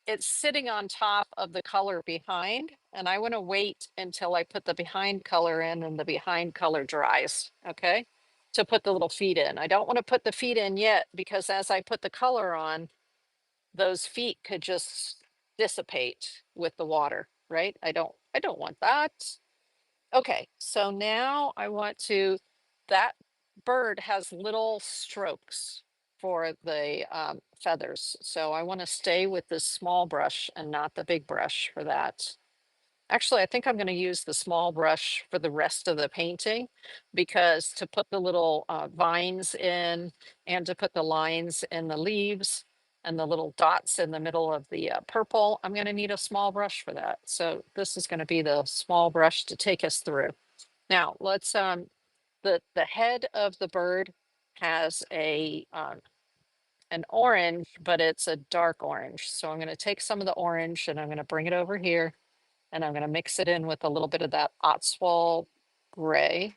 it's sitting on top of the color behind, and I want to wait until I put the behind color in and the behind color dries, okay? To put the little feet in. I don't want to put the feet in yet because as I put the color on, those feet could just dissipate with the water, right? I don't want that. Okay, so now I want to, that bird has little strokes for the feathers. So I want to stay with this small brush and not the big brush for that. Actually, I think I'm going to use the small brush for the rest of the painting because to put the little vines in and to put the lines in the leaves and the little dots in the middle of the purple, I'm going to need a small brush for that. So this is going to be the small brush to take us through. Now let's the head of the bird has a an orange, but it's a dark orange. So I'm going to take some of the orange and I'm going to bring it over here and I'm going to mix it in with a little bit of that Otswald gray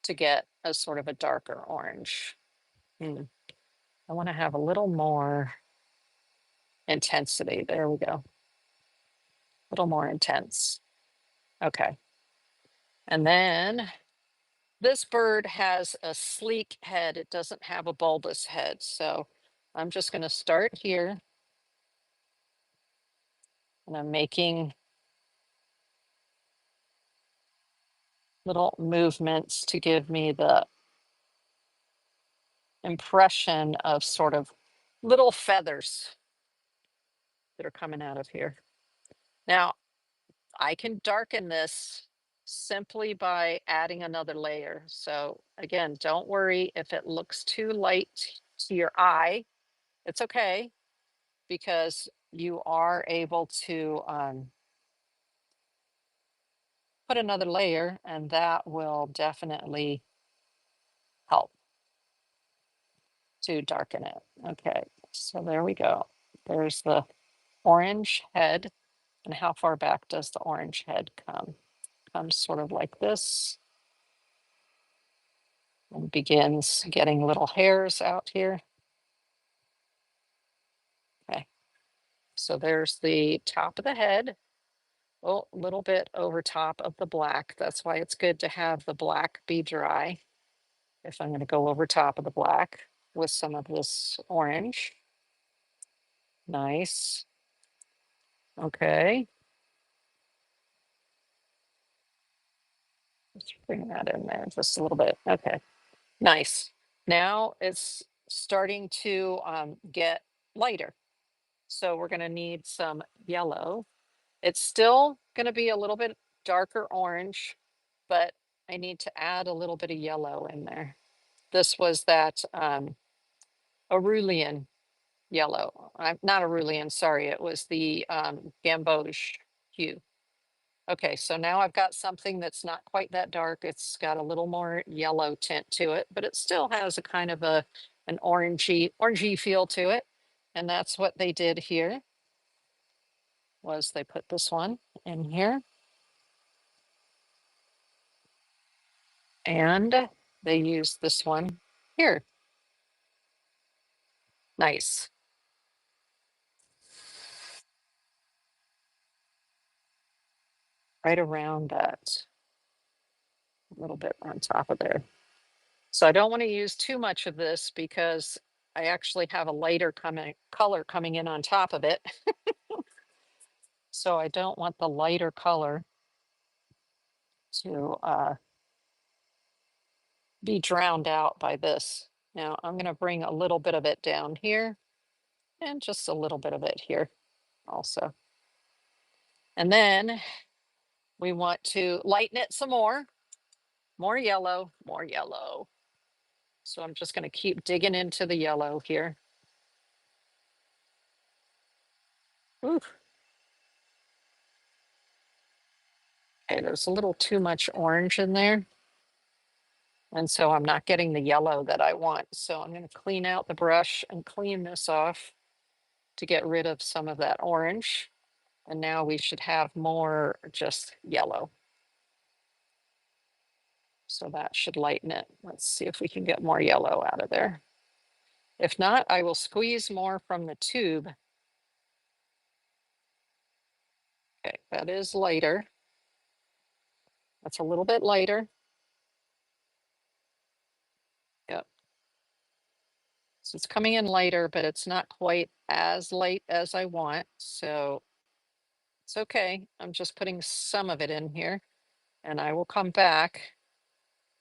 to get a sort of a darker orange. Hmm. I want to have a little more intensity. There we go. A little more intense. Okay. And then this bird has a sleek head. It doesn't have a bulbous head. So I'm just going to start here and I'm making little movements to give me the impression of sort of little feathers that are coming out of here. Now, I can darken this simply by adding another layer. So again, don't worry if it looks too light to your eye. It's okay because you are able to put another layer and that will definitely help to darken it. Okay, so there we go. There's the orange head. And how far back does the orange head come? Comes sort of like this and begins getting little hairs out here. Okay, so there's the top of the head. Oh, a little bit over top of the black. That's why it's good to have the black be dry. If I'm going to go over top of the black with some of this orange. Nice. Okay. Let's bring that in there just a little bit. Okay. Nice. Now it's starting to get lighter. So we're going to need some yellow. It's still going to be a little bit darker orange, but I need to add a little bit of yellow in there. This was that Arulian yellow. I'm not Arulian, sorry. It was the gamboge hue. Okay, so now I've got something that's not quite that dark. It's got a little more yellow tint to it, but it still has a kind of an orangey feel to it. And that's what they did here was they put this one in here and they used this one here. Nice. Right around that, a little bit on top of there. So I don't want to use too much of this because I actually have a lighter color coming in on top of it. So I don't want the lighter color to be drowned out by this. Now I'm going to bring a little bit of it down here and just a little bit of it here also. And then we want to lighten it some more yellow, more yellow. So I'm just going to keep digging into the yellow here. Ooh. Okay, there's a little too much orange in there. And so I'm not getting the yellow that I want. So I'm going to clean out the brush and clean this off to get rid of some of that orange. And now we should have more just yellow. So that should lighten it. Let's see if we can get more yellow out of there. If not, I will squeeze more from the tube. Okay, that is lighter. That's a little bit lighter. Yep. So it's coming in lighter, but it's not quite as light as I want. So it's okay. I'm just putting some of it in here, and I will come back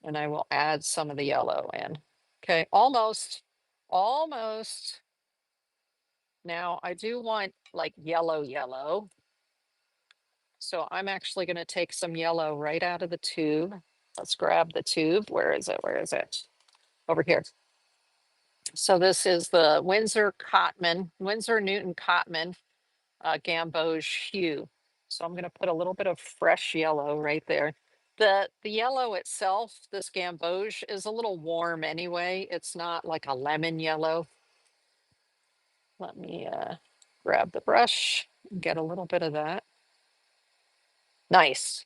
and I will add some of the yellow in. Okay, almost, almost. Now I do want like yellow, yellow. So I'm actually going to take some yellow right out of the tube. Let's grab the tube. Where is it? Where is it? Over here. So this is the Winsor Newton Cotman Gamboge hue. So I'm going to put a little bit of fresh yellow right there. The yellow itself, this gamboge, is a little warm anyway. It's not like a lemon yellow. Let me grab the brush and get a little bit of that. Nice.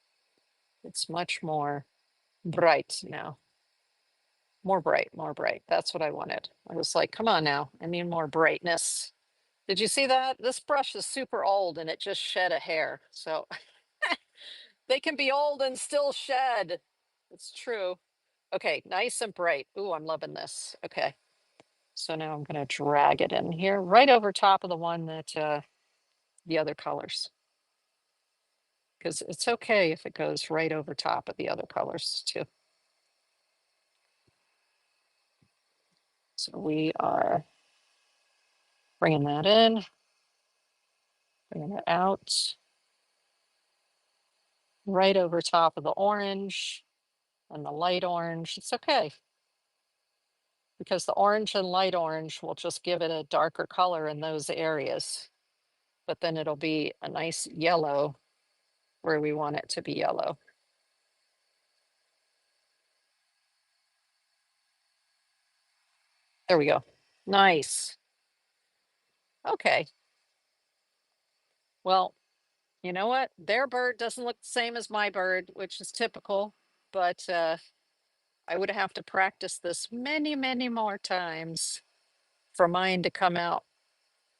It's much more bright now. More bright, more bright. That's what I wanted. I was like, come on now, I need more brightness. Did you see that? This brush is super old and it just shed a hair. So they can be old and still shed. It's true. Okay, nice and bright. Ooh, I'm loving this. Okay. So now I'm going to drag it in here right over top of the one that the other colors. Because it's okay if it goes right over top of the other colors too. So we are bringing that in, bringing it out, right over top of the orange and the light orange. It's okay, because the orange and light orange will just give it a darker color in those areas. But then it'll be a nice yellow where we want it to be yellow. There we go. Nice. Okay. Well, you know what? Their bird doesn't look the same as my bird, which is typical, but I would have to practice this many, many more times for mine to come out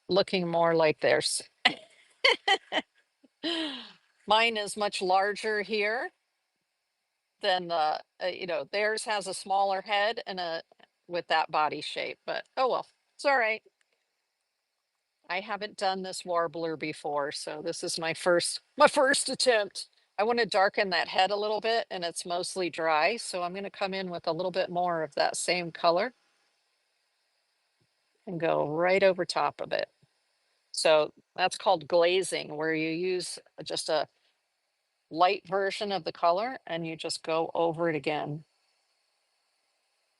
looking more like theirs. Mine is much larger here than theirs has a smaller head and a with that body shape, but oh well, it's all right. I haven't done this warbler before, so this is my first attempt. I want to darken that head a little bit and it's mostly dry, so I'm going to come in with a little bit more of that same color and go right over top of it. So that's called glazing, where you use just a light version of the color and you just go over it again.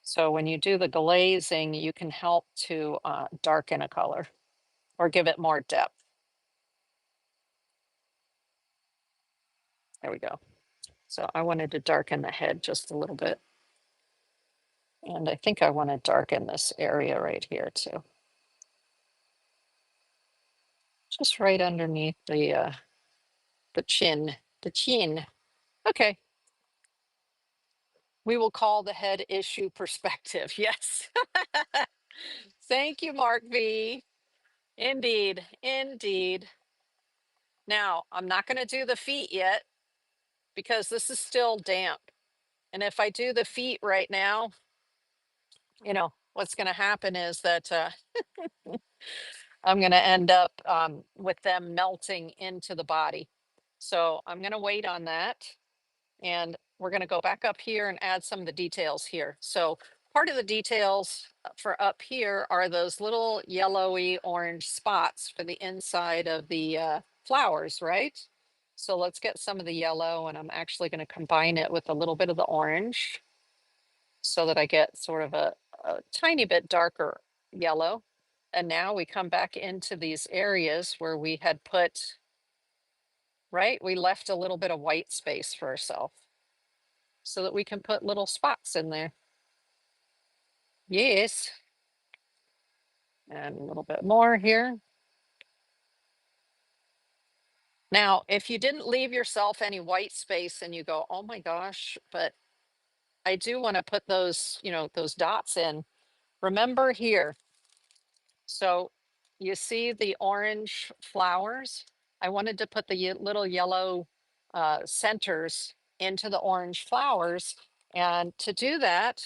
So when you do the glazing, you can help to darken a color or give it more depth. There we go. So I wanted to darken the head just a little bit. And I think I want to darken this area right here too. Just right underneath the chin, the chin. Okay. We will call the head issue perspective. Yes. Thank you, Mark V. Indeed, indeed. Now, I'm not going to do the feet yet because this is still damp. And if I do the feet right now, what's going to happen is that I'm going to end up with them melting into the body. So I'm going to wait on that. And we're going to go back up here and add some of the details here. So part of the details for up here are those little yellowy orange spots for the inside of the flowers, right? So let's get some of the yellow, and I'm actually going to combine it with a little bit of the orange so that I get sort of a tiny bit darker yellow. And now we come back into these areas where we had put right? We left a little bit of white space for ourselves so that we can put little spots in there. Yes. And a little bit more here. Now, if you didn't leave yourself any white space and you go, oh my gosh, but I do want to put those, those dots in. Remember here, so you see the orange flowers? I wanted to put the little yellow centers into the orange flowers. And to do that,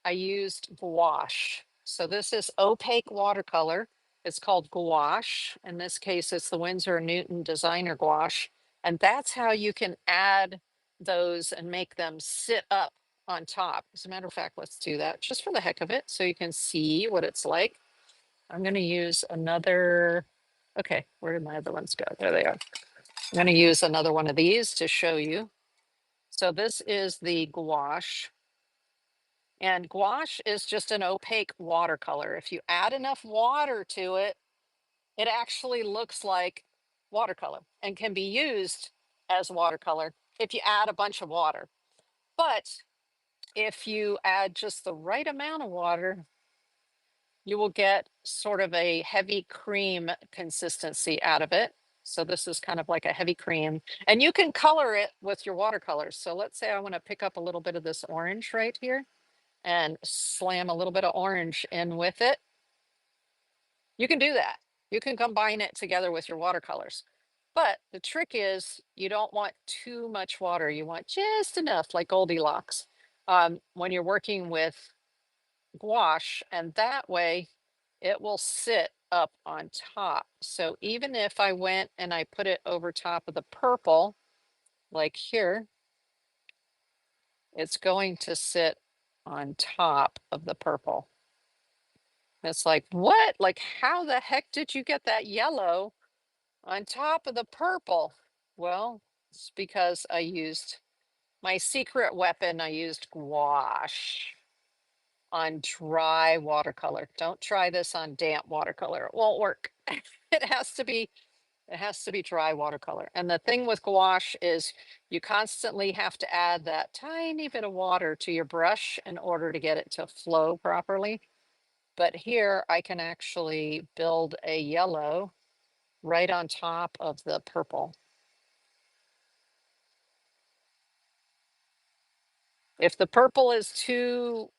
I used gouache. So this is opaque watercolor. It's called gouache. In this case, it's the Winsor Newton designer gouache. And that's how you can add those and make them sit up on top. As a matter of fact, let's do that just for the heck of it so you can see what it's like. I'm going to use another. Okay, where did my other ones go? There they are. I'm going to use another one of these to show you. So this is the gouache. And gouache is just an opaque watercolor. If you add enough water to it, it actually looks like watercolor and can be used as watercolor if you add a bunch of water. But if you add just the right amount of water, you will get sort of a heavy cream consistency out of it. So this is kind of like a heavy cream, and you can color it with your watercolors. So let's say I want to pick up a little bit of this orange right here and slam a little bit of orange in with it. You can do that. You can combine it together with your watercolors. But the trick is you don't want too much water. You want just enough, like Goldilocks, when you're working with gouache, and that way it will sit up on top. So even if I went and I put it over top of the purple, like here, it's going to sit on top of the purple. It's like, what? Like, how the heck did you get that yellow on top of the purple? Well, it's because I used my secret weapon. I used gouache on dry watercolor. Don't try this on damp watercolor. It won't work. It has to be dry watercolor. And the thing with gouache is you constantly have to add that tiny bit of water to your brush in order to get it to flow properly. But here I can actually build a yellow right on top of the purple. If the purple is too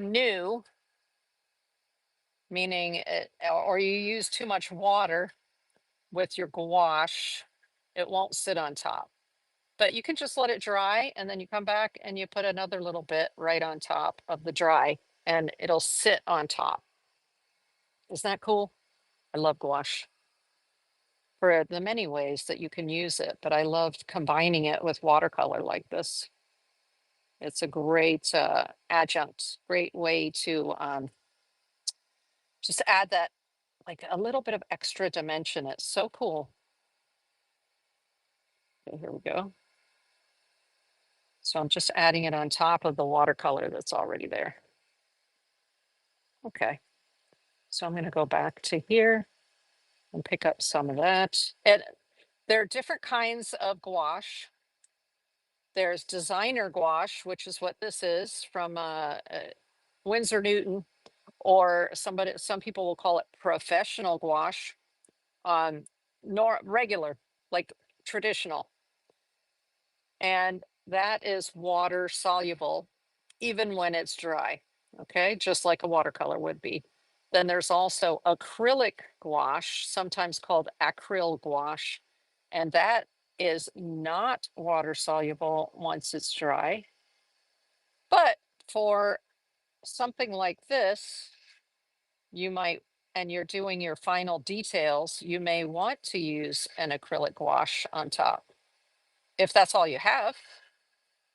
new, meaning or you use too much water with your gouache, it won't sit on top. But you can just let it dry and then you come back and you put another little bit right on top of the dry and it'll sit on top. Isn't that cool? I love gouache for the many ways that you can use it, but I loved combining it with watercolor like this. It's a great adjunct, great way to just add that, like a little bit of extra dimension. It's so cool. Okay, here we go. So I'm just adding it on top of the watercolor that's already there. Okay, so I'm going to go back to here and pick up some of that. And there are different kinds of gouache. There's designer gouache, which is what this is from Winsor Newton, or some people will call it professional gouache, nor regular, like traditional. And that is water soluble, even when it's dry. Okay, just like a watercolor would be. Then there's also acrylic gouache, sometimes called acryl gouache, and that is not water soluble once it's dry. But for something like this, you might, and you're doing your final details, you may want to use an acrylic gouache on top. If that's all you have,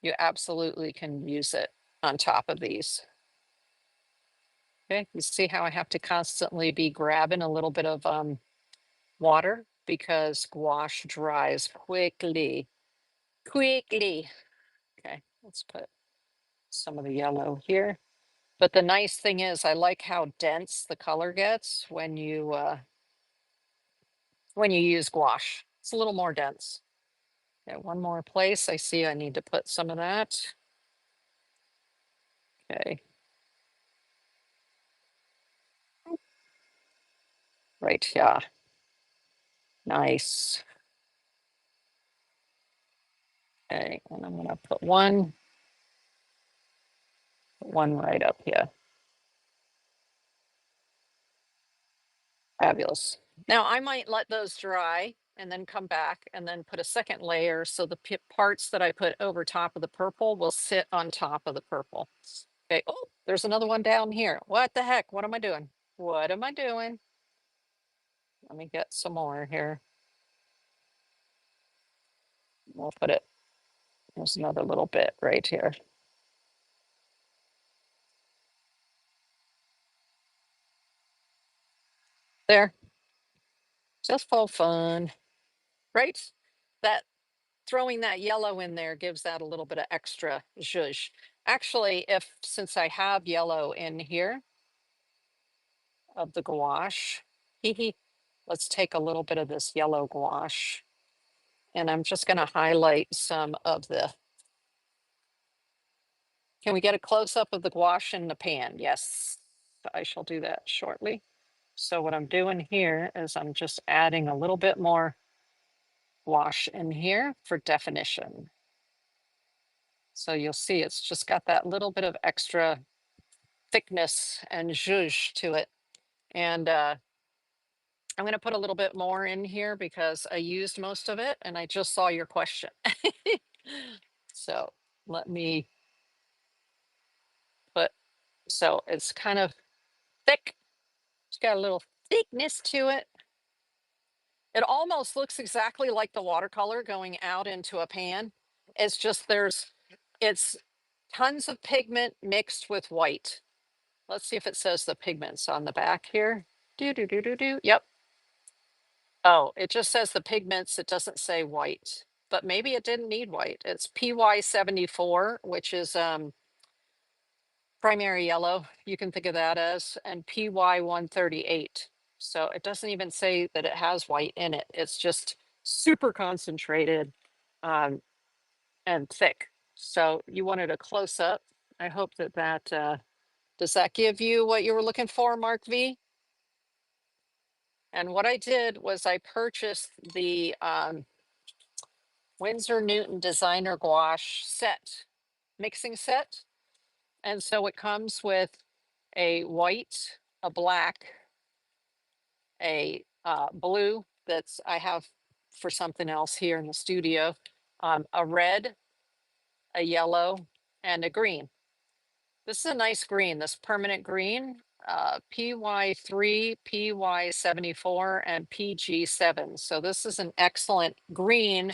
you absolutely can use it on top of these. Okay, you see how I have to constantly be grabbing a little bit of water because gouache dries quickly. Quickly. Okay, let's put some of the yellow here. But the nice thing is I like how dense the color gets when you use gouache. It's a little more dense. Okay, one more place. I see I need to put some of that. Okay. Right, yeah. Nice. Okay, and I'm gonna put one right up here. Fabulous. Now I might let those dry and then come back and then put a second layer so the parts that I put over top of the purple will sit on top of the purple. Okay, oh, there's another one down here. What the heck? What am I doing? What am I doing? Let me get some more here. We'll put it, there's another little bit right here. There, just for fun, right? That throwing that yellow in there gives that a little bit of extra zhuzh. Actually, since I have yellow in here of the gouache, hee hee, let's take a little bit of this yellow gouache and I'm just going to highlight some of the. Can we get a close up of the gouache in the pan? Yes, I shall do that shortly. So what I'm doing here is I'm just adding a little bit more gouache in here for definition. So you'll see it's just got that little bit of extra thickness and zhuzh to it. And I'm going to put a little bit more in here because I used most of it and I just saw your question. So let me put, so it's kind of thick. It's got a little thickness to it. It almost looks exactly like the watercolor going out into a pan. It's just it's tons of pigment mixed with white. Let's see if it says the pigments on the back here. Do, do, do, do, do. Yep. Oh, it just says the pigments. It doesn't say white, but maybe it didn't need white. It's PY74, which is primary yellow. You can think of that as, and PY138. So it doesn't even say that it has white in it. It's just super concentrated and thick. So you wanted a close up. I hope does that give you what you were looking for, Mark V? And what I did was I purchased the Winsor Newton designer gouache set, mixing set. And so it comes with a white, a black, a blue that's I have for something else here in the studio, a red, a yellow, and a green. This is a nice green, this permanent green, PY3, PY74, and PG7. So this is an excellent green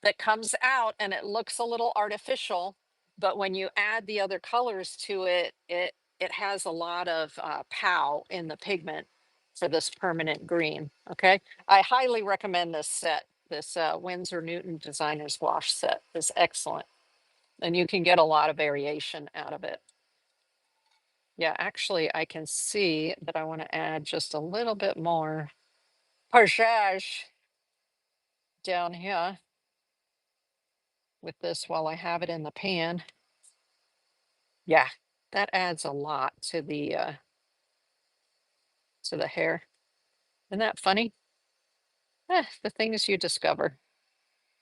that comes out and it looks a little artificial, but when you add the other colors to it, it has a lot of pow in the pigment for this permanent green. Okay, I highly recommend this set. This Winsor Newton Designer's Wash set is excellent, and you can get a lot of variation out of it. Yeah, actually, I can see that I want to add just a little bit more parchage down here with this while I have it in the pan. Yeah, that adds a lot to the hair. Isn't that funny? The things you discover.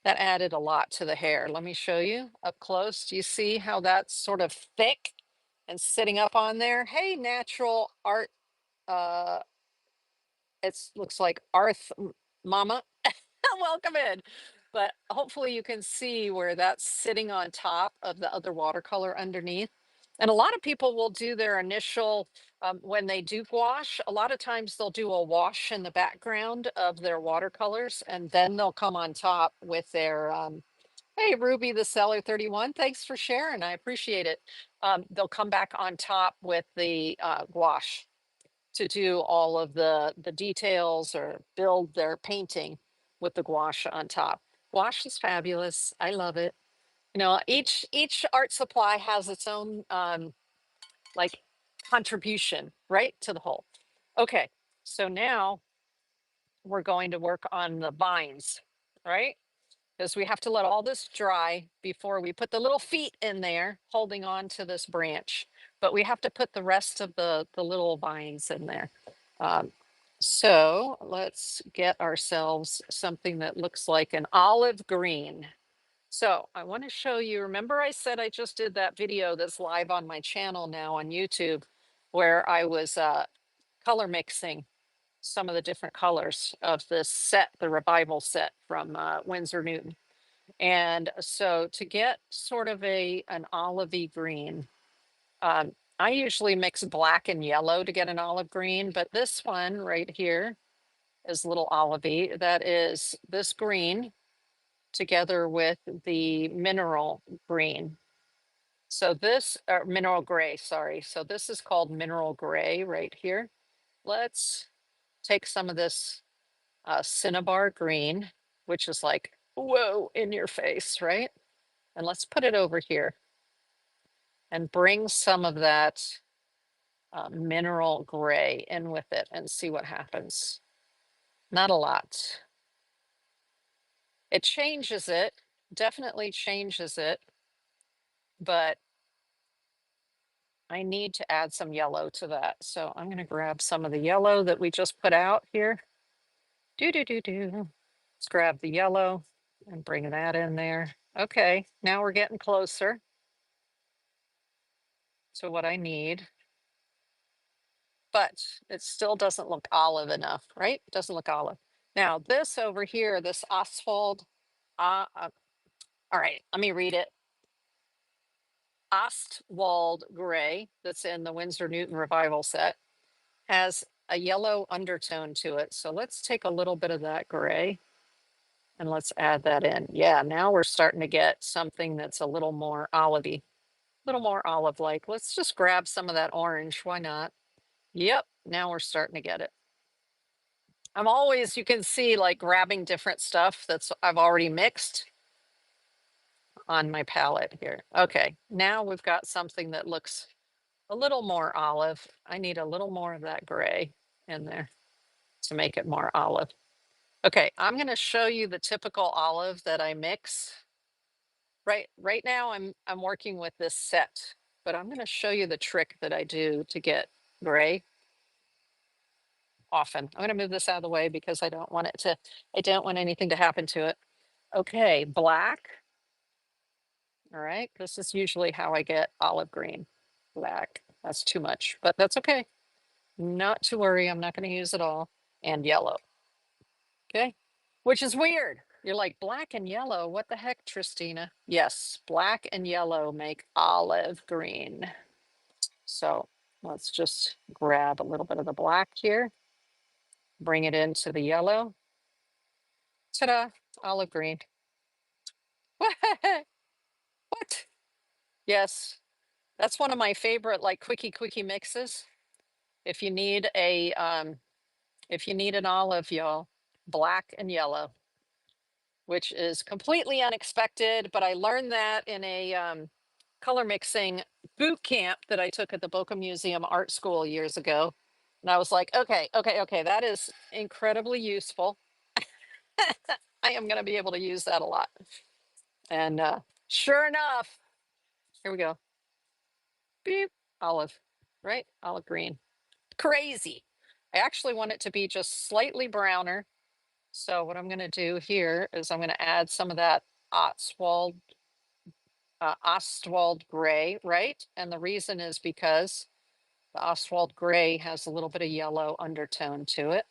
That added a lot to the hair. Let me show you up close. Do you see how that's sort of thick and sitting up on there? Hey, natural art. Uh, it looks like Arth Mama. Welcome in. But hopefully you can see where that's sitting on top of the other watercolor underneath. And a lot of people will do their initial, when they do gouache, a lot of times they'll do a wash in the background of their watercolors, and then they'll come on top with their, hey, Ruby the Seller 31, thanks for sharing. I appreciate it. They'll come back on top with the gouache to do all of the details or build their painting with the gouache on top. Gouache is fabulous. I love it. You know, each art supply has its own like contribution, right, to the whole. Okay, so now we're going to work on the vines. right? Because we have to let all this dry before we put the little feet in there holding on to this branch. But we have to put the rest of the little vines in there. Um, so let's get ourselves something that looks like an olive green. So I want to show you, remember I said I just did that video that's live on my channel now on YouTube where I was color mixing some of the different colors of this set, the revival set from Winsor Newton. And so to get sort of an olivey green, I usually mix black and yellow to get an olive green, but this one right here is a little olivey. That is this green together with the mineral green. So this, mineral gray, sorry. So this is called mineral gray right here. Let's take some of this cinnabar green, which is like, whoa, in your face, right? And let's put it over here and bring some of that mineral gray in with it and see what happens. Not a lot. It changes it, definitely changes it, but I need to add some yellow to that. So I'm going to grab some of the yellow that we just put out here. Do, do, do, do. Let's grab the yellow and bring that in there. Okay, now we're getting closer to what I need, but it still doesn't look olive enough, right? It doesn't look olive. Now this over here, this Ostwald, all right, let me read it. Ostwald gray that's in the Winsor Newton revival set has a yellow undertone to it. So let's take a little bit of that gray and let's add that in. Yeah, now we're starting to get something that's a little more olivey, a little more olive-like. Let's just grab some of that orange. Why not? Yep, now we're starting to get it. I'm always, you can see, like grabbing different stuff that's I've already mixed on my palette here. Okay, now we've got something that looks a little more olive. I need a little more of that gray in there to make it more olive. Okay, I'm going to show you the typical olive that I mix. Right now I'm working with this set, but I'm going to show you the trick that I do to get gray often. I'm going to move this out of the way because I don't want anything to happen to it. Okay, black. All right, this is usually how I get olive green. Black, that's too much, but that's okay. Not to worry, I'm not going to use it all. And yellow, okay? Which is weird. You're like, black and yellow, what the heck, Tristina? Yes, black and yellow make olive green. So let's just grab a little bit of the black here, bring it into the yellow. Ta-da, olive green. What? Yes, that's one of my favorite like quickie mixes. If you need if you need an olive, y'all, black and yellow, which is completely unexpected, but I learned that in a color mixing boot camp that I took at the Boca Museum Art School years ago. And I was like, okay, that is incredibly useful. I am going to be able to use that a lot. And sure enough, here we go. Beep, olive, right? Olive green. Crazy. I actually want it to be just slightly browner. So what I'm going to do here is I'm going to add some of that Ostwald Ostwald gray, right? And the reason is because the Ostwald gray has a little bit of yellow undertone to it.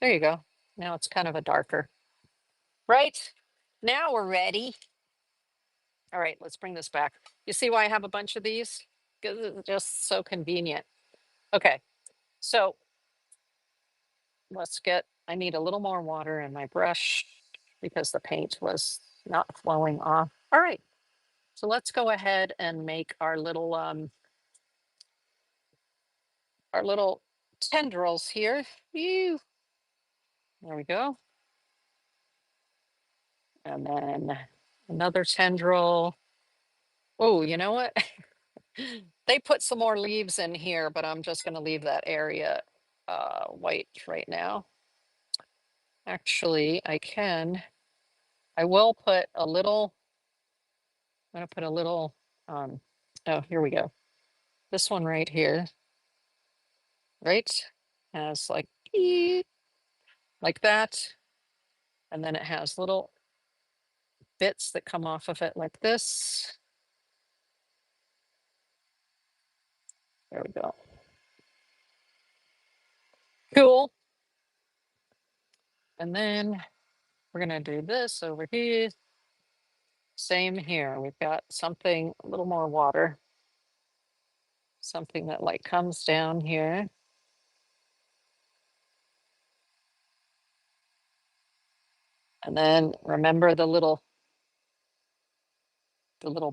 There you go. Now it's kind of a darker, right? Now we're ready. All right, let's bring this back. You see why I have a bunch of these? Because it's just so convenient. Okay, so I need a little more water in my brush because the paint was not flowing off. All right, so let's go ahead and make our little tendrils here. Ew. There we go. And then another tendril. Oh, you know what? They put some more leaves in here, but I'm just going to leave that area white right now. Actually, I can I will put a little, I'm gonna put a little, oh, here we go. This one right here, right? Has like, beep, like that. And then it has little bits that come off of it like this. There we go. Cool. And then we're gonna do this over here. Same here. We've got something, a little more water. Something that like comes down here. And then remember the little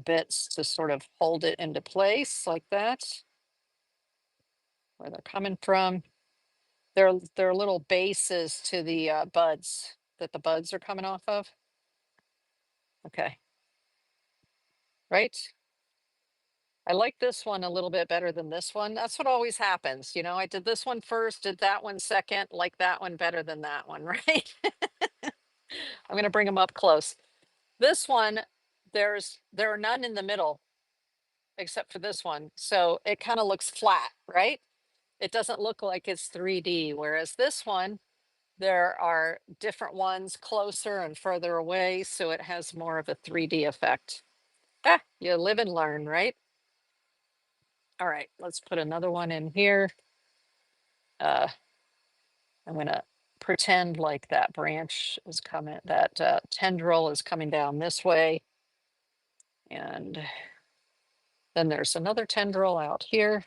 bits to sort of hold it into place like that. Where they're coming from. They're little bases to the buds that the buds are coming off of. Okay. Right? I like this one a little bit better than this one. That's what always happens. You know, I did this one first, did that one second, like that one better than that one, right? I'm going to bring them up close. This one, there are none in the middle except for this one. So it kind of looks flat, right? It doesn't look like it's 3D. Whereas this one, there are different ones closer and further away. So it has more of a 3D effect. Ah, you live and learn, right? All right, let's put another one in here. I'm going to pretend like that branch is coming, that tendril is coming down this way. And then there's another tendril out here.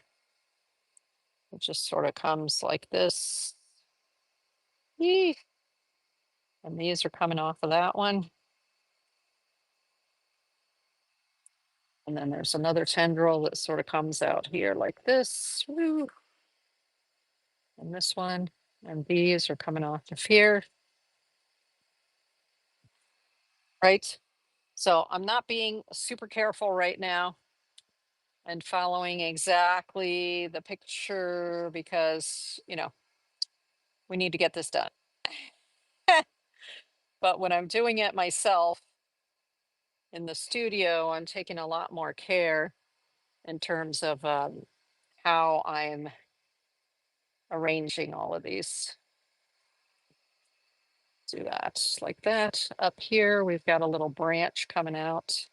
It just sort of comes like this. Yee. And these are coming off of that one. And then there's another tendril that sort of comes out here like this. Woo. And this one. And these are coming off of here. Right? So I'm not being super careful right now and following exactly the picture because, you know, we need to get this done. But when I'm doing it myself in the studio, I'm taking a lot more care in terms of how I'm arranging all of these. Do that like that. Up here, we've got a little branch coming out.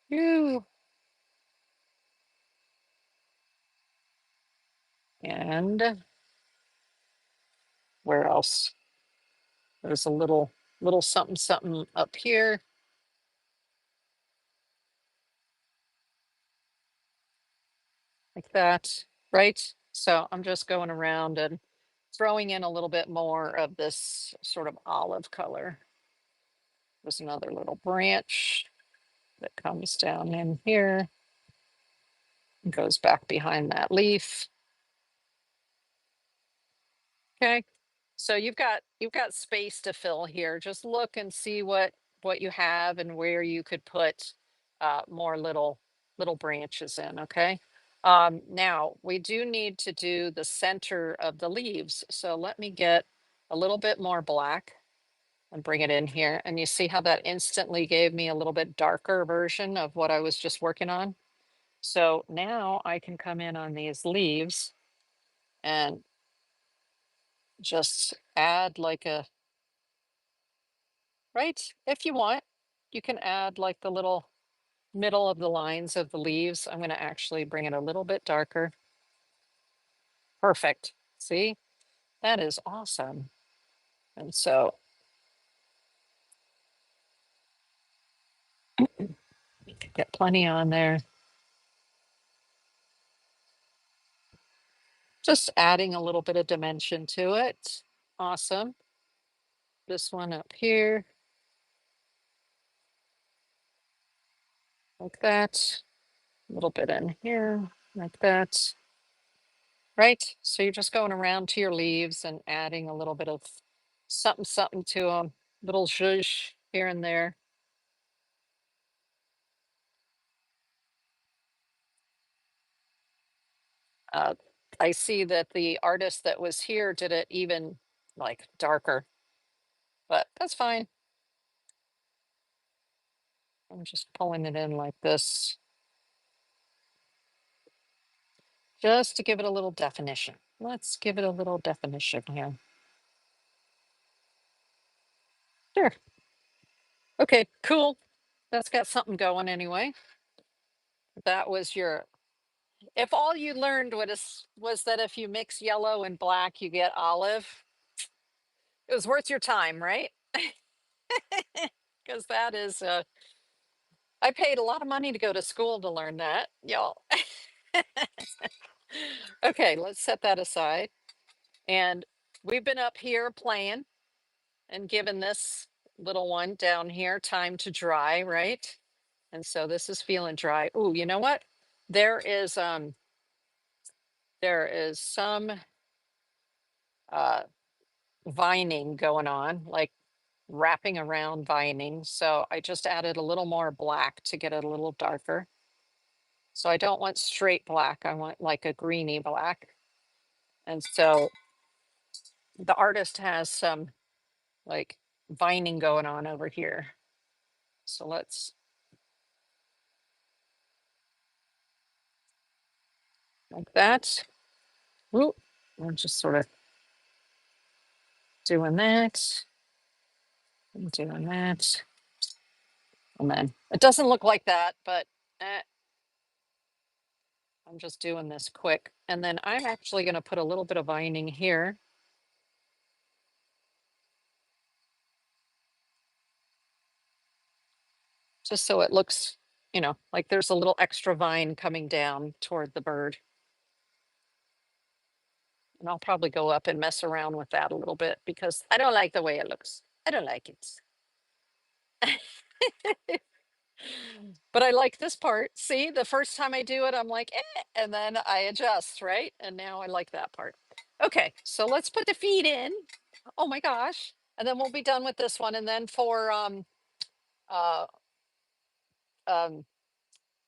Whew. And where else? There's a little something something up here. Like that, right? So I'm just going around and throwing in a little bit more of this sort of olive color. There's another little branch that comes down in here and goes back behind that leaf. Okay. So you've got space to fill here. Just look and see what you have and where you could put more little branches in. Okay. Now we do need to do the center of the leaves. So let me get a little bit more black and bring it in here. And you see how that instantly gave me a little bit darker version of what I was just working on. So now I can come in on these leaves and just add like a, right? If you want, you can add like the little middle of the lines of the leaves. I'm going to actually bring it a little bit darker. Perfect. See, that is awesome. And so get plenty on there. Just adding a little bit of dimension to it. Awesome. This one up here. Like that. A little bit in here, like that. Right? So you're just going around to your leaves and adding a little bit of something, something to them, little zhuzh here and there. Uh, I see that the artist that was here did it even like darker, but that's fine. I'm just pulling it in like this, just to give it a little definition. Let's give it a little definition here. There. Okay, cool. That's got something going anyway. That was your, if all you learned was that if you mix yellow and black, you get olive, it was worth your time, right? Because that is, I paid a lot of money to go to school to learn that, y'all. Okay, let's set that aside. And we've been up here playing and given this little one down here time to dry, right? And so this is feeling dry. Oh, you know what? There is some uh vining going on, like wrapping around vining. So I just added a little more black to get it a little darker. So I don't want straight black. I want like a greeny black. And so the artist has some like vining going on over here. So let's, like that. Whoop. I'm just sort of doing that. And doing that. And then it doesn't look like that, but I'm just doing this quick. And then I'm actually going to put a little bit of vining here. Just so it looks, you know, like there's a little extra vine coming down toward the bird. And I'll probably go up and mess around with that a little bit because I don't like the way it looks. I don't like it. But I like this part. See, the first time I do it, I'm like, and then I adjust, right? And now I like that part. Okay, so let's put the feet in. Oh my gosh. And then we'll be done with this one. And then for uh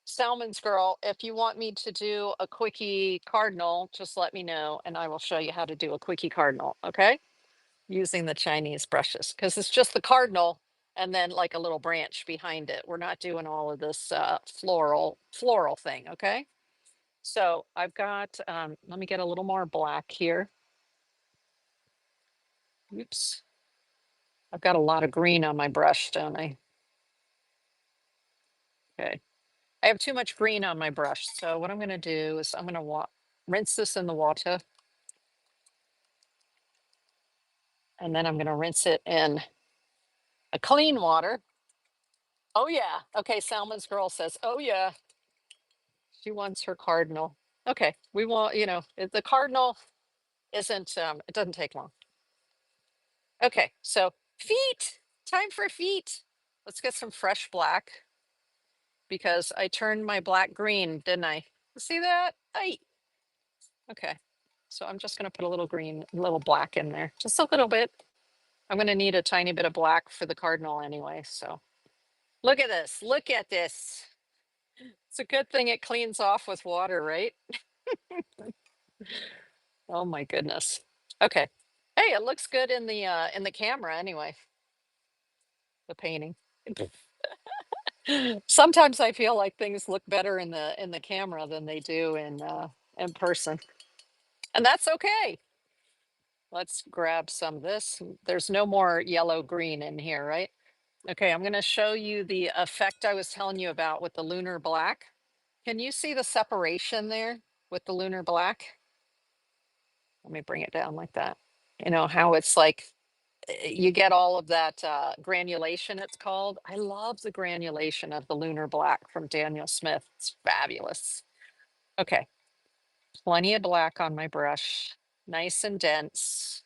Salmon's Girl, if you want me to do a quickie cardinal, just let me know and I will show you how to do a quickie cardinal, okay? Using the Chinese brushes, because it's just the cardinal and then like a little branch behind it. We're not doing all of this floral thing, okay? So I've got, let me get a little more black here. Oops. I've got a lot of green on my brush, don't I? Okay. I have too much green on my brush. So what I'm going to do is I'm going to rinse this in the water. And then I'm going to rinse it in a clean water. Oh, yeah. Okay. Salmon's Girl says, oh, yeah. She wants her cardinal. Okay. We want, you know, the cardinal isn't, it doesn't take long. Okay. So feet, time for feet. Let's get some fresh black because I turned my black green, didn't I? See that? Okay. So I'm just going to put a little green, a little black in there, just a little bit. I'm going to need a tiny bit of black for the cardinal anyway. So look at this. Look at this. It's a good thing it cleans off with water, right? Oh my goodness. Okay. Hey, it looks good in the camera anyway. The painting. Sometimes I feel like things look better in the camera than they do in person. And that's okay. Let's grab some of this. There's no more yellow green in here, right? Okay, I'm going to show you the effect I was telling you about with the lunar black. Can you see the separation there with the lunar black? Let me bring it down like that. You know how it's like you get all of that granulation, it's called. I love the granulation of the lunar black from Daniel Smith. It's fabulous. Okay, plenty of black on my brush, nice and dense.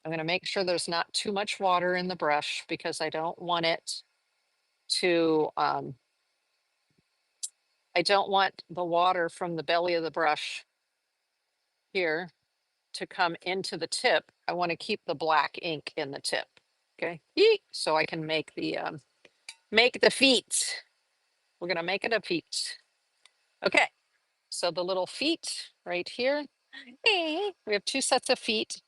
I'm going to make sure there's not too much water in the brush because I don't want it to, I don't want the water from the belly of the brush here to come into the tip. I want to keep the black ink in the tip. Okay. Eek. So I can make the feet. We're going to make it a feet. Okay. So the little feet right here. We have two sets of feet.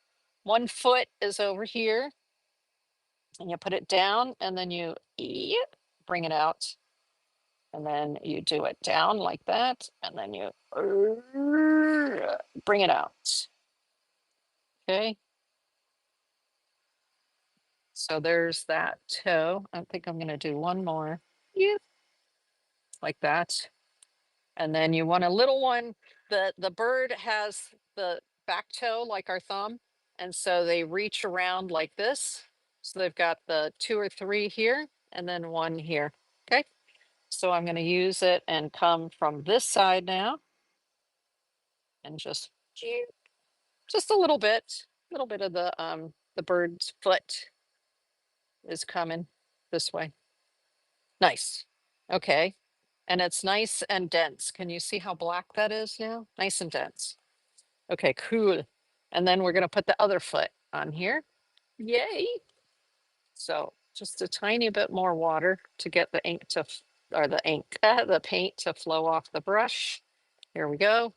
One foot is over here and you put it down and then you bring it out. And then you do it down like that. And then you bring it out. Okay. So there's that toe. I think I'm going to do one more. Yeah. Like that. And then you want a little one. The bird has the back toe like our thumb. And so they reach around like this. So they've got the 2 or 3 here and then 1 here. Okay. So I'm going to use it and come from this side now and just a little bit of the bird's foot is coming this way. Nice. Okay. And it's nice and dense. Can you see how black that is now? Nice and dense. Okay, cool. And then we're going to put the other foot on here. Yay. So just a tiny bit more water to get the ink to, or the ink, the paint to flow off the brush. Here we go.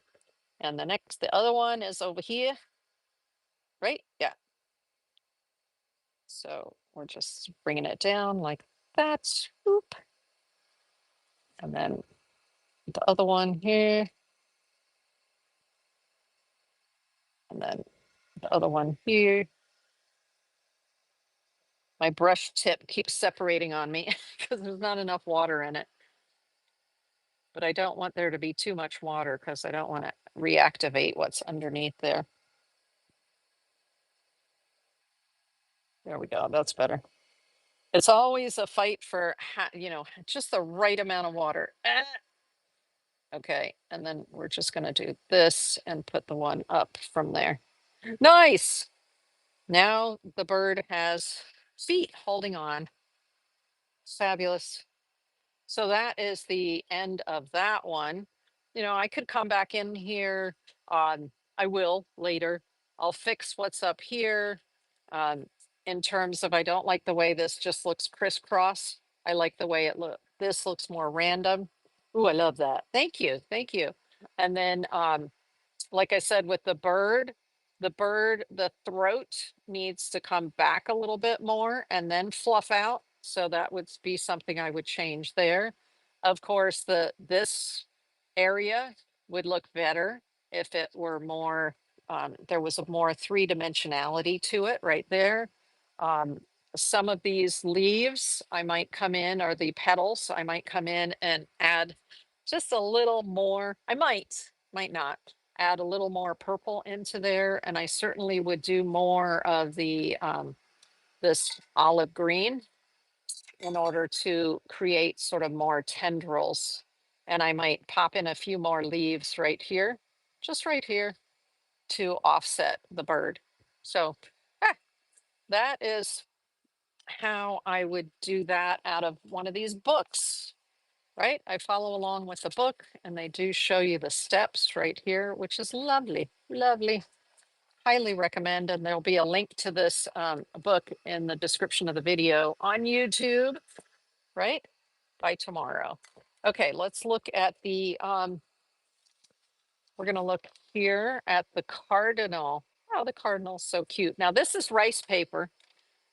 And the other one is over here, right? Yeah. So we're just bringing it down like that. Oop. And then the other one here. And then the other one here. My brush tip keeps separating on me because there's not enough water in it. But I don't want there to be too much water because I don't want to reactivate what's underneath there. There we go. That's better. It's always a fight for, just the right amount of water. Okay. And then we're just going to do this and put the one up from there. Nice. Now the bird has feet holding on. Fabulous. So that is the end of that one. I could come back in here. I will later. I'll fix what's up here. Um, in terms of, I don't like the way this just looks crisscross. I like the way this looks more random. Ooh, I love that. Thank you. Thank you. And then, like I said, with the throat needs to come back a little bit more and then fluff out. So that would be something I would change there. Of course, this area would look better if it were more, there was a more 3 dimensionality to it right there. Um, some of these leaves, I might come in, or the petals, I might come in and add just a little more. I might not add a little more purple into there. And I certainly would do more of the this olive green in order to create sort of more tendrils. And I might pop in a few more leaves right here, just right here, to offset the bird. So that is how I would do that out of one of these books, right? I follow along with the book and they do show you the steps right here, which is lovely, lovely. Highly recommend. And there'll be a link to this book in the description of the video on YouTube, right? By tomorrow. Okay, let's look at we're going to look here at the Cardinal. Oh, the Cardinal's so cute. Now this is rice paper.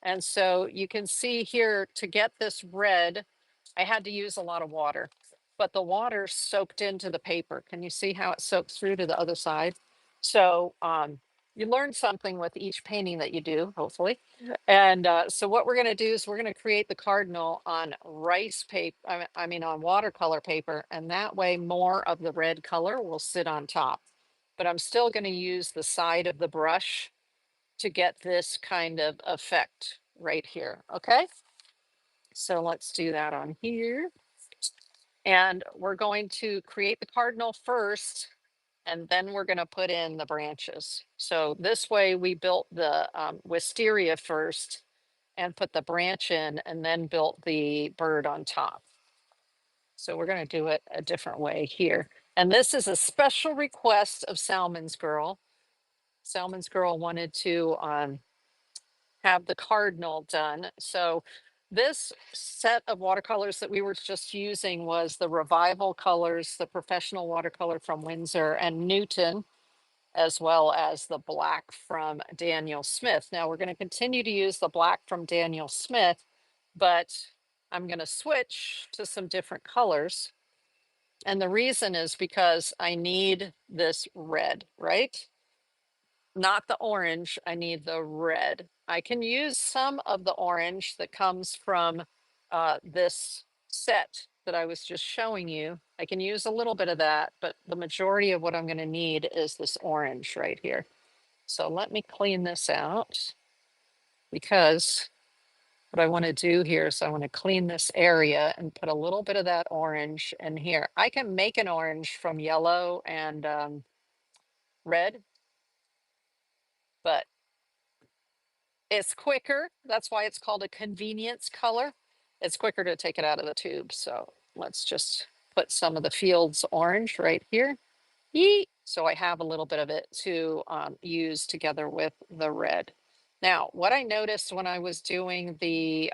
And so you can see here, to get this red, I had to use a lot of water, but the water soaked into the paper. Can you see how it soaks through to the other side? So you learn something with each painting that you do, hopefully. And so what we're going to do is we're going to create the Cardinal on rice paper, I mean on watercolor paper, and that way more of the red color will sit on top. But I'm still going to use the side of the brush to get this kind of effect right here. Okay. So let's do that on here. And we're going to create the Cardinal first, and then we're going to put in the branches. So this way we built the Wisteria first and put the branch in, and then built the bird on top. So we're going to do it a different way here. And this is a special request of Salmon's Girl. Salmon's Girl wanted to have the Cardinal done. So this set of watercolors that we were just using was the Revival colors, the professional watercolor from Winsor and Newton, as well as the black from Daniel Smith. Now we're going to continue to use the black from Daniel Smith, but I'm going to switch to some different colors. And the reason is because I need this red, right? Not the orange, I need the red. I can use some of the orange that comes from this set that I was just showing you. I can use a little bit of that, but the majority of what I'm going to need is this orange right here. So let me clean this out, because what I want to do here is I want to clean this area and put a little bit of that orange in here. I can make an orange from yellow and red, but it's quicker. That's why it's called a convenience color. It's quicker to take it out of the tube. So let's just put some of the Fields orange right here. Yeet. So I have a little bit of it to use together with the red. Now, what I noticed when I was doing the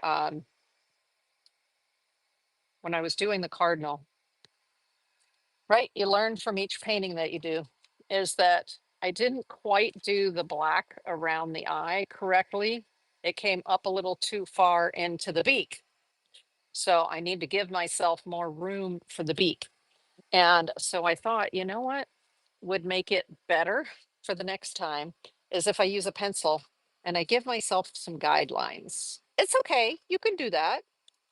Cardinal, right? You learn from each painting that you do, is that I didn't quite do the black around the eye correctly. It came up a little too far into the beak. So I need to give myself more room for the beak. And so I thought, you know what would make it better for the next time is if I use a pencil and I give myself some guidelines. It's okay. You can do that.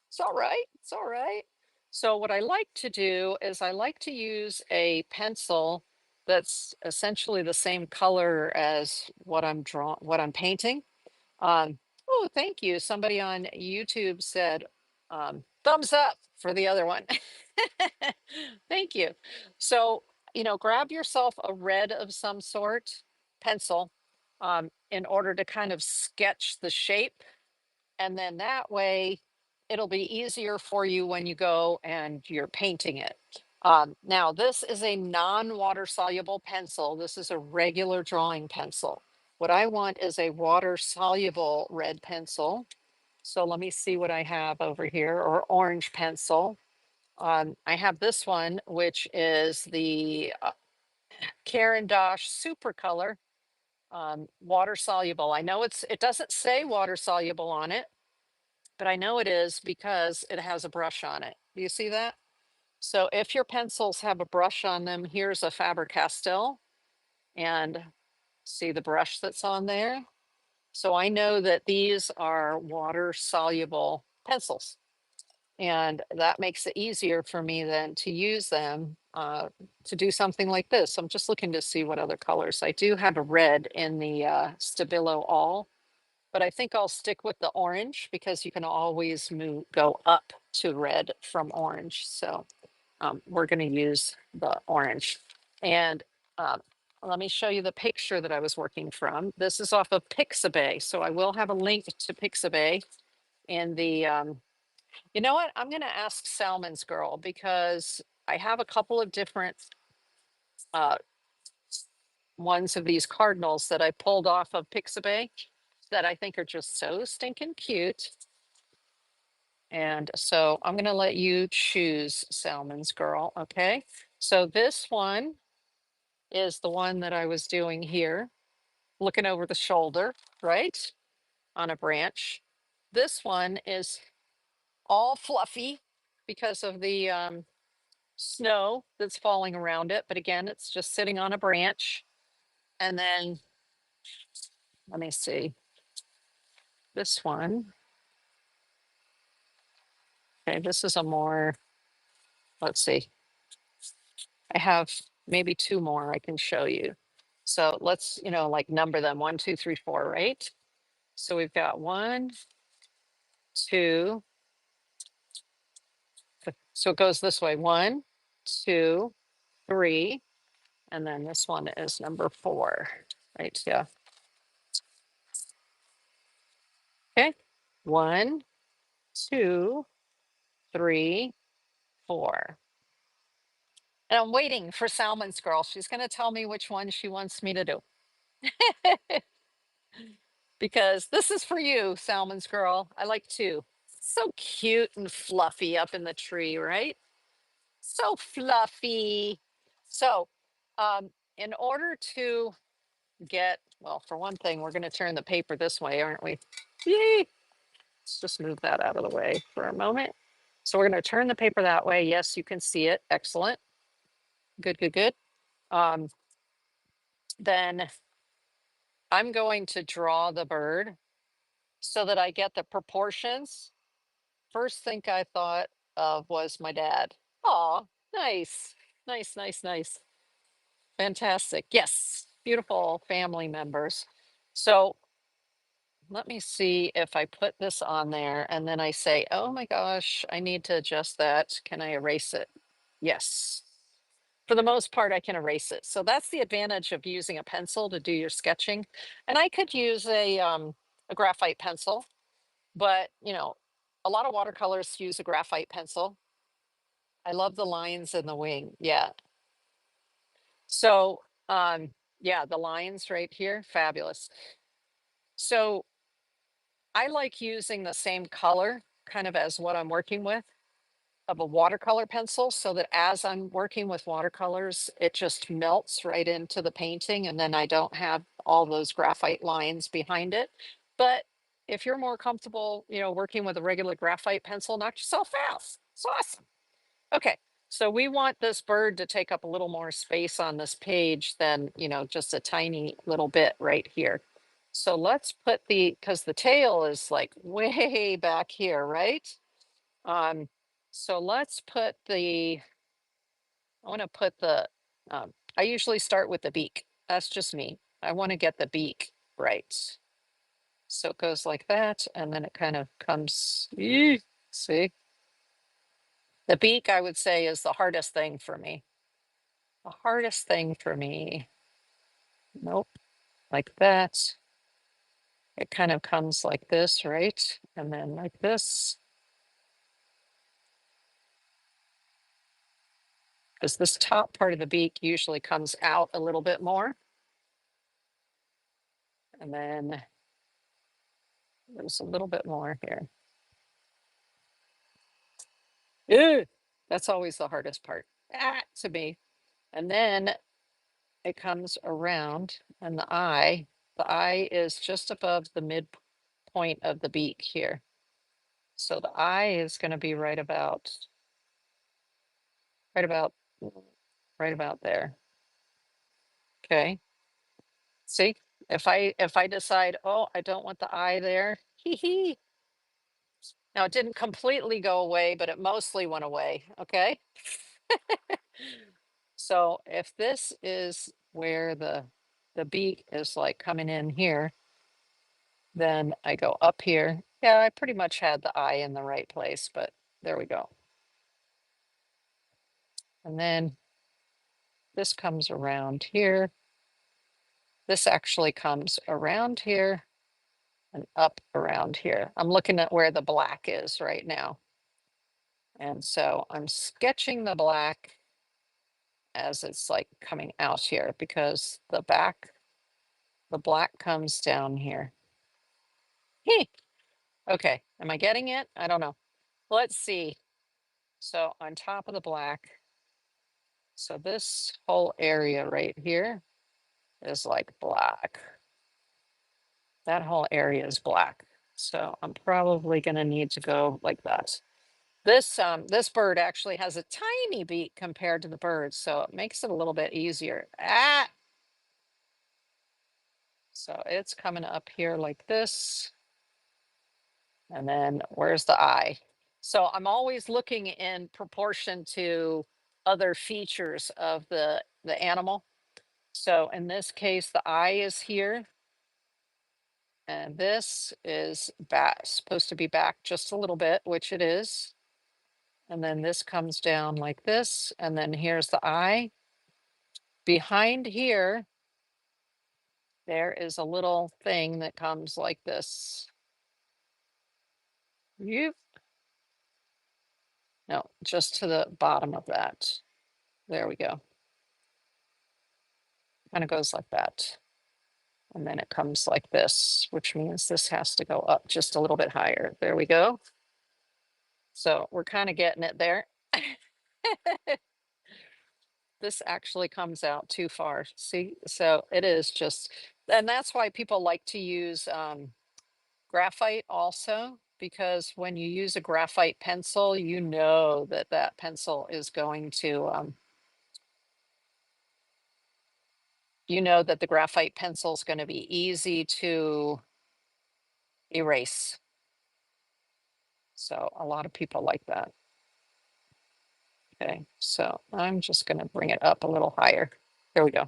It's all right. It's all right. So what I like to do is I like to use a pencil that's essentially the same color as what I'm painting. Oh, thank you. Somebody on YouTube said thumbs up for the other one. Thank you. So, grab yourself a red of some sort, pencil, in order to kind of sketch the shape. And then that way it'll be easier for you when you go and you're painting it. Now, this is a non-water soluble pencil. This is a regular drawing pencil. What I want is a water soluble red pencil. So let me see what I have over here, or orange pencil. I have this one, which is the Caran d'Ache Super Color water soluble. I know it doesn't say water soluble on it, but I know it is because it has a brush on it. Do you see that? So if your pencils have a brush on them, here's a Faber-Castell, and see the brush that's on there. So I know that these are water soluble pencils, and that makes it easier for me then to use them to do something like this. I'm just looking to see what other colors. I do have a red in the Stabilo All, but I think I'll stick with the orange because you can always go up to red from orange. So we're going to use the orange. And uh, let me show you the picture that I was working from. This is off of Pixabay. So I will have a link to Pixabay in the, you know what? I'm going to ask Salmon's Girl, because I have a couple of different uh, ones of these cardinals that I pulled off of Pixabay that I think are just so stinking cute. And so I'm going to let you choose, Salmon's Girl. Okay. So this one is the one that I was doing here, looking over the shoulder, right? On a branch. This one is all fluffy because of the snow that's falling around it. But again, it's just sitting on a branch. And then let me see this one. Okay, this is a more, let's see, I have maybe two more I can show you. So let's, like number them 1, 2, 3, 4, right? So we've got 1, 2. So it goes this way: 1, 2, 3. And then this one is number 4, right? Yeah. Okay. 1, 2, 3, 4. And I'm waiting for Salmon's Girl. She's going to tell me which one she wants me to do. Because this is for you, Salmon's Girl. I like two. So cute and fluffy up in the tree, right? So fluffy. So, in order to well, for one thing, we're going to turn the paper this way, aren't we? Yay! Let's just move that out of the way for a moment. So we're going to turn the paper that way. Yes, you can see it. Excellent. Good, good, good. Then I'm going to draw the bird so that I get the proportions. First thing I thought of was my dad. Aw, nice, nice, nice, nice. Fantastic. Yes, beautiful family members. So let me see if I put this on there and then I say, oh my gosh, I need to adjust that. Can I erase it? Yes. For the most part, I can erase it. So that's the advantage of using a pencil to do your sketching. And I could use a graphite pencil, but you know, a lot of watercolors use a graphite pencil. I love the lines in the wing. Yeah. So yeah, the lines right here, fabulous. So I like using the same color kind of as what I'm working with of a watercolor pencil so that as I'm working with watercolors, it just melts right into the painting and then I don't have all those graphite lines behind it. But if you're more comfortable, you know, working with a regular graphite pencil, knock yourself out. It's awesome. Okay, so we want this bird to take up a little more space on this page than, you know, just a tiny little bit right here. So let's put because the tail is like way back here, right? Um, so let's put I want to put I usually start with the beak. That's just me. I want to get the beak right. So it goes like that, and then it kind of comes, see? The beak, I would say, is the hardest thing for me. The hardest thing for me. Nope, like that. It kind of comes like this, right? And then like this. Because this top part of the beak usually comes out a little bit more. And then there's a little bit more here. Ew, that's always the hardest part to me. And then it comes around and the eye is just above the midpoint of the beak here. So the eye is going to be right about, right about, right about there. Okay. See, if I decide, oh, I don't want the eye there, hee hee. Now it didn't completely go away, but it mostly went away. Okay. So if this is where the beak is like coming in here, then I go up here. Yeah, I pretty much had the eye in the right place, but there we go. And then this comes around here. This actually comes around here and up around here. I'm looking at where the black is right now. And so I'm sketching the black as it's like coming out here because the black comes down here. Hey, okay, am I getting it? I don't know. Let's see. So on top of the black, so this whole area right here is like black. That whole area is black. So I'm probably gonna need to go like that. This bird actually has a tiny beak compared to the bird, so it makes it a little bit easier. So it's coming up here like this. And then where's the eye? So I'm always looking in proportion to other features of the animal. So in this case, the eye is here. And this is back, supposed to be back just a little bit, which it is. And then this comes down like this. And then here's the eye. Behind here, there is a little thing that comes like this. You No, just to the bottom of that. There we go. Kind of goes like that. And then it comes like this, which means this has to go up just a little bit higher. There we go. So we're kind of getting it there. This actually comes out too far. See, so it is just, and that's why people like to use graphite also, because when you use a graphite pencil, you know that that pencil is going to, you know that the graphite pencil is going to be easy to erase. So a lot of people like that. Okay, so I'm just going to bring it up a little higher. There we go.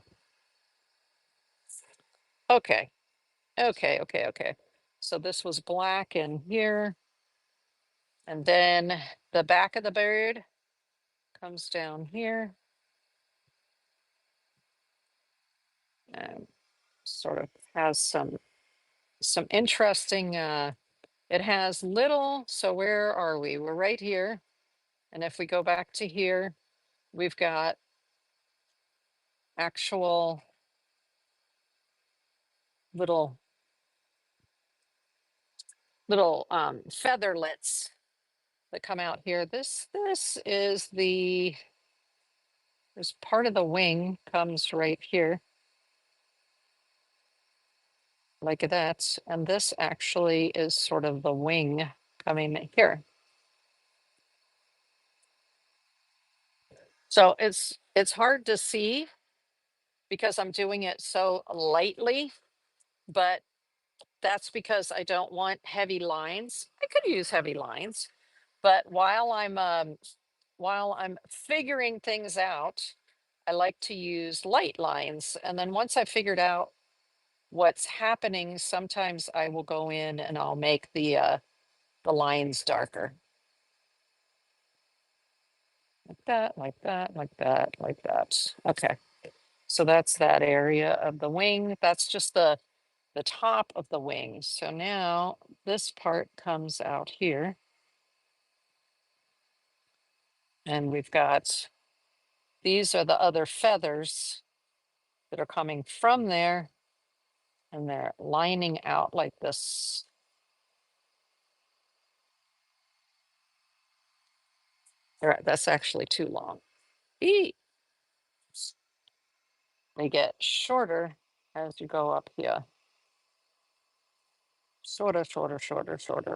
Okay, okay. So this was black in here. And then the back of the bird comes down here and sort of has some interesting it has little, so where are we? We're right here. And if we go back to here, we've got actual little featherlets that come out here. This is there's part of the wing comes right here like that, and this actually is sort of the wing coming here. So it's hard to see because I'm doing it so lightly, but that's because I don't want heavy lines. I could use heavy lines, but while I'm figuring things out, I like to use light lines. And then once I've figured out what's happening, sometimes I will go in and I'll make the lines darker. Like that, like that, like that, like that. Okay. So that's that area of the wing. That's just the top of the wing. So now this part comes out here. And we've got, these are the other feathers that are coming from there. And they're lining out like this. That's actually too long. Eee. They get shorter as you go up here. Shorter,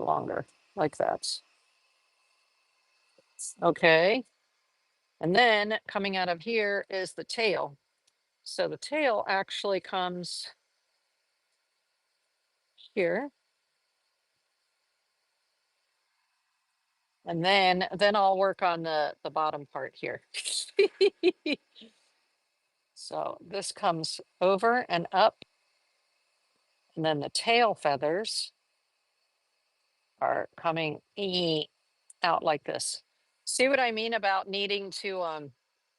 longer, like that. Okay. And then coming out of here is the tail. So the tail actually comes here. And then I'll work on the bottom part here. So this comes over and up, and then the tail feathers are coming out like this. See what I mean about needing to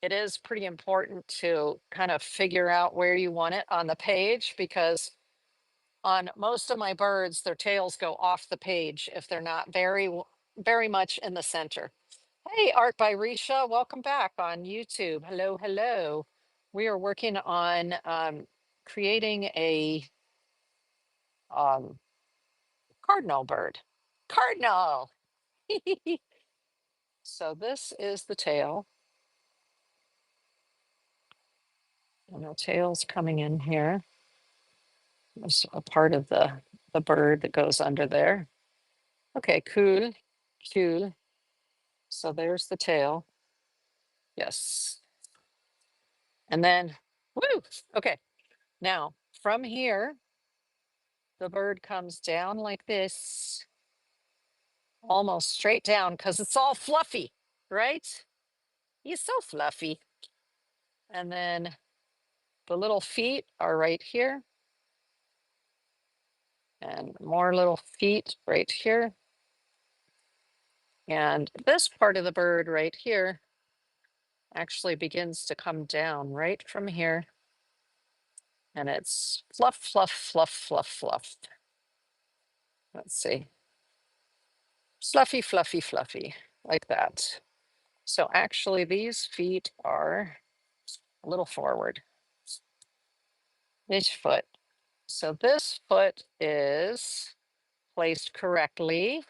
it is pretty important to kind of figure out where you want it on the page, because on most of my birds, their tails go off the page if they're not very much in the center. Hey, Art by Risha, welcome back on YouTube. Hello, hello. We are working on creating a um, cardinal bird. Cardinal. So this is the tail. And the tail's coming in here. There's a part of the bird that goes under there. Okay, cool, cool. So there's the tail. Yes. And then, woo, okay. Now from here, the bird comes down like this, almost straight down because it's all fluffy, right? He's so fluffy. And then the little feet are right here. And more little feet right here. And this part of the bird right here actually begins to come down right from here. And it's fluff, fluff, fluff, fluff, fluff. Let's see. Fluffy, fluffy, fluffy, like that. So actually these feet are a little forward. This foot. So this foot is placed correctly,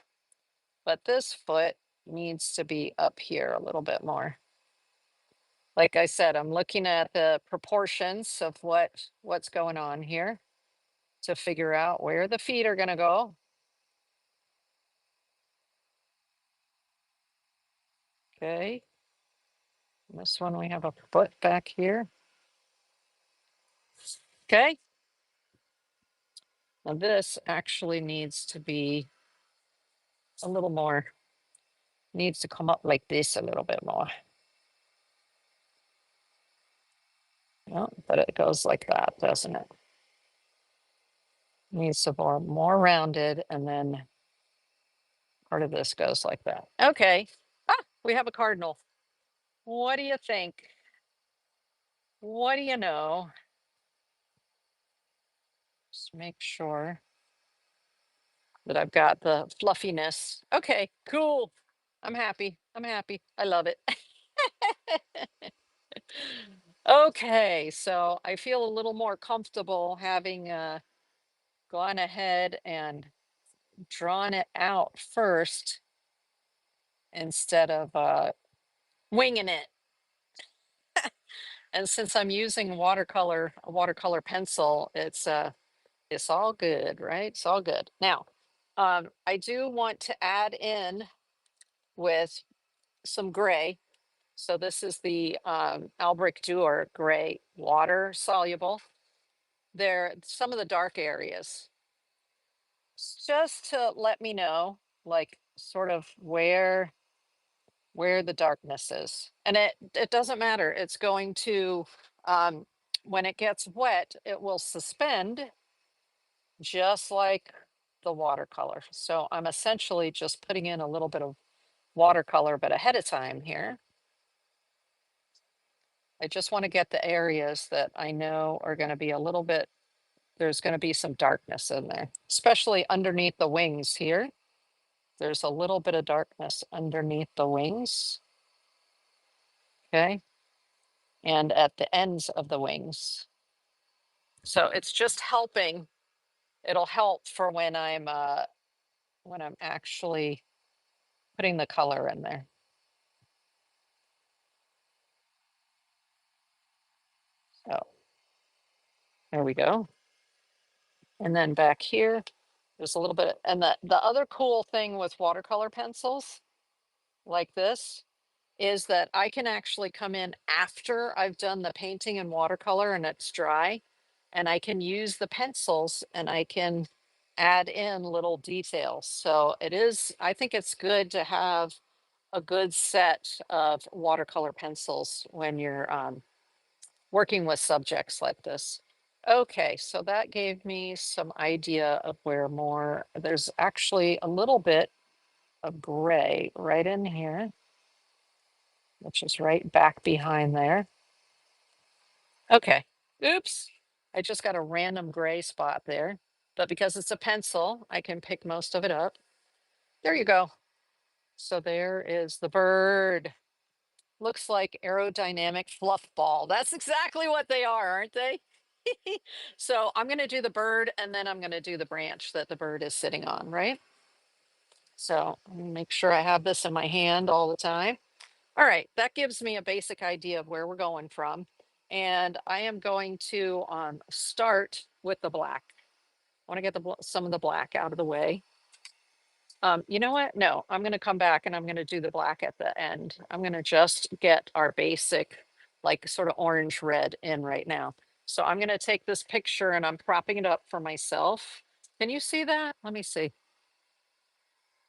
but this foot needs to be up here a little bit more. Like I said, I'm looking at the proportions of what's going on here to figure out where the feet are going to go. Okay. This one, we have a foot back here. Okay. Now this actually needs to be a little more, needs to come up like this a little bit more. No, but it goes like that, doesn't it? Needs to be more rounded, and then part of this goes like that. Okay. Ah, we have a cardinal. What do you think? What do you know? Just make sure that I've got the fluffiness. Okay, cool. I'm happy. I'm happy. I love it. Okay, so I feel a little more comfortable having gone ahead and drawn it out first instead of winging it. And since I'm using a watercolor pencil, it's all good, right? It's all good. Now, I do want to add in with some gray. So this is the Albric Duer gray, water soluble. There, some of the dark areas, just to let me know, like sort of where the darkness is. And it doesn't matter. It's going to when it gets wet, it will suspend just like the watercolor. So I'm essentially just putting in a little bit of watercolor, but ahead of time here. I just want to get the areas that I know are going to be a little bit, there's going to be some darkness in there, especially underneath the wings here. There's a little bit of darkness underneath the wings. Okay. And at the ends of the wings. So it's just helping. It'll help for when I'm actually putting the color in there. So there we go. And then back here, there's a little bit, and the other cool thing with watercolor pencils like this is that I can actually come in after I've done the painting in watercolor and it's dry, and I can use the pencils and I can add in little details. So it is, I think it's good to have a good set of watercolor pencils when you're working with subjects like this. Okay, so that gave me some idea of where more, there's actually a little bit of gray right in here, which is right back behind there. Okay, oops, I just got a random gray spot there, but because it's a pencil, I can pick most of it up. There you go. So there is the bird. Looks like aerodynamic fluff ball. That's exactly what they are, aren't they? So I'm going to do the bird and then I'm going to do the branch that the bird is sitting on, right? So I'm gonna make sure I have this in my hand all the time. All right, that gives me a basic idea of where we're going from. And I am going to start with the black. I want to get some of the black out of the way. You know what? No, I'm going to come back and I'm going to do the black at the end. I'm going to just get our basic, like sort of orange red in right now. So I'm going to take this picture and I'm propping it up for myself. Can you see that? Let me see.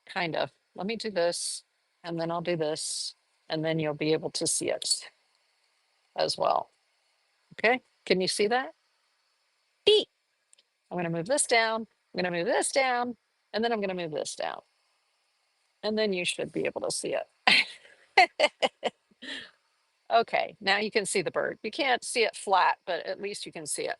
Kind of. Let me do this and then I'll do this and then you'll be able to see it as well. Okay. Can you see that? Beep. I'm going to move this down. I'm going to move this down and then I'm going to move this down. And then you should be able to see it. Okay, now you can see the bird. You can't see it flat, but at least you can see it.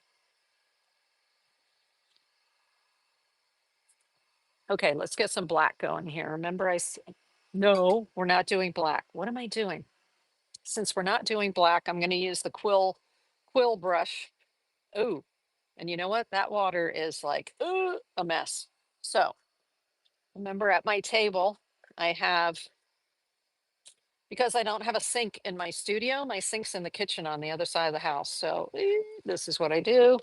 Okay, let's get some black going here. Remember no, we're not doing black. What am I doing? Since we're not doing black, I'm gonna use the quill brush. Ooh, and you know what? That water is like, ooh, a mess. So remember at my table, I have, because I don't have a sink in my studio, my sink's in the kitchen on the other side of the house. So this is what I do.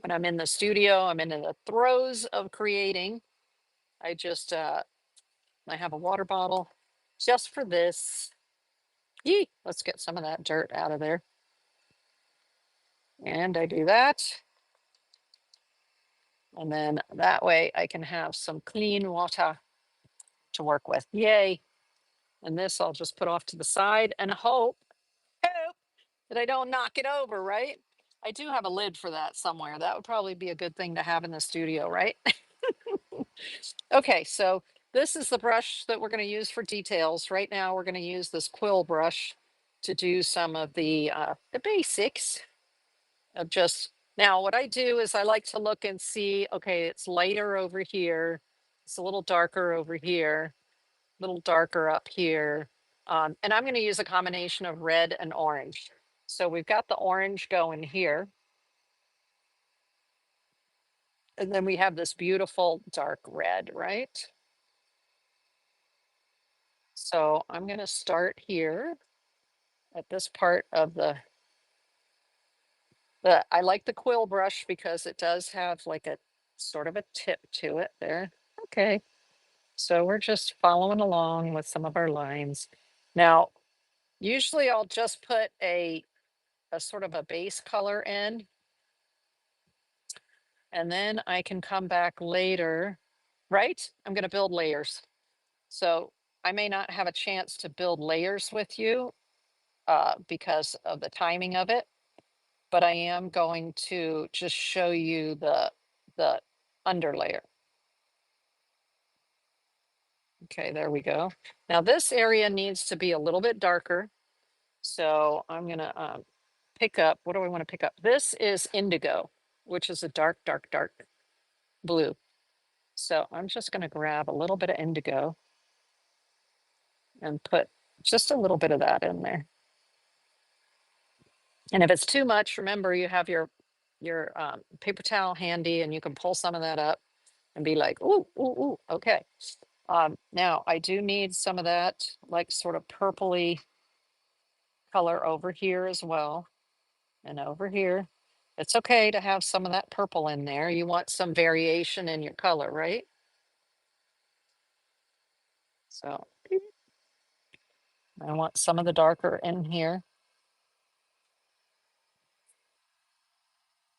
When I'm in the studio, I'm in the throes of creating. I just, I have a water bottle just for this. Yee, let's get some of that dirt out of there. And I do that. And then that way I can have some clean water to work with. Yay. And this I'll just put off to the side and hope that I don't knock it over, right? I do have a lid for that somewhere. That would probably be a good thing to have in the studio, right? Okay, so this is the brush that we're going to use for details. Right now, we're going to use this quill brush to do some of the basics of just. Now, what I do is I like to look and see, okay, it's lighter over here. It's a little darker over here, a little darker up here. And I'm going to use a combination of red and orange. So we've got the orange going here. And then we have this beautiful dark red, right? So I'm going to start here at this part of I like the quill brush because it does have like a sort of a tip to it there. Okay. So we're just following along with some of our lines. Now, usually I'll just put a sort of a base color in, and then I can come back later, right? I'm going to build layers. So I may not have a chance to build layers with you because of the timing of it, but I am going to just show you the underlayer. Okay, there we go. Now this area needs to be a little bit darker. So I'm gonna pick up, what do I want to pick up? This is indigo, which is a dark, dark, dark blue. So I'm just gonna grab a little bit of indigo and put just a little bit of that in there. And if it's too much, remember you have your paper towel handy and you can pull some of that up and be like, ooh, ooh, ooh, okay. Now I do need some of that like sort of purpley color over here as well. And over here, it's okay to have some of that purple in there. You want some variation in your color, right? So I want some of the darker in here,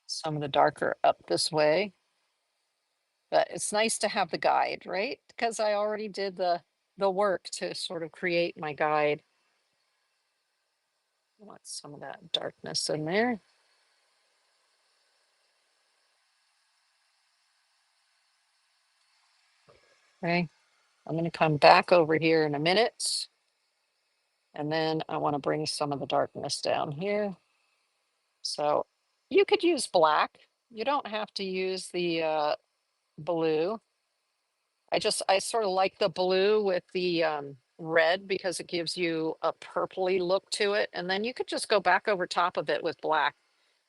some of the darker up this way. But it's nice to have the guide, right? Because I already did the work to sort of create my guide. I want some of that darkness in there. Okay. I'm going to come back over here in a minute. And then I want to bring some of the darkness down here. So you could use black. You don't have to use the blue. I sort of like the blue with the red because it gives you a purpley look to it. And then you could just go back over top of it with black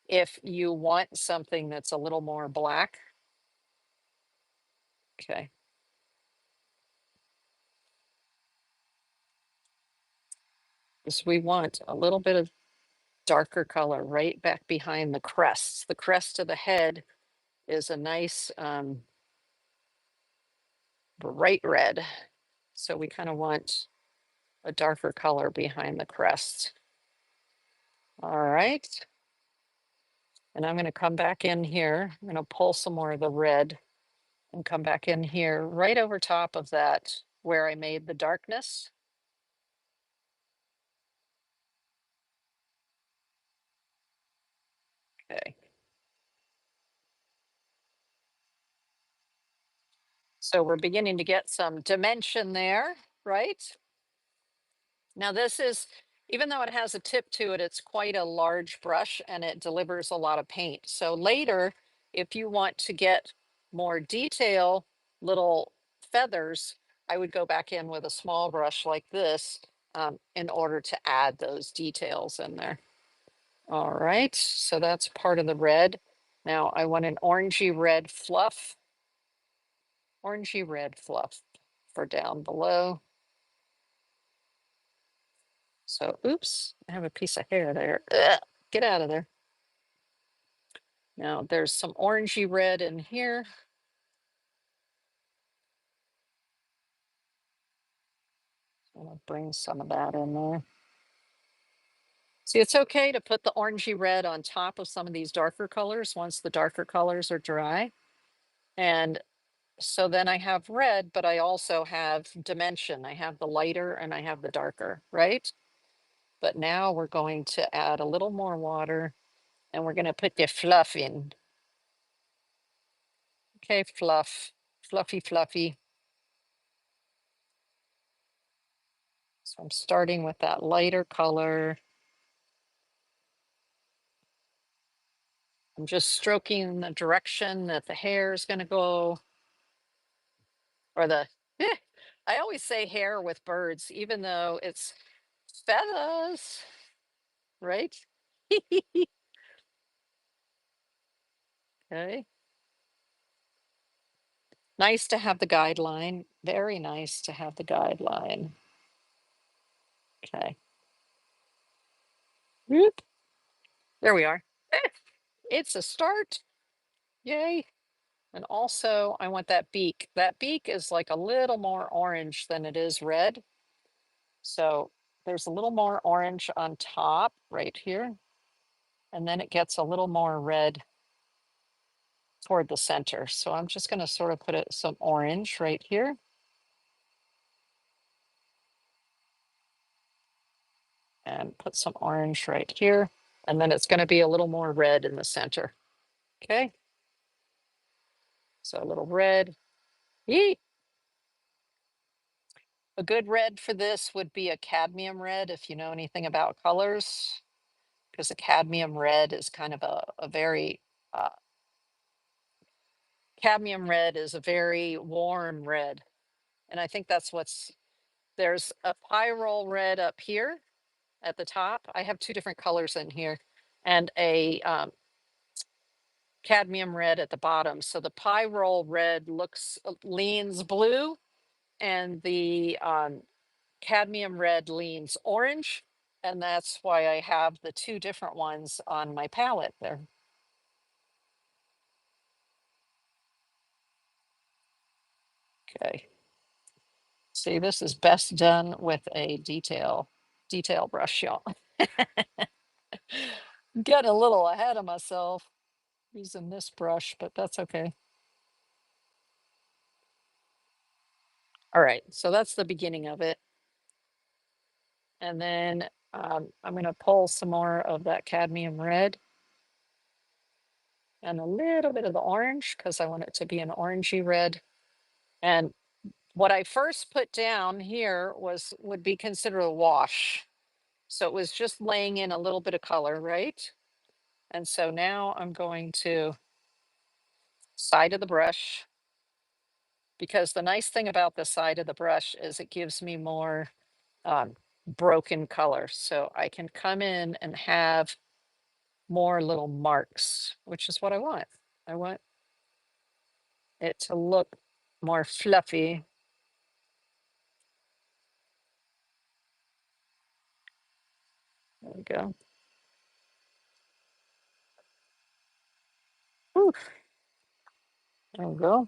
if you want something that's a little more black. Okay. Because we want a little bit of darker color right back behind the crests. The crest of the head is a nice bright red. So we kind of want a darker color behind the crest. All right. And I'm going to come back in here. I'm going to pull some more of the red and come back in here right over top of that where I made the darkness. Okay. So we're beginning to get some dimension there, right? Now this is, even though it has a tip to it, it's quite a large brush and it delivers a lot of paint. So later, if you want to get more detail, little feathers, I would go back in with a small brush like this in order to add those details in there. All right, so that's part of the red. Now I want an orangey red fluff for down below. So, oops, I have a piece of hair there. Ugh, get out of there. Now there's some orangey red in here. I'll bring some of that in there. See, it's okay to put the orangey red on top of some of these darker colors once the darker colors are dry. And so then I have red, but I also have dimension. I have the lighter and I have the darker, right? But now we're going to add a little more water and we're going to put the fluff in. Okay, fluff, fluffy, fluffy. So I'm starting with that lighter color. I'm just stroking the direction that the hair is going to go, or the, I always say hair with birds, even though it's feathers, right? Okay. Nice to have the guideline. Very nice to have the guideline. Okay. Whoop. There we are. It's a start. Yay. And also, I want that beak. That beak is like a little more orange than it is red. So there's a little more orange on top right here. And then it gets a little more red toward the center. So I'm just going to sort of put it some orange right here. And put some orange right here. And then it's going to be a little more red in the center. Okay. So a little red. Yee. A good red for this would be a cadmium red, if you know anything about colors, because a cadmium red is kind of a very, cadmium red is a very warm red. And I think that's there's a pyrrole red up here at the top. I have two different colors in here and a cadmium red at the bottom. So the pyrrole red leans blue and the cadmium red leans orange. And that's why I have the two different ones on my palette there. Okay. See, this is best done with a detail brush, y'all. Getting a little ahead of myself using this brush, but that's okay. All right, so that's the beginning of it. And then I'm going to pull some more of that cadmium red and a little bit of the orange because I want it to be an orangey red. And what I first put down here would be considered a wash. So it was just laying in a little bit of color, right? And so now I'm going to side of the brush, because the nice thing about the side of the brush is it gives me more broken color. So I can come in and have more little marks, which is what I want. I want it to look more fluffy. There we go. Whew. There we go.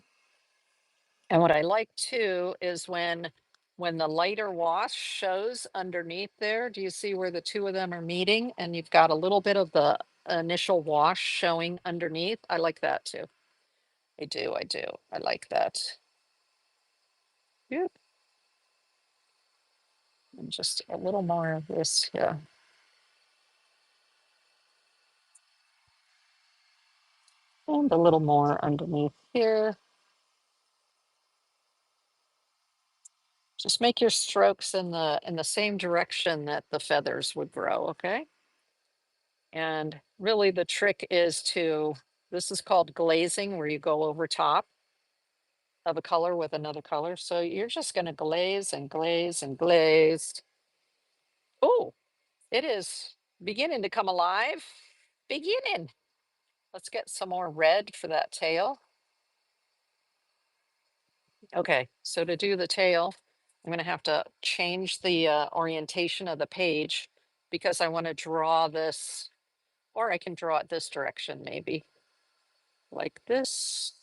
And what I like too is when the lighter wash shows underneath there, do you see where the two of them are meeting? And you've got a little bit of the initial wash showing underneath. I like that too. I do. I like that. Yep. And just a little more of this here. And a little more underneath here. Just make your strokes in the same direction that the feathers would grow, okay? And really the trick is this is called glazing, where you go over top of a color with another color. So you're just going to glaze and glaze and glaze. Oh, it is beginning to come alive. Beginning. Let's get some more red for that tail. Okay, so to do the tail, I'm going to have to change the orientation of the page because I want to draw this, or I can draw it this direction maybe, like this.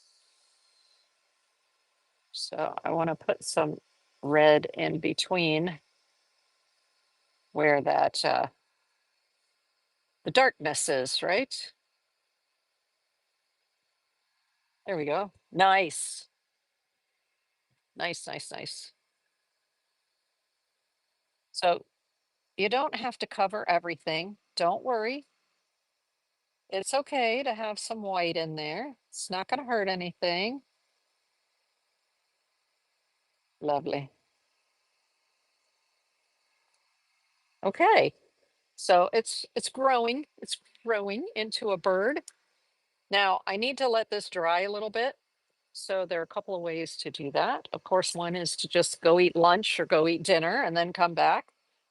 So I want to put some red in between. where that the darkness is, right? There we go. Nice. Nice, nice, nice. So you don't have to cover everything. Don't worry. It's okay to have some white in there. It's not going to hurt anything. Lovely. Okay. So it's growing. It's growing into a bird. Now I need to let this dry a little bit. So there are a couple of ways to do that. Of course, one is to just go eat lunch or go eat dinner and then come back.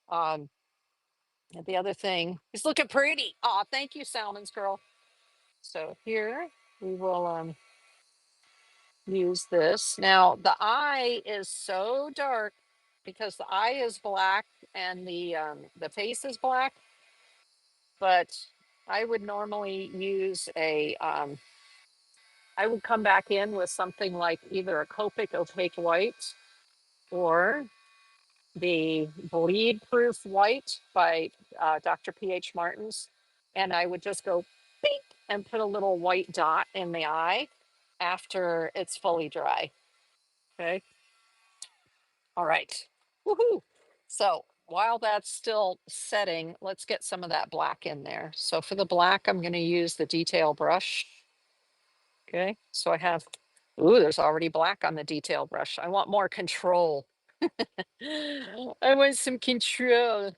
Um, and the other thing is looking pretty. Oh, thank you, Salmon's girl. So here we will use this. Now the eye is so dark because the eye is black and the face is black. But I would normally use I would come back in with something like either a Copic opaque white or the bleed proof white by Dr. P.H. Martin's. And I would just go beep and put a little white dot in the eye after it's fully dry. Okay. All right. Woohoo. So while that's still setting, let's get some of that black in there. So for the black, I'm going to use the detail brush. Okay. So I have, ooh, there's already black on the detail brush. I want more control. I want some control.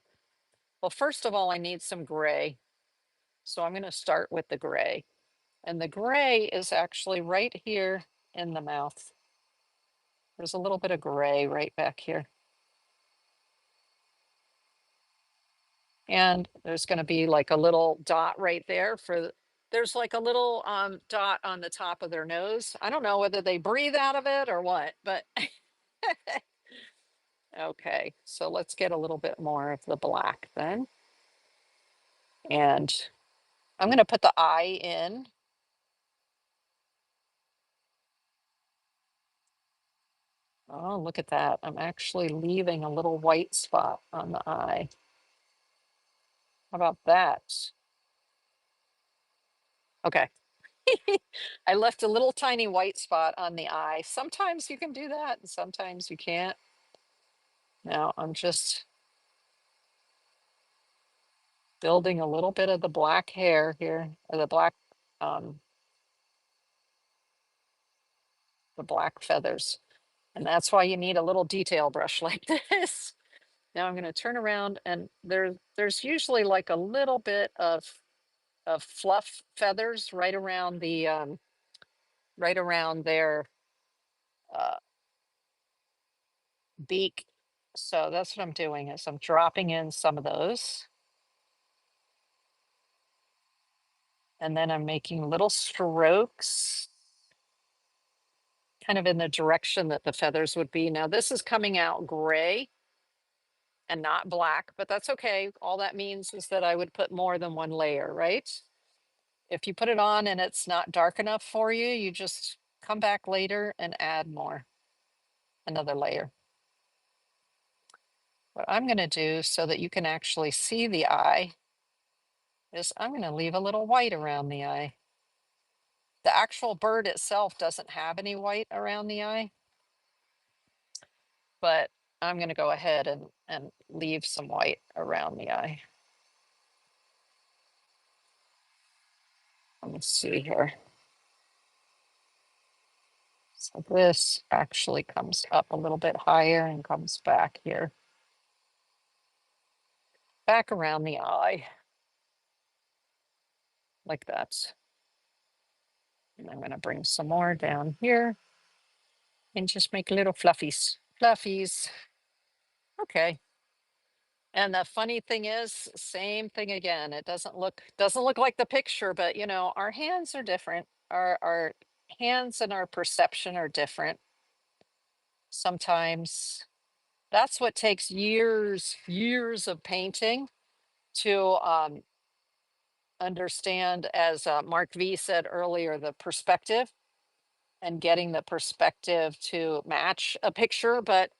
Well, first of all, I need some gray. So I'm going to start with the gray. And the gray is actually right here in the mouth. There's a little bit of gray right back here. And there's going to be like a little dot right there there's like a little dot on the top of their nose. I don't know whether they breathe out of it or what, but okay. So let's get a little bit more of the black then. And I'm going to put the eye in. Oh, look at that. I'm actually leaving a little white spot on the eye. How about that? Okay. I left a little tiny white spot on the eye. Sometimes you can do that and sometimes you can't. Now I'm just building a little bit of the black hair here, or um, the black feathers. And that's why you need a little detail brush like this. Now I'm going to turn around and there's usually like a little bit of fluff feathers right around their uh, beak. So that's what I'm doing is I'm dropping in some of those. And then I'm making little strokes kind of in the direction that the feathers would be. Now this is coming out gray and not black, but that's okay. All that means is that I would put more than one layer, right? If you put it on and it's not dark enough for you, you just come back later and add more, another layer. What I'm going to do so that you can actually see the eye is I'm going to leave a little white around the eye. The actual bird itself doesn't have any white around the eye, but I'm going to go ahead and leave some white around the eye. Let me see here. So this actually comes up a little bit higher and comes back here. Back around the eye. Like that. And I'm going to bring some more down here and just make little fluffies. Fluffies. Okay. And the funny thing is, same thing again. It doesn't look like the picture, but you know, our hands are different. Our hands and our perception are different. Sometimes that's what takes years of painting to understand, as Mark V said earlier, the perspective and getting the perspective to match a picture. But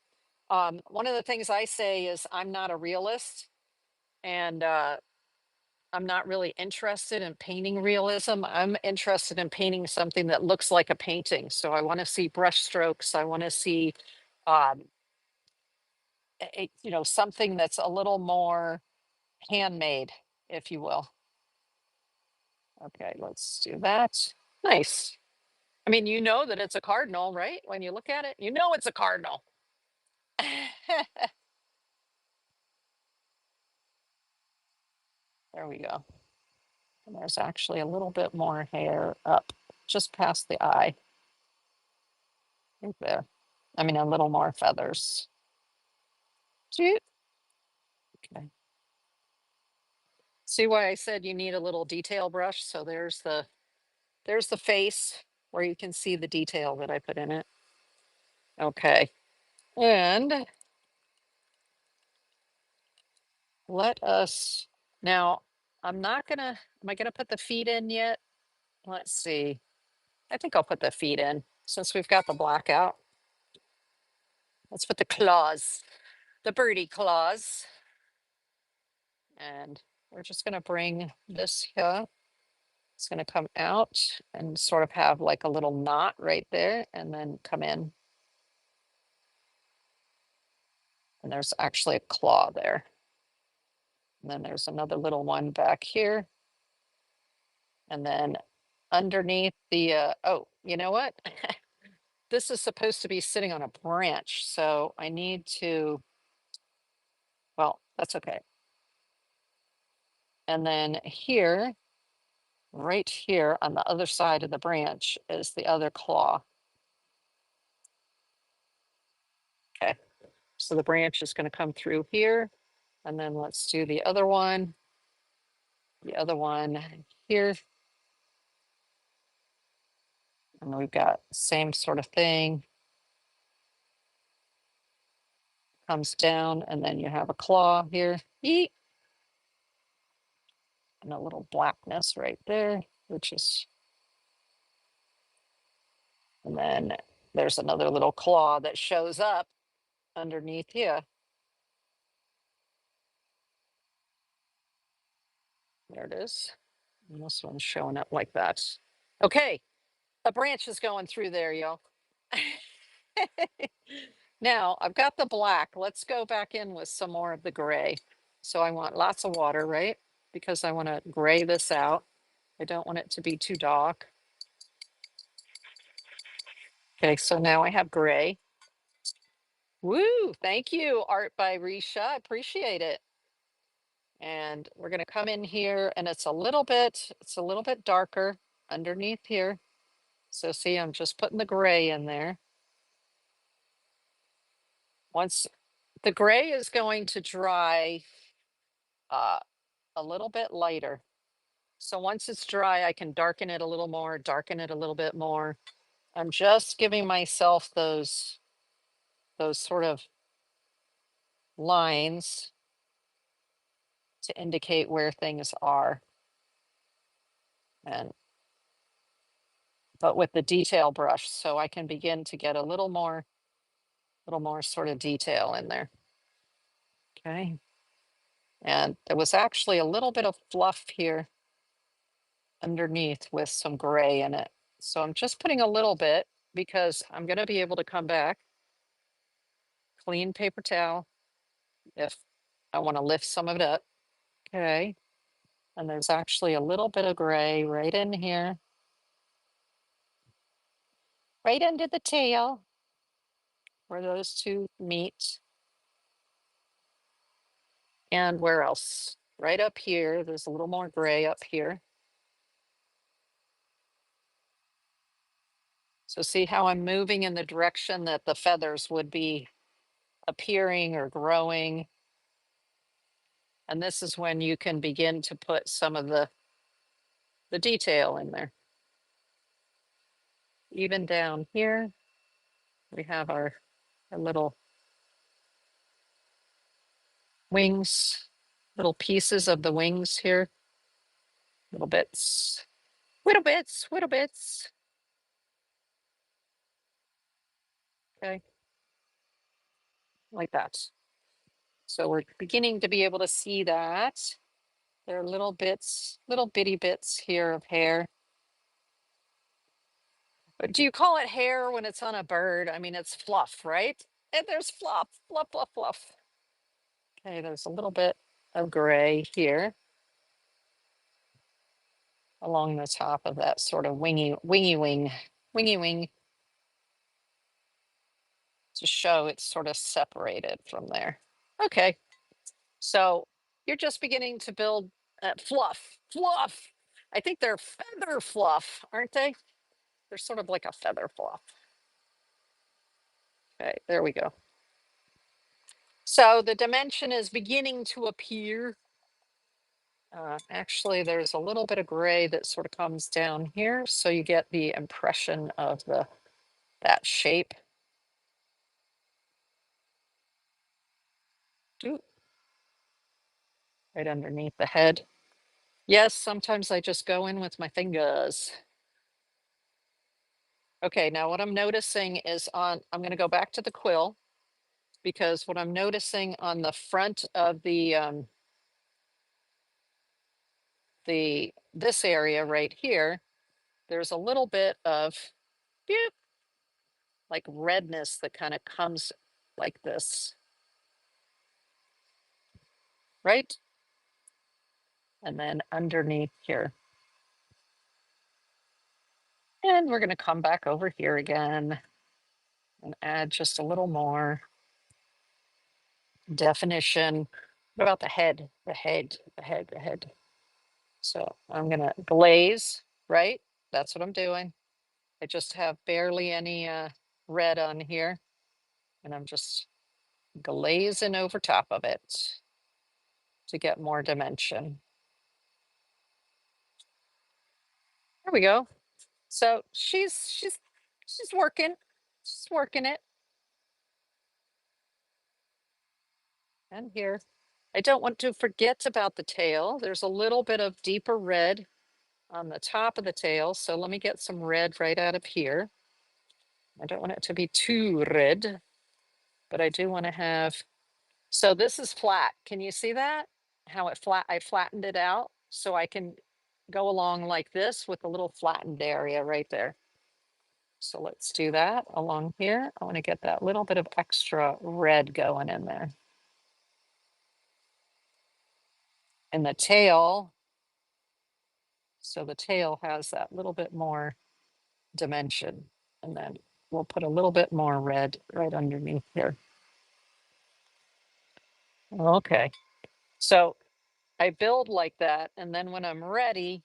one of the things I say is I'm not a realist. And I'm not really interested in painting realism. I'm interested in painting something that looks like a painting. So I want to see brush strokes. I want to see, um, something that's a little more handmade, if you will. Okay, let's do that. Nice. I mean, you know that it's a cardinal, right? When you look at it, you know it's a cardinal. There we go. And there's actually a little bit more hair up just past the eye. Right there. I mean, a little more feathers. Shoot. Okay. See why I said you need a little detail brush? So there's the face where you can see the detail that I put in it. Okay. And let us now, am I gonna put the feet in yet? Let's see. I think I'll put the feet in since we've got the black out. Let's put the claws, the birdie claws. And we're just gonna bring this here. It's gonna come out and sort of have like a little knot right there and then come in. And there's actually a claw there. And then there's another little one back here. And then underneath the, oh, you know what? This is supposed to be sitting on a branch. So I need to, well, that's okay. And then here, right here on the other side of the branch is the other claw. Okay. So the branch is going to come through here. And then let's do the other one. The other one here. And we've got same sort of thing. Comes down and then you have a claw here. Eek. And a little blackness right there, which is, and then there's another little claw that shows up underneath here. There it is. And this one's showing up like that. Okay, a branch is going through there, y'all. Now I've got the black. Let's go back in with some more of the gray. So I want lots of water, right? Because I want to gray this out. I don't want it to be too dark. Okay, so now I have gray. Woo, thank you, Art by Risha. I appreciate it. And we're going to come in here and it's a little bit darker underneath here. So see, I'm just putting the gray in there. Once the gray is going to dry a little bit lighter. So once it's dry, I can darken it a little more, darken it a little bit more. I'm just giving myself those sort of lines to indicate where things are. And but with the detail brush, so I can begin to get a little more sort of detail in there. Okay. And there was actually a little bit of fluff here underneath with some gray in it. So I'm just putting a little bit because I'm going to be able to come back, clean paper towel if I want to lift some of it up. Okay. And there's actually a little bit of gray right in here, right under the tail where those two meet. And where else? Right up here, there's a little more gray up here. So see how I'm moving in the direction that the feathers would be appearing or growing. And this is when you can begin to put some of the detail in there. Even down here, we have our little wings, little pieces of the wings here, little bits, little bits, little bits. Okay, like that. So we're beginning to be able to see that. There are little bits, little bitty bits here of hair. But do you call it hair when it's on a bird? I mean, it's fluff, right? And there's fluff, fluff, fluff, fluff. Okay, there's a little bit of gray here along the top of that sort of wingy wing to show it's sort of separated from there. Okay, so you're just beginning to build fluff. I think they're feather fluff, aren't they? They're sort of like a feather fluff. Okay, there we go. So the dimension is beginning to appear. Actually, there's a little bit of gray that sort of comes down here, so you get the impression of that shape. Ooh, right underneath the head. Yes, sometimes I just go in with my fingers. Okay, now what I'm noticing is I'm going to go back to the quill because what I'm noticing on the front of this area right here, there's a little bit of beep, like redness that kind of comes like this, right? And then underneath here. And we're going to come back over here again and add just a little more definition. What about the head? The head. So I'm going to glaze, right? That's what I'm doing. I just have barely any red on here. And I'm just glazing over top of it to get more dimension. There we go. So she's working. She's working it. And here. I don't want to forget about the tail. There's a little bit of deeper red on the top of the tail. So let me get some red right out of here. I don't want it to be too red, but I do want to have, so this is flat. Can you see that? How I flattened it out so I can go along like this with a little flattened area right there. So let's do that along here. I want to get that little bit of extra red going in there. And the tail, so the tail has that little bit more dimension. And then we'll put a little bit more red right underneath here. Okay, so I build like that. And then when I'm ready,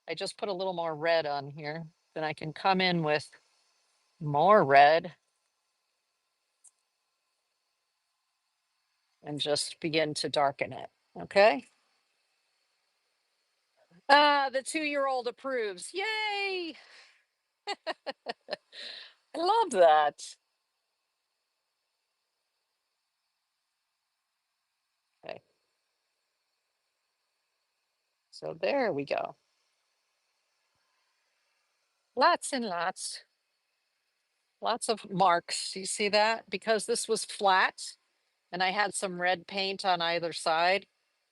I just put a little more red on here. Then I can come in with more red and just begin to darken it. Okay. The 2-year-old approves. Yay! I love that. Okay. So there we go. Lots and lots of marks. You see that? Because this was flat and I had some red paint on either side.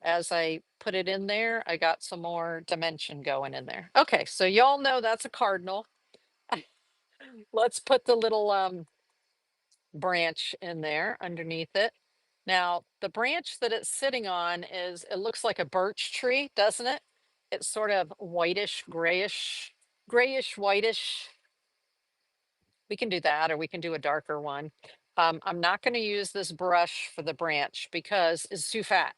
As I put it in there, I got some more dimension going in there. Okay, so y'all know that's a cardinal. Let's put the little branch in there underneath it. Now, the branch that it's sitting on it looks like a birch tree, doesn't it? It's sort of whitish, grayish, whitish. We can do that, or we can do a darker one. I'm not going to use this brush for the branch because it's too fat.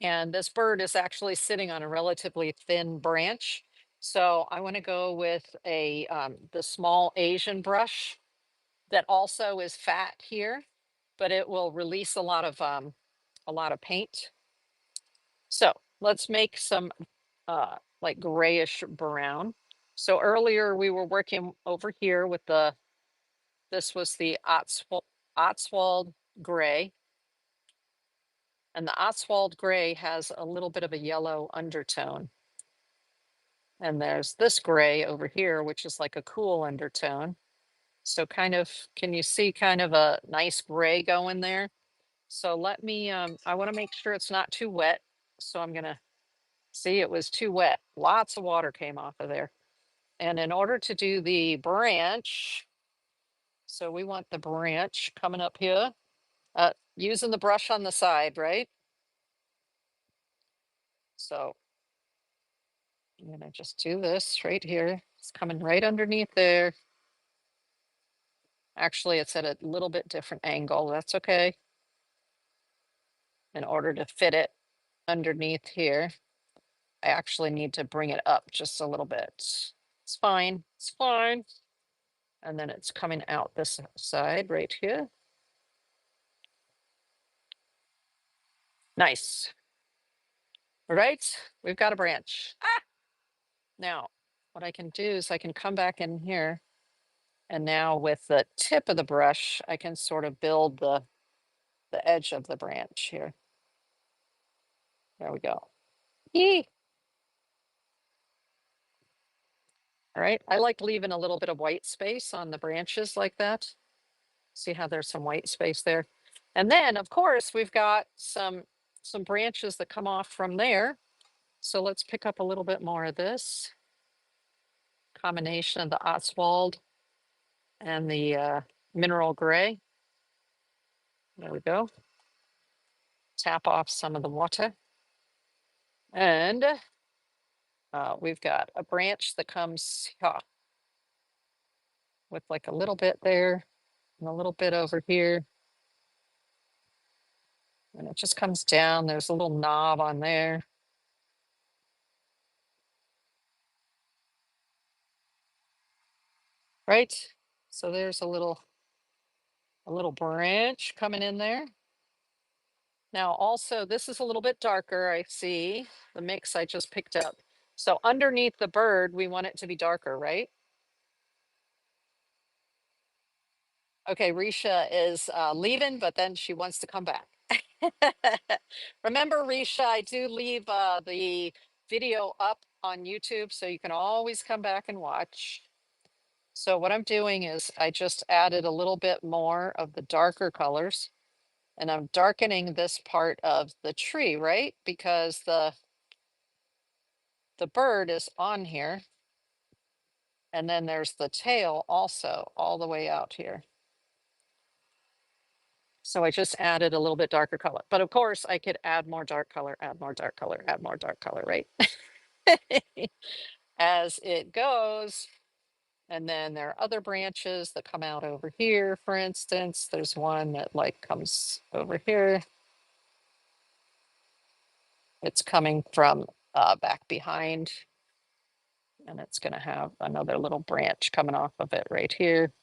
And this bird is actually sitting on a relatively thin branch. So I want to go with the small Asian brush that also is fat here, but it will release a lot of paint. So let's make some like grayish brown. So earlier we were working over here with this was the Otswald gray. And the Otswald gray has a little bit of a yellow undertone. And there's this gray over here, which is like a cool undertone. So kind of, can you see kind of a nice gray going there? So let me, I want to make sure it's not too wet. So I'm going to see it was too wet. Lots of water came off of there. And in order to do the branch, so we want the branch coming up here, using the brush on the side, right? So I'm going to just do this right here. It's coming right underneath there. Actually, it's at a little bit different angle. That's okay. In order to fit it underneath here, I actually need to bring it up just a little bit. It's fine. It's fine. And then it's coming out this side right here. Nice. All right. We've got a branch. Ah! Now, what I can do is I can come back in here. And now with the tip of the brush, I can sort of build the edge of the branch here. There we go. Yee. All right. I like leaving a little bit of white space on the branches like that. See how there's some white space there. And then of course we've got some branches that come off from there. So let's pick up a little bit more of this combination of the Oswald and the mineral gray. There we go. Tap off some of the water. And we've got a branch that comes with like a little bit there and a little bit over here. And it just comes down. There's a little knob on there. Right? So there's a little branch coming in there. Now also, this is a little bit darker, I see, the mix I just picked up. So underneath the bird, we want it to be darker, right? Okay, Risha is leaving, but then she wants to come back. Remember, Risha, I do leave the video up on YouTube, so you can always come back and watch. So what I'm doing is I just added a little bit more of the darker colors. And I'm darkening this part of the tree, right? Because the bird is on here. And then there's the tail also all the way out here. So I just added a little bit darker color. But of course, I could add more dark color, add more dark color, add more dark color, right? As it goes. And then there are other branches that come out over here, for instance. There's one that like comes over here. It's coming from back behind. And it's going to have another little branch coming off of it right here.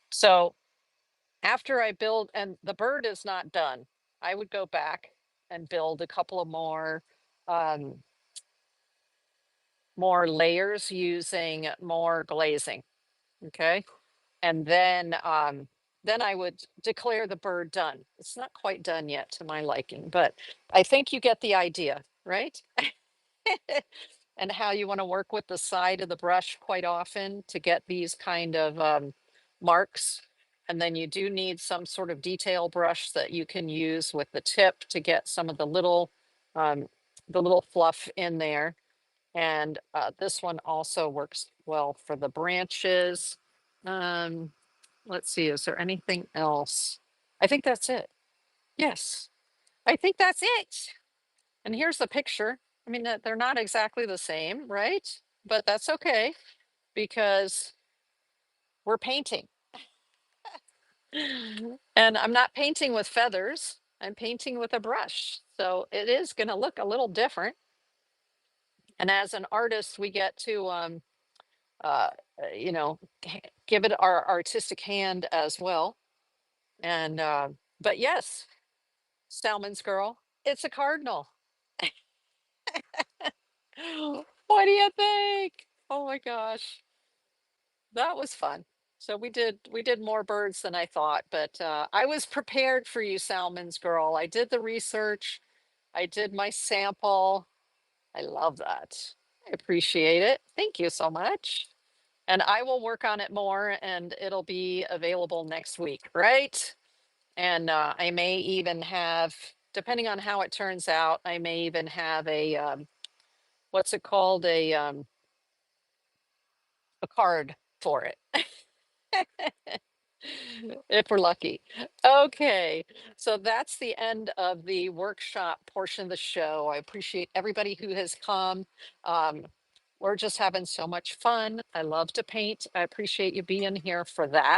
So after I build, and the bird is not done, I would go back and build a couple of more layers using more glazing. Okay. And then I would declare the bird done. It's not quite done yet to my liking, but I think you get the idea, right? And how you want to work with the side of the brush quite often to get these kind of marks. And then you do need some sort of detail brush that you can use with the tip to get some of um, the little fluff in there. And this one also works well for the branches. Let's see, is there anything else? I think that's it. Yes, I think that's it. And here's the picture. I mean, they're not exactly the same, right? But that's okay because we're painting. And I'm not painting with feathers. I'm painting with a brush. So it is going to look a little different. And as an artist, we get to, uh, you know, give it our artistic hand as well. And, but yes, Salmon's girl, it's a cardinal. What do you think? Oh my gosh. That was fun. So we did more birds than I thought, but I was prepared for you, Salmon's girl. I did the research. I did my sample. I love that. I appreciate it. Thank you so much. And I will work on it more and it'll be available next week, right? And I may even have, depending on how it turns out, I may even have a, what's it called? A card for it. If we're lucky. Okay, so that's the end of the workshop portion of the show. I appreciate everybody who has come. Um, we're just having so much fun. I love to paint. I appreciate you being here for that.